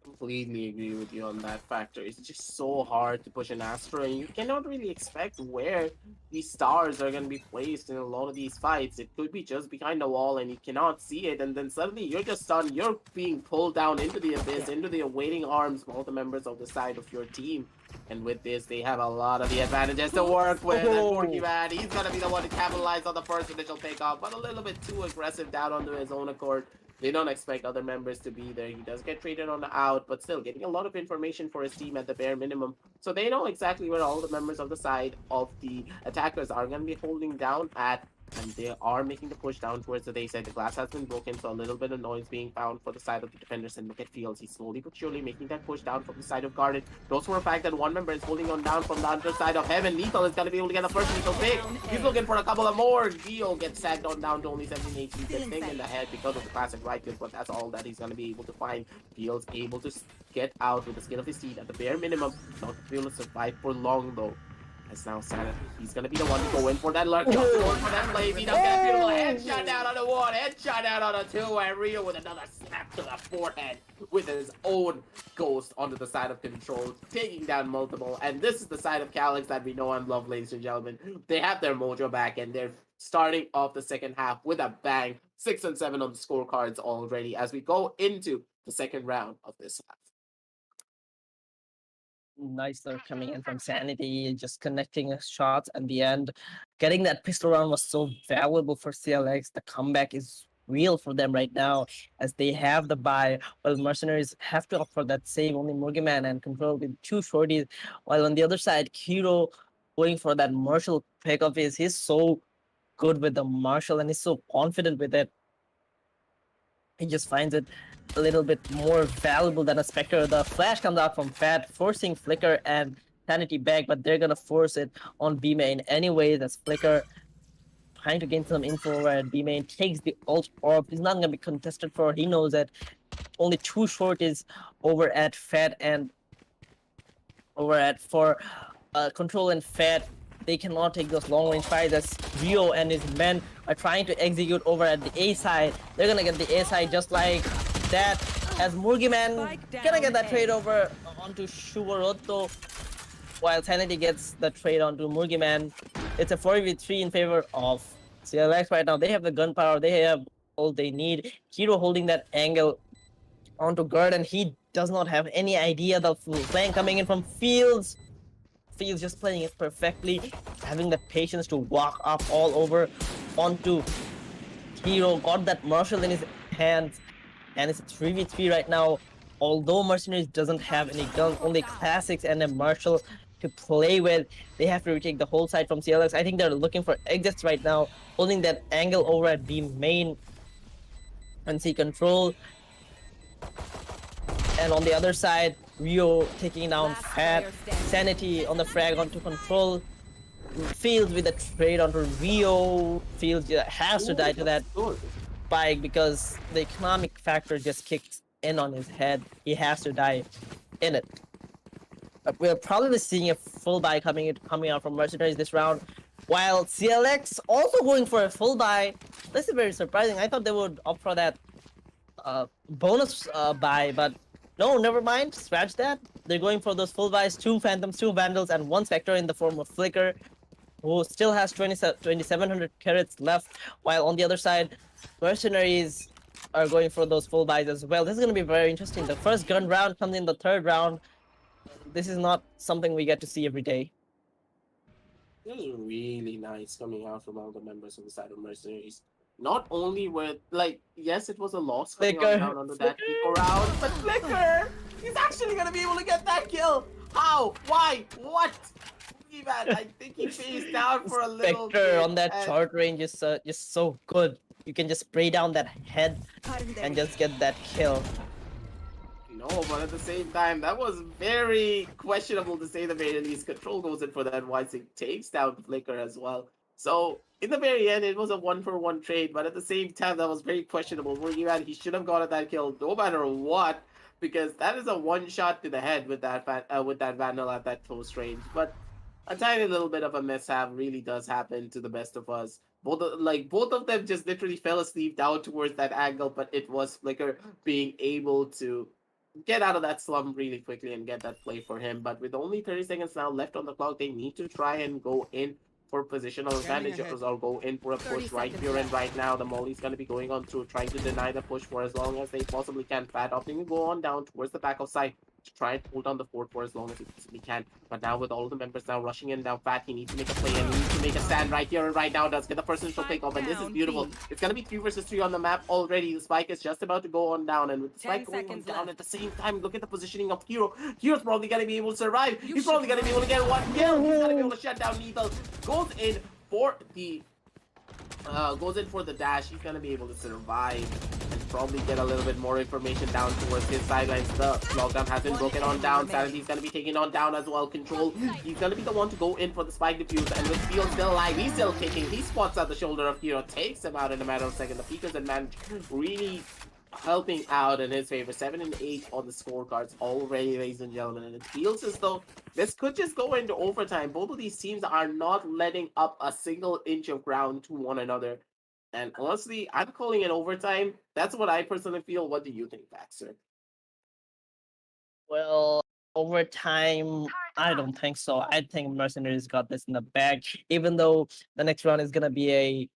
Completely agree with you on that factor. It's just so hard to push an Astra, and you cannot really expect where these stars are going to be placed in a lot of these fights. It could be just behind the wall and you cannot see it, and then suddenly you're just stunned. You're being pulled down into the abyss, into the awaiting arms of all the members of the side of your team. And with this, they have a lot of the advantages to work with. And Porky Man, he's going to be the one to capitalize on the first initial takeoff, but a little bit too aggressive down onto his own accord. They don't expect other members to be there. He does get traded on the out, but still getting a lot of information for his team at the bare minimum. So they know exactly where all the members of the side of the attackers are going to be holding down at. And they are making the push down towards the day side. The glass has been broken, so a little bit of noise being found for the side of the defenders. And look at Fields. He's slowly but surely making that push down from the side of Garden. Knows for a fact that one member is holding on down from the other side of Heaven. Lethal is going to be able to get the first lethal pick. He's looking for a couple of more. Geo gets sagged on down to only 17 HP. Gets thing in the head because of the classic right click, but that's all that he's going to be able to find. Fields able to get out with the skill of his team at the bare minimum. Not to be able to survive for long though. As now Sanity, he's gonna be the one to go in for that lurk, going for that play. He does get a beautiful headshot down on the one, headshot down on the two, and Rio with another snap to the forehead with his own ghost onto the side of Control, taking down multiple. And this is the side of Calix that we know and love, ladies and gentlemen. They have their mojo back, and they're starting off the second half with a bang. 6 and 7 on the scorecards already as we go into the second round of this half. Nice lurk coming in from Sanity, just connecting his shots at the end. Getting that pistol round was so valuable for CLX. The comeback is real for them right now, as they have the buy, while Mercenaries have to opt for that save. Only Murgiman and Control with 2 shorties, while on the other side, Kiro going for that Marshall pick of his. He's so good with the Marshall and he's so confident with it. He just finds it a little bit more valuable than a Spectre. The flash comes out from Fat, forcing Flicker and Sanity back, but they're gonna force it on B main anyway. That's Flicker trying to gain some info where B main takes the ult orb. He's not gonna be contested for. He knows that only 2 short is over at Fat and over at for Control and Fat. They cannot take those long range fights as Rio and his men are trying to execute over at the A side. They're gonna get the A side just like that, as Murgiman gonna get that trade over onto Shugoroto, while Sanity gets the trade onto Murgiman. It's a 4v3 in favor of CLX right now. They have the gunpowder, they have all they need. Hero holding that angle onto Gerd, and he does not have any idea the flank coming in from Fields. Fields just playing it perfectly, having the patience to walk up all over onto Hero. Got that Marshall in his hands, and it's 3v3 right now. Although Mercenaries doesn't have any guns, only classics and a Marshall to play with, they have to retake the whole side from CLX. I think they're looking for exits right now, holding that angle over at B main and C Control. And on the other side, Rio taking down Fat. Sanity on the frag onto Control. Fields with a trade onto Rio. Fields has to die to that. spike because the economic factor just kicks in on his head. He has to die in it. We're probably seeing a full buy coming out from Mercenaries this round, while CLX also going for a full buy. This is very surprising. I thought they would opt for that bonus buy, but no, never mind. Scratch that. They're going for those full buys: 2 Phantoms, 2 Vandals, and 1 Spectre in the form of Flicker, who still has 2,700 carats left. While on the other side, Mercenaries are going for those full buys as well. This is going to be very interesting. The first gun round comes in the third round. This is not something we get to see every day. It was really nice coming out from all the members on the side of Mercenaries. Not only with, like, yes, it was a loss coming Flicker. down under that eco round, but Flicker, he's actually gonna be able to get that kill. How? Why? What? Man, I think he phased down for a little bit. Spectre on that and- short range is just so good. You can just spray down that head and just get that kill. No, but at the same time, that was very questionable to say the very least. Control goes in for that Wising, takes down Flicker as well. So, in the very end, it was a 1-for-1 trade, but at the same time, that was very questionable. He should have gotten that kill no matter what, because that is a one shot to the head with that Vandal at that close range. But a tiny little bit of a mishap really does happen to the best of us. Both of them just literally fell asleep down towards that angle, but it was Flicker being able to get out of that slump really quickly and get that play for him. But with only 30 seconds now left on the clock, they need to try and go in for positional advantage or go in for a push right here and right now. The Molly's going to be going on through, trying to deny the push for as long as they possibly can. Fat opting to go on down towards the back of site to try and hold down the fort for as long as he possibly can. But now with all of the members now rushing in down Fat, he needs to make a play and he needs to make a stand right here and right now. Does get the first initial pick off, and this is beautiful. It's going to be 3 versus 3 on the map already. The spike is just about to go on down, and with the spike going on down at the same time, look at the positioning of Hero. Hero's probably going to be able to survive. He's probably going to be able to get 1 kill. He's going to be able to shut down Lethal. Goes in for the dash. He's gonna be able to survive and probably get a little bit more information down towards his sidelines. The lockdown has been broken on down. Sanity's gonna be taken on down as well. Control, he's gonna be the one to go in for the spike defuse, and with Field still alive, he's still kicking. He spots at the shoulder of Hero, takes him out in a matter of seconds. The Peekers and Man really helping out in his favor. 7 and 8 on the scorecards already, ladies and gentlemen, and it feels as though this could just go into overtime. Both of these teams are not letting up a single inch of ground to one another, and honestly, I'm calling it overtime. That's what I personally feel. What do you think, Baxter? Well, over time, I don't think so. I think Mercenaries got this in the bag, even though the next round is gonna be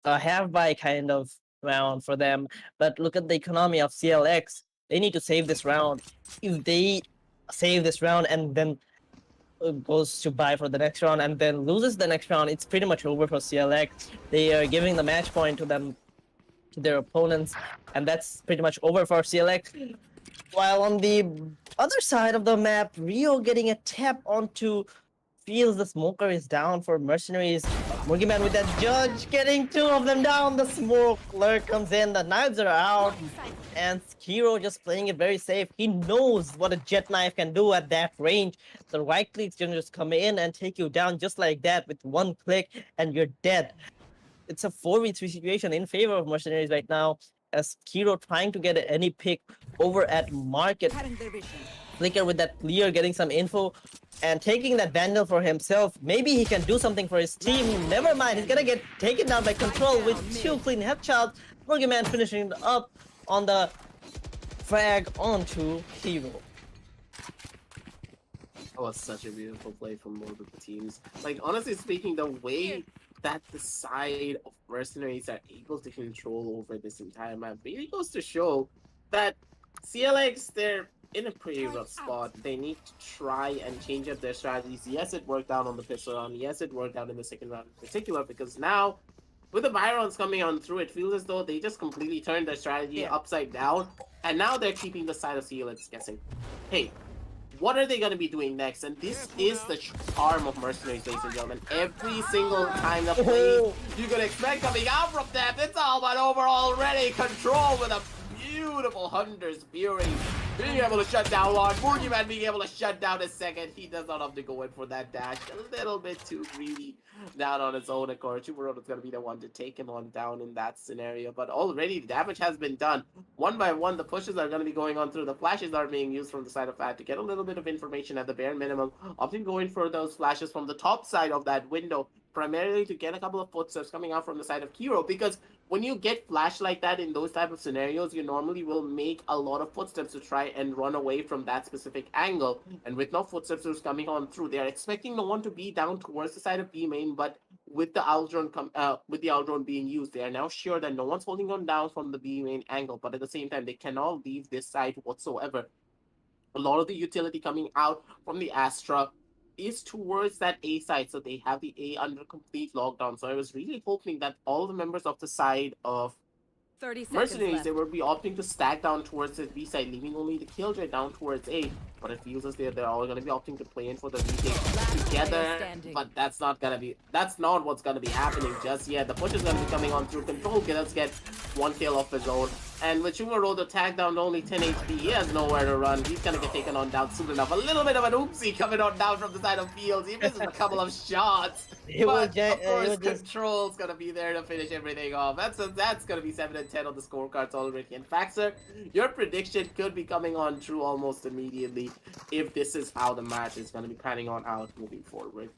a half-buy kind of round for them. But look at the economy of CLX. They need to save this round. If they save this round and then goes to buy for the next round and then loses the next round, it's pretty much over for CLX. They are giving the match point to them, to their opponents, and that's pretty much over for CLX. While on the other side of the map, Rio getting a tap onto Fields. The smoker is down for Mercenaries. Boogeyman with that judge, getting 2 of them down. The smoke lurk comes in, the knives are out, and Hero just playing it very safe. He knows what a jet knife can do at that range. The right clicks can just come in and take you down just like that with 1 click, and you're dead. It's a 4v3 situation in favor of Mercenaries right now, as Hero trying to get any pick over at Market. Flicker with that clear, getting some info and taking that Vandal for himself. Maybe he can do something for his team. Never mind, he's gonna get taken down by Control with 2 clean headshots. Boogeyman finishing up on the frag onto Hero. That was such a beautiful play from both of the teams. Like, honestly speaking, the way that the side of Mercenaries are able to control over this entire map really goes to show that CLX, they're in a pretty rough spot. They need to try and change up their strategies. Yes, it worked out on the pistol round. Yes, it worked out in the second round in particular, because now, with the Byrons coming on through, it feels as though they just completely turned their strategy upside down, and now they're keeping the side of CLX guessing. Hey, what are they going to be doing next? And this is the charm of Mercenaries, ladies and gentlemen. Every single time the play you could expect coming out from them, it's all but over already. Control with a beautiful Hunter's Fury. being able to shut down one. Boogeyman being able to shut down a second. He does not have to go in for that dash. A little bit too greedy down on his own accord. Chumaroto's going to be the one to take him on down in that scenario. But already the damage has been done. One by one, the pushes are going to be going on through. The flashes are being used from the side of Fat to get a little bit of information at the bare minimum. Often going for those flashes from the top side of that window, primarily to get a couple of footsteps coming out from the side of Kiro, because when you get flash like that in those type of scenarios, you normally will make a lot of footsteps to try and run away from that specific angle. And with no footsteps coming on through, they are expecting no one to be down towards the side of B main, but with the owl drone being used, they are now sure that no one's holding on down from the B main angle, but at the same time, they cannot leave this side whatsoever. A lot of the utility coming out from the Astra is towards that A side, so they have the A under complete lockdown. So I was really hoping that all the members of the side of 30 seconds Mercenaries, left. they would be opting to stack down towards the B side, leaving only the Killjoy down towards A. But it feels as though they're all going to be opting to play in for the retake Last together. player standing. But that's not what's going to be happening just yet. The push is going to be coming on through. Control let's get one kill off his own. And with Chumaroto tag down to only 10 HP, he has nowhere to run. He's going to get taken on down soon enough. A little bit of an oopsie coming on down from the side of Fields. He misses a couple of shots. It was But of course, just Control's gonna be there to finish everything off. That's gonna be 7 and 10 on the scorecards already. In fact, sir, your prediction could be coming on true almost immediately if this is how the match is gonna be panning on out moving forward.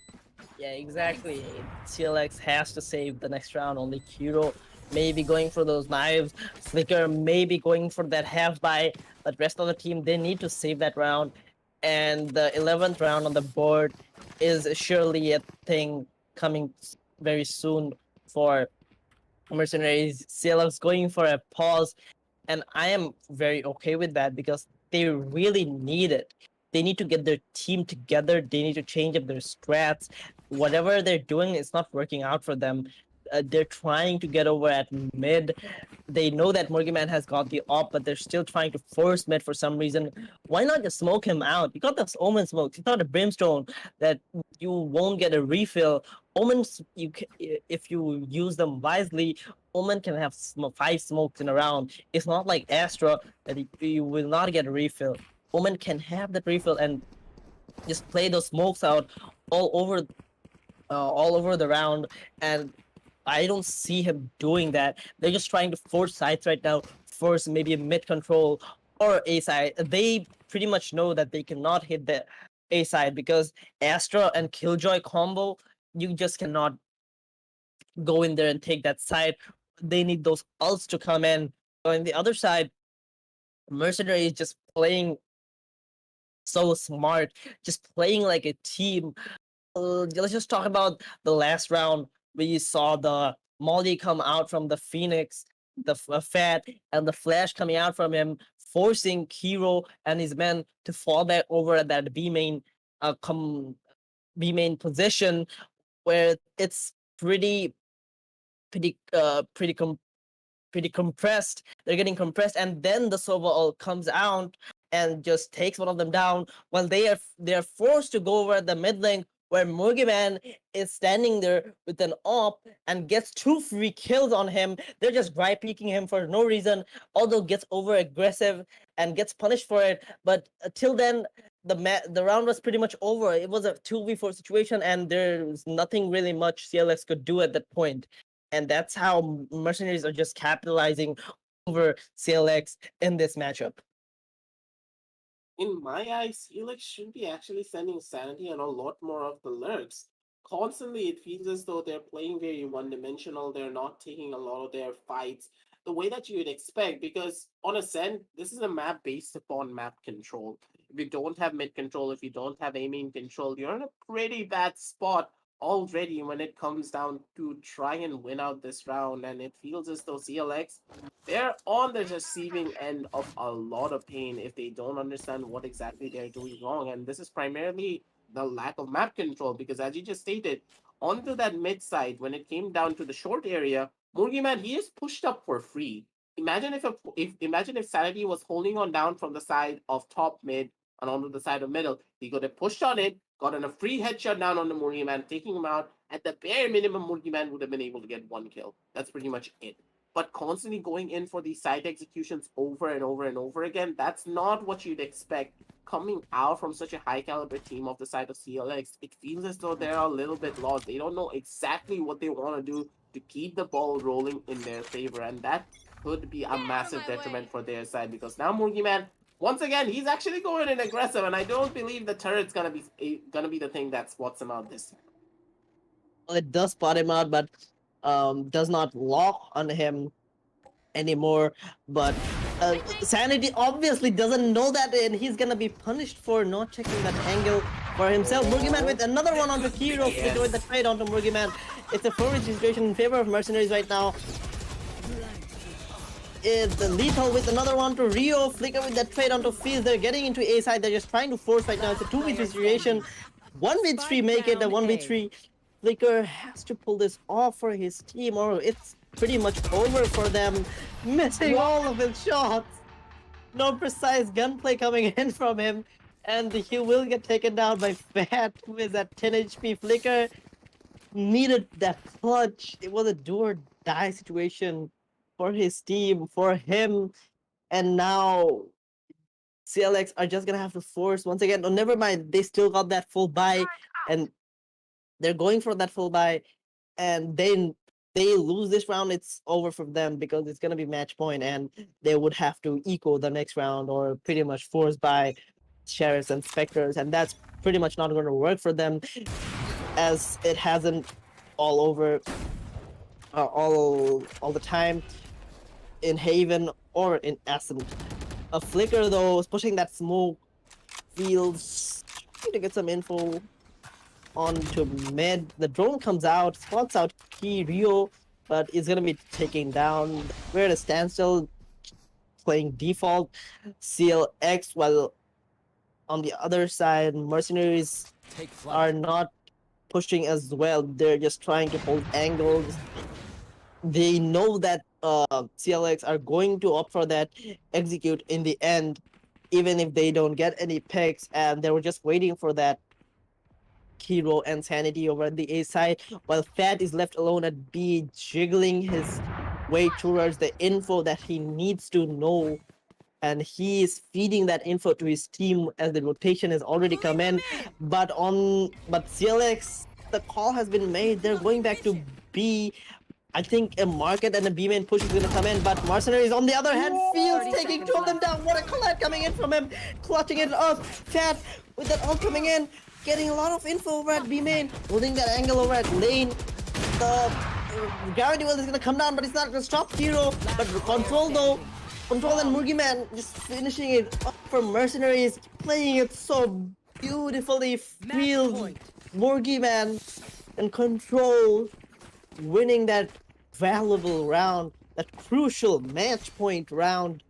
yeah, exactly. CLX has to save the next round. Only Kiro maybe going for those knives. Flicker maybe going for that half buy. But rest of the team, they need to save that round. And the 11th round on the board is surely a thing coming very soon for Mercenaries. CLX going for a pause, and I am very okay with that because they really need it. They need to get their team together. They need to change up their strats. Whatever they're doing is not working out for them. They're trying to get over at mid. They know that Morgan has got the op, but they're still trying to force mid for some reason. Why not just smoke him out? You got the Omen smokes. You got a Brimstone that you won't get a refill. Omens, if you use them wisely, Omen can have 5 smokes in a round. It's not like Astra that you will not get a refill. Omen can have that refill and just play those smokes out all over the round, and I don't see him doing that. They're just trying to force sides right now, force maybe a mid control or A side. They pretty much know that they cannot hit the A side because Astra and Killjoy combo, you just cannot go in there and take that side. They need those ults to come in. On the other side, Mercenary is just playing so smart, just playing like a team. Let's just talk about the last round. We saw the Molly come out from the Phoenix, the Fat, and the Flash coming out from him, forcing Kiro and his men to fall back over at that B main position, where it's pretty compressed. They're getting compressed, and then the Sova all comes out and just takes one of them down. While they are forced to go over the mid lane, where Mugiman is standing there with an op and gets 2 free kills on him. They're just dry peeking him for no reason, although gets over aggressive and gets punished for it. But till then, the round was pretty much over. It was a 2v4 situation, and there's nothing really much CLX could do at that point. And that's how Mercenaries are just capitalizing over CLX in this matchup. In my eyes, Helix should be actually sending Sanity on a lot more of the lurks. Constantly, it feels as though they're playing very one-dimensional. They're not taking a lot of their fights the way that you would expect, because on Ascent, this is a map based upon map control. If you don't have mid control, if you don't have aiming control, you're in a pretty bad spot already when it comes down to try and win out this round. And it feels as though CLX, they're on the receiving end of a lot of pain if they don't understand what exactly they're doing wrong. And this is primarily the lack of map control, because as you just stated, onto that mid side, when it came down to the short area, Mugiman, he is pushed up for free. Imagine if Sanity was holding on down from the side of top mid and onto the side of middle. He could have pushed on it, gotten a free headshot down on the Mugiman, taking him out. At the bare minimum, Mugiman would have been able to get 1 kill. That's pretty much it. but constantly going in for these side executions over and over and over again, that's not what you'd expect coming out from such a high caliber team of the side of CLX. It feels as though they're a little bit lost. They don't know exactly what they want to do to keep the ball rolling in their favor, and that could be a massive detriment for their side, because now Murgy Man, once again, he's actually going in aggressive, and I don't believe the turret's gonna be the thing that spots him out this time. Well, it does spot him out, but does not lock on him anymore. But Sanity obviously doesn't know that, and he's gonna be punished for not checking that angle for himself. Murgyman with another one onto Kiro, Yes. with the trade onto Murgyman. It's a 4-way situation in favor of Mercenaries right now. It's the Lethal with another one to Rio, Flicker with that trade onto Fizz. They're getting into A side, they're just trying to force right now. It's a 2v3 situation. 1v3 make it, a 1v3. Flicker has to pull this off for his team, or it's pretty much over for them. Missing all of his shots. No precise gunplay coming in from him. And he will get taken down by Fat, who is at 10 HP. Flicker needed that clutch. It was a do or die situation for his team, for him. And now CLX are just gonna have to force once again. Oh, never mind. They still got that full buy, and they're going for that full buy, and then they lose this round. It's over for them because it's gonna be match point, and they would have to eco the next round or pretty much force by sheriffs and specters, and that's pretty much not going to work for them, as it hasn't all over all the time in Haven or in Ascent. A Flicker though is pushing that smoke fields, trying to get some info onto mid. The drone comes out, spots out Key Rio, but is gonna be taken down. We're at a standstill, playing default CLX, while on the other side, Mercenaries are not pushing as well. They're just trying to hold angles. They know that CLX are going to opt for that execute in the end, even if they don't get any picks, and they were just waiting for that Hero and Sanity over at the A side, while Fat is left alone at B, jiggling his way towards the info that he needs to know, and he is feeding that info to his team as the rotation has already come in. But CLX, the call has been made. They're going back to B. I think a market and a B main push is gonna come in, but Mercenaries on the other hand, Fields 30 taking seconds two of them left. down. What a collide coming in from him, clutching it up. Fat with that ult coming in, getting a lot of info over at B main, holding that angle over at lane. The gravity well is gonna come down, but it's not gonna stop Hero. But control though, control and Murgy Man just finishing it up for Mercenaries, playing it so beautifully. Fields, Murgy Man, and control winning that valuable round, that crucial match point round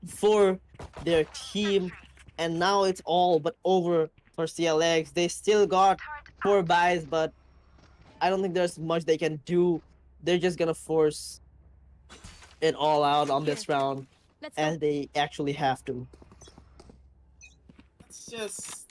for their team. And now it's all but over for CLX. They still got 4 buys, but I don't think there's much they can do. They're just gonna force it all out on this round, Let's as they actually have to. It's just,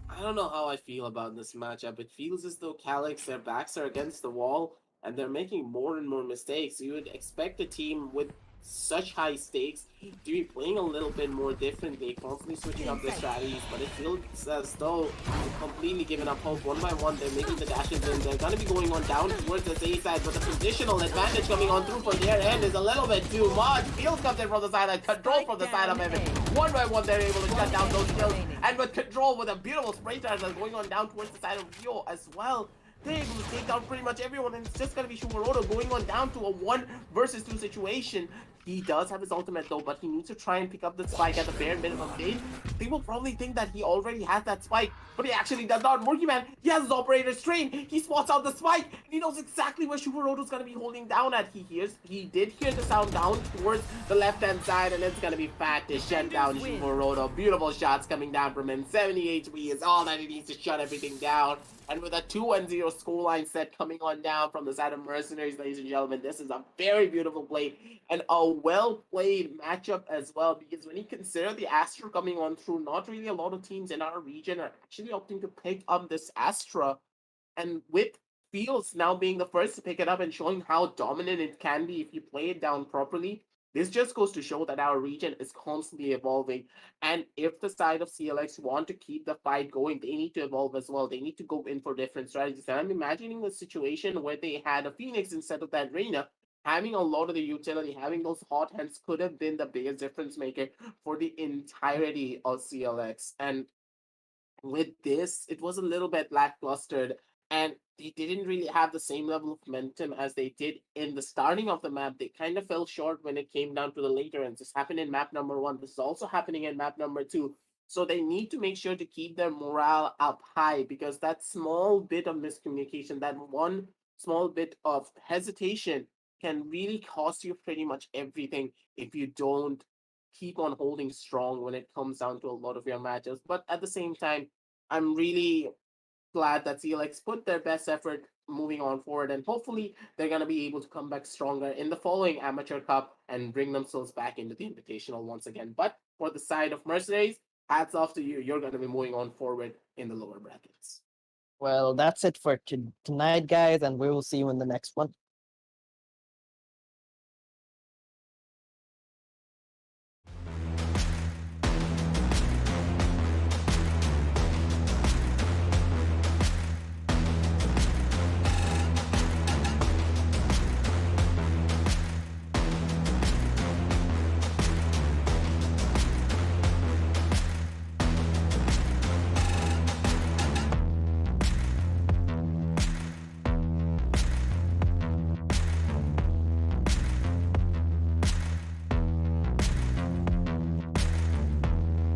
I don't know how I feel about this matchup. It feels as though Calix, their backs are against the wall, and they're making more and more mistakes. You would expect a team with such high stakes to be playing a little bit more differently, constantly switching up their strategies, but it feels as though they've completely given up hope. One by one, they're making the dashes in. They're going to be going on down towards the A side, but the positional advantage coming on through for their end is a little bit too much. Fields comes in from the sideline, control from the side of Evan. One by one, they're able to shut down those kills, and with control, with a beautiful spray charge that's going on down towards the side of Rio as well. They're able to take down pretty much everyone, and it's just going to be Shumaroto going on down to a 1 versus 2 situation. He does have his ultimate though, but he needs to try and pick up the spike at the bare minimum stage. People probably think that he already has that spike, but he actually does not. Murky Man, he has his operator's train. He spots out the spike, and he knows exactly where Shumaroto's going to be holding down at. He did hear the sound down towards the left-hand side, and it's going to be Fat to shut down Shumaroto. Beautiful shots coming down from him. 70 HP is all that he needs to shut everything down. And with a 2-0 scoreline set coming on down from the side of Mercenaries, ladies and gentlemen, this is a very beautiful play and a well-played matchup as well. Because when you consider the Astra coming on through, not really a lot of teams in our region are actually opting to pick up this Astra. And with feels now being the first to pick it up and showing how dominant it can be if you play it down properly. This just goes to show that our region is constantly evolving. And if the side of CLX want to keep the fight going, they need to evolve as well. They need to go in for different strategies. And I'm imagining a situation where they had a Phoenix instead of that Reina. Having a lot of the utility, having those hot hands could have been the biggest difference maker for the entirety of CLX. And with this, it was a little bit lackluster, and they didn't really have the same level of momentum as they did in the starting of the map. They kind of fell short when it came down to the later ends. This happened in map number 1. This is also happening in map number 2. So they need to make sure to keep their morale up high, because that small bit of miscommunication, that one small bit of hesitation, can really cost you pretty much everything if you don't keep on holding strong when it comes down to a lot of your matches. But at the same time, I'm really glad that CLX put their best effort moving on forward, and hopefully they're going to be able to come back stronger in the following Amateur Cup and bring themselves back into the Invitational once again. But for the side of Mercenaries, hats off to you. You're going to be moving on forward in the lower brackets. Well, that's it for tonight, guys, and we will see you in the next one.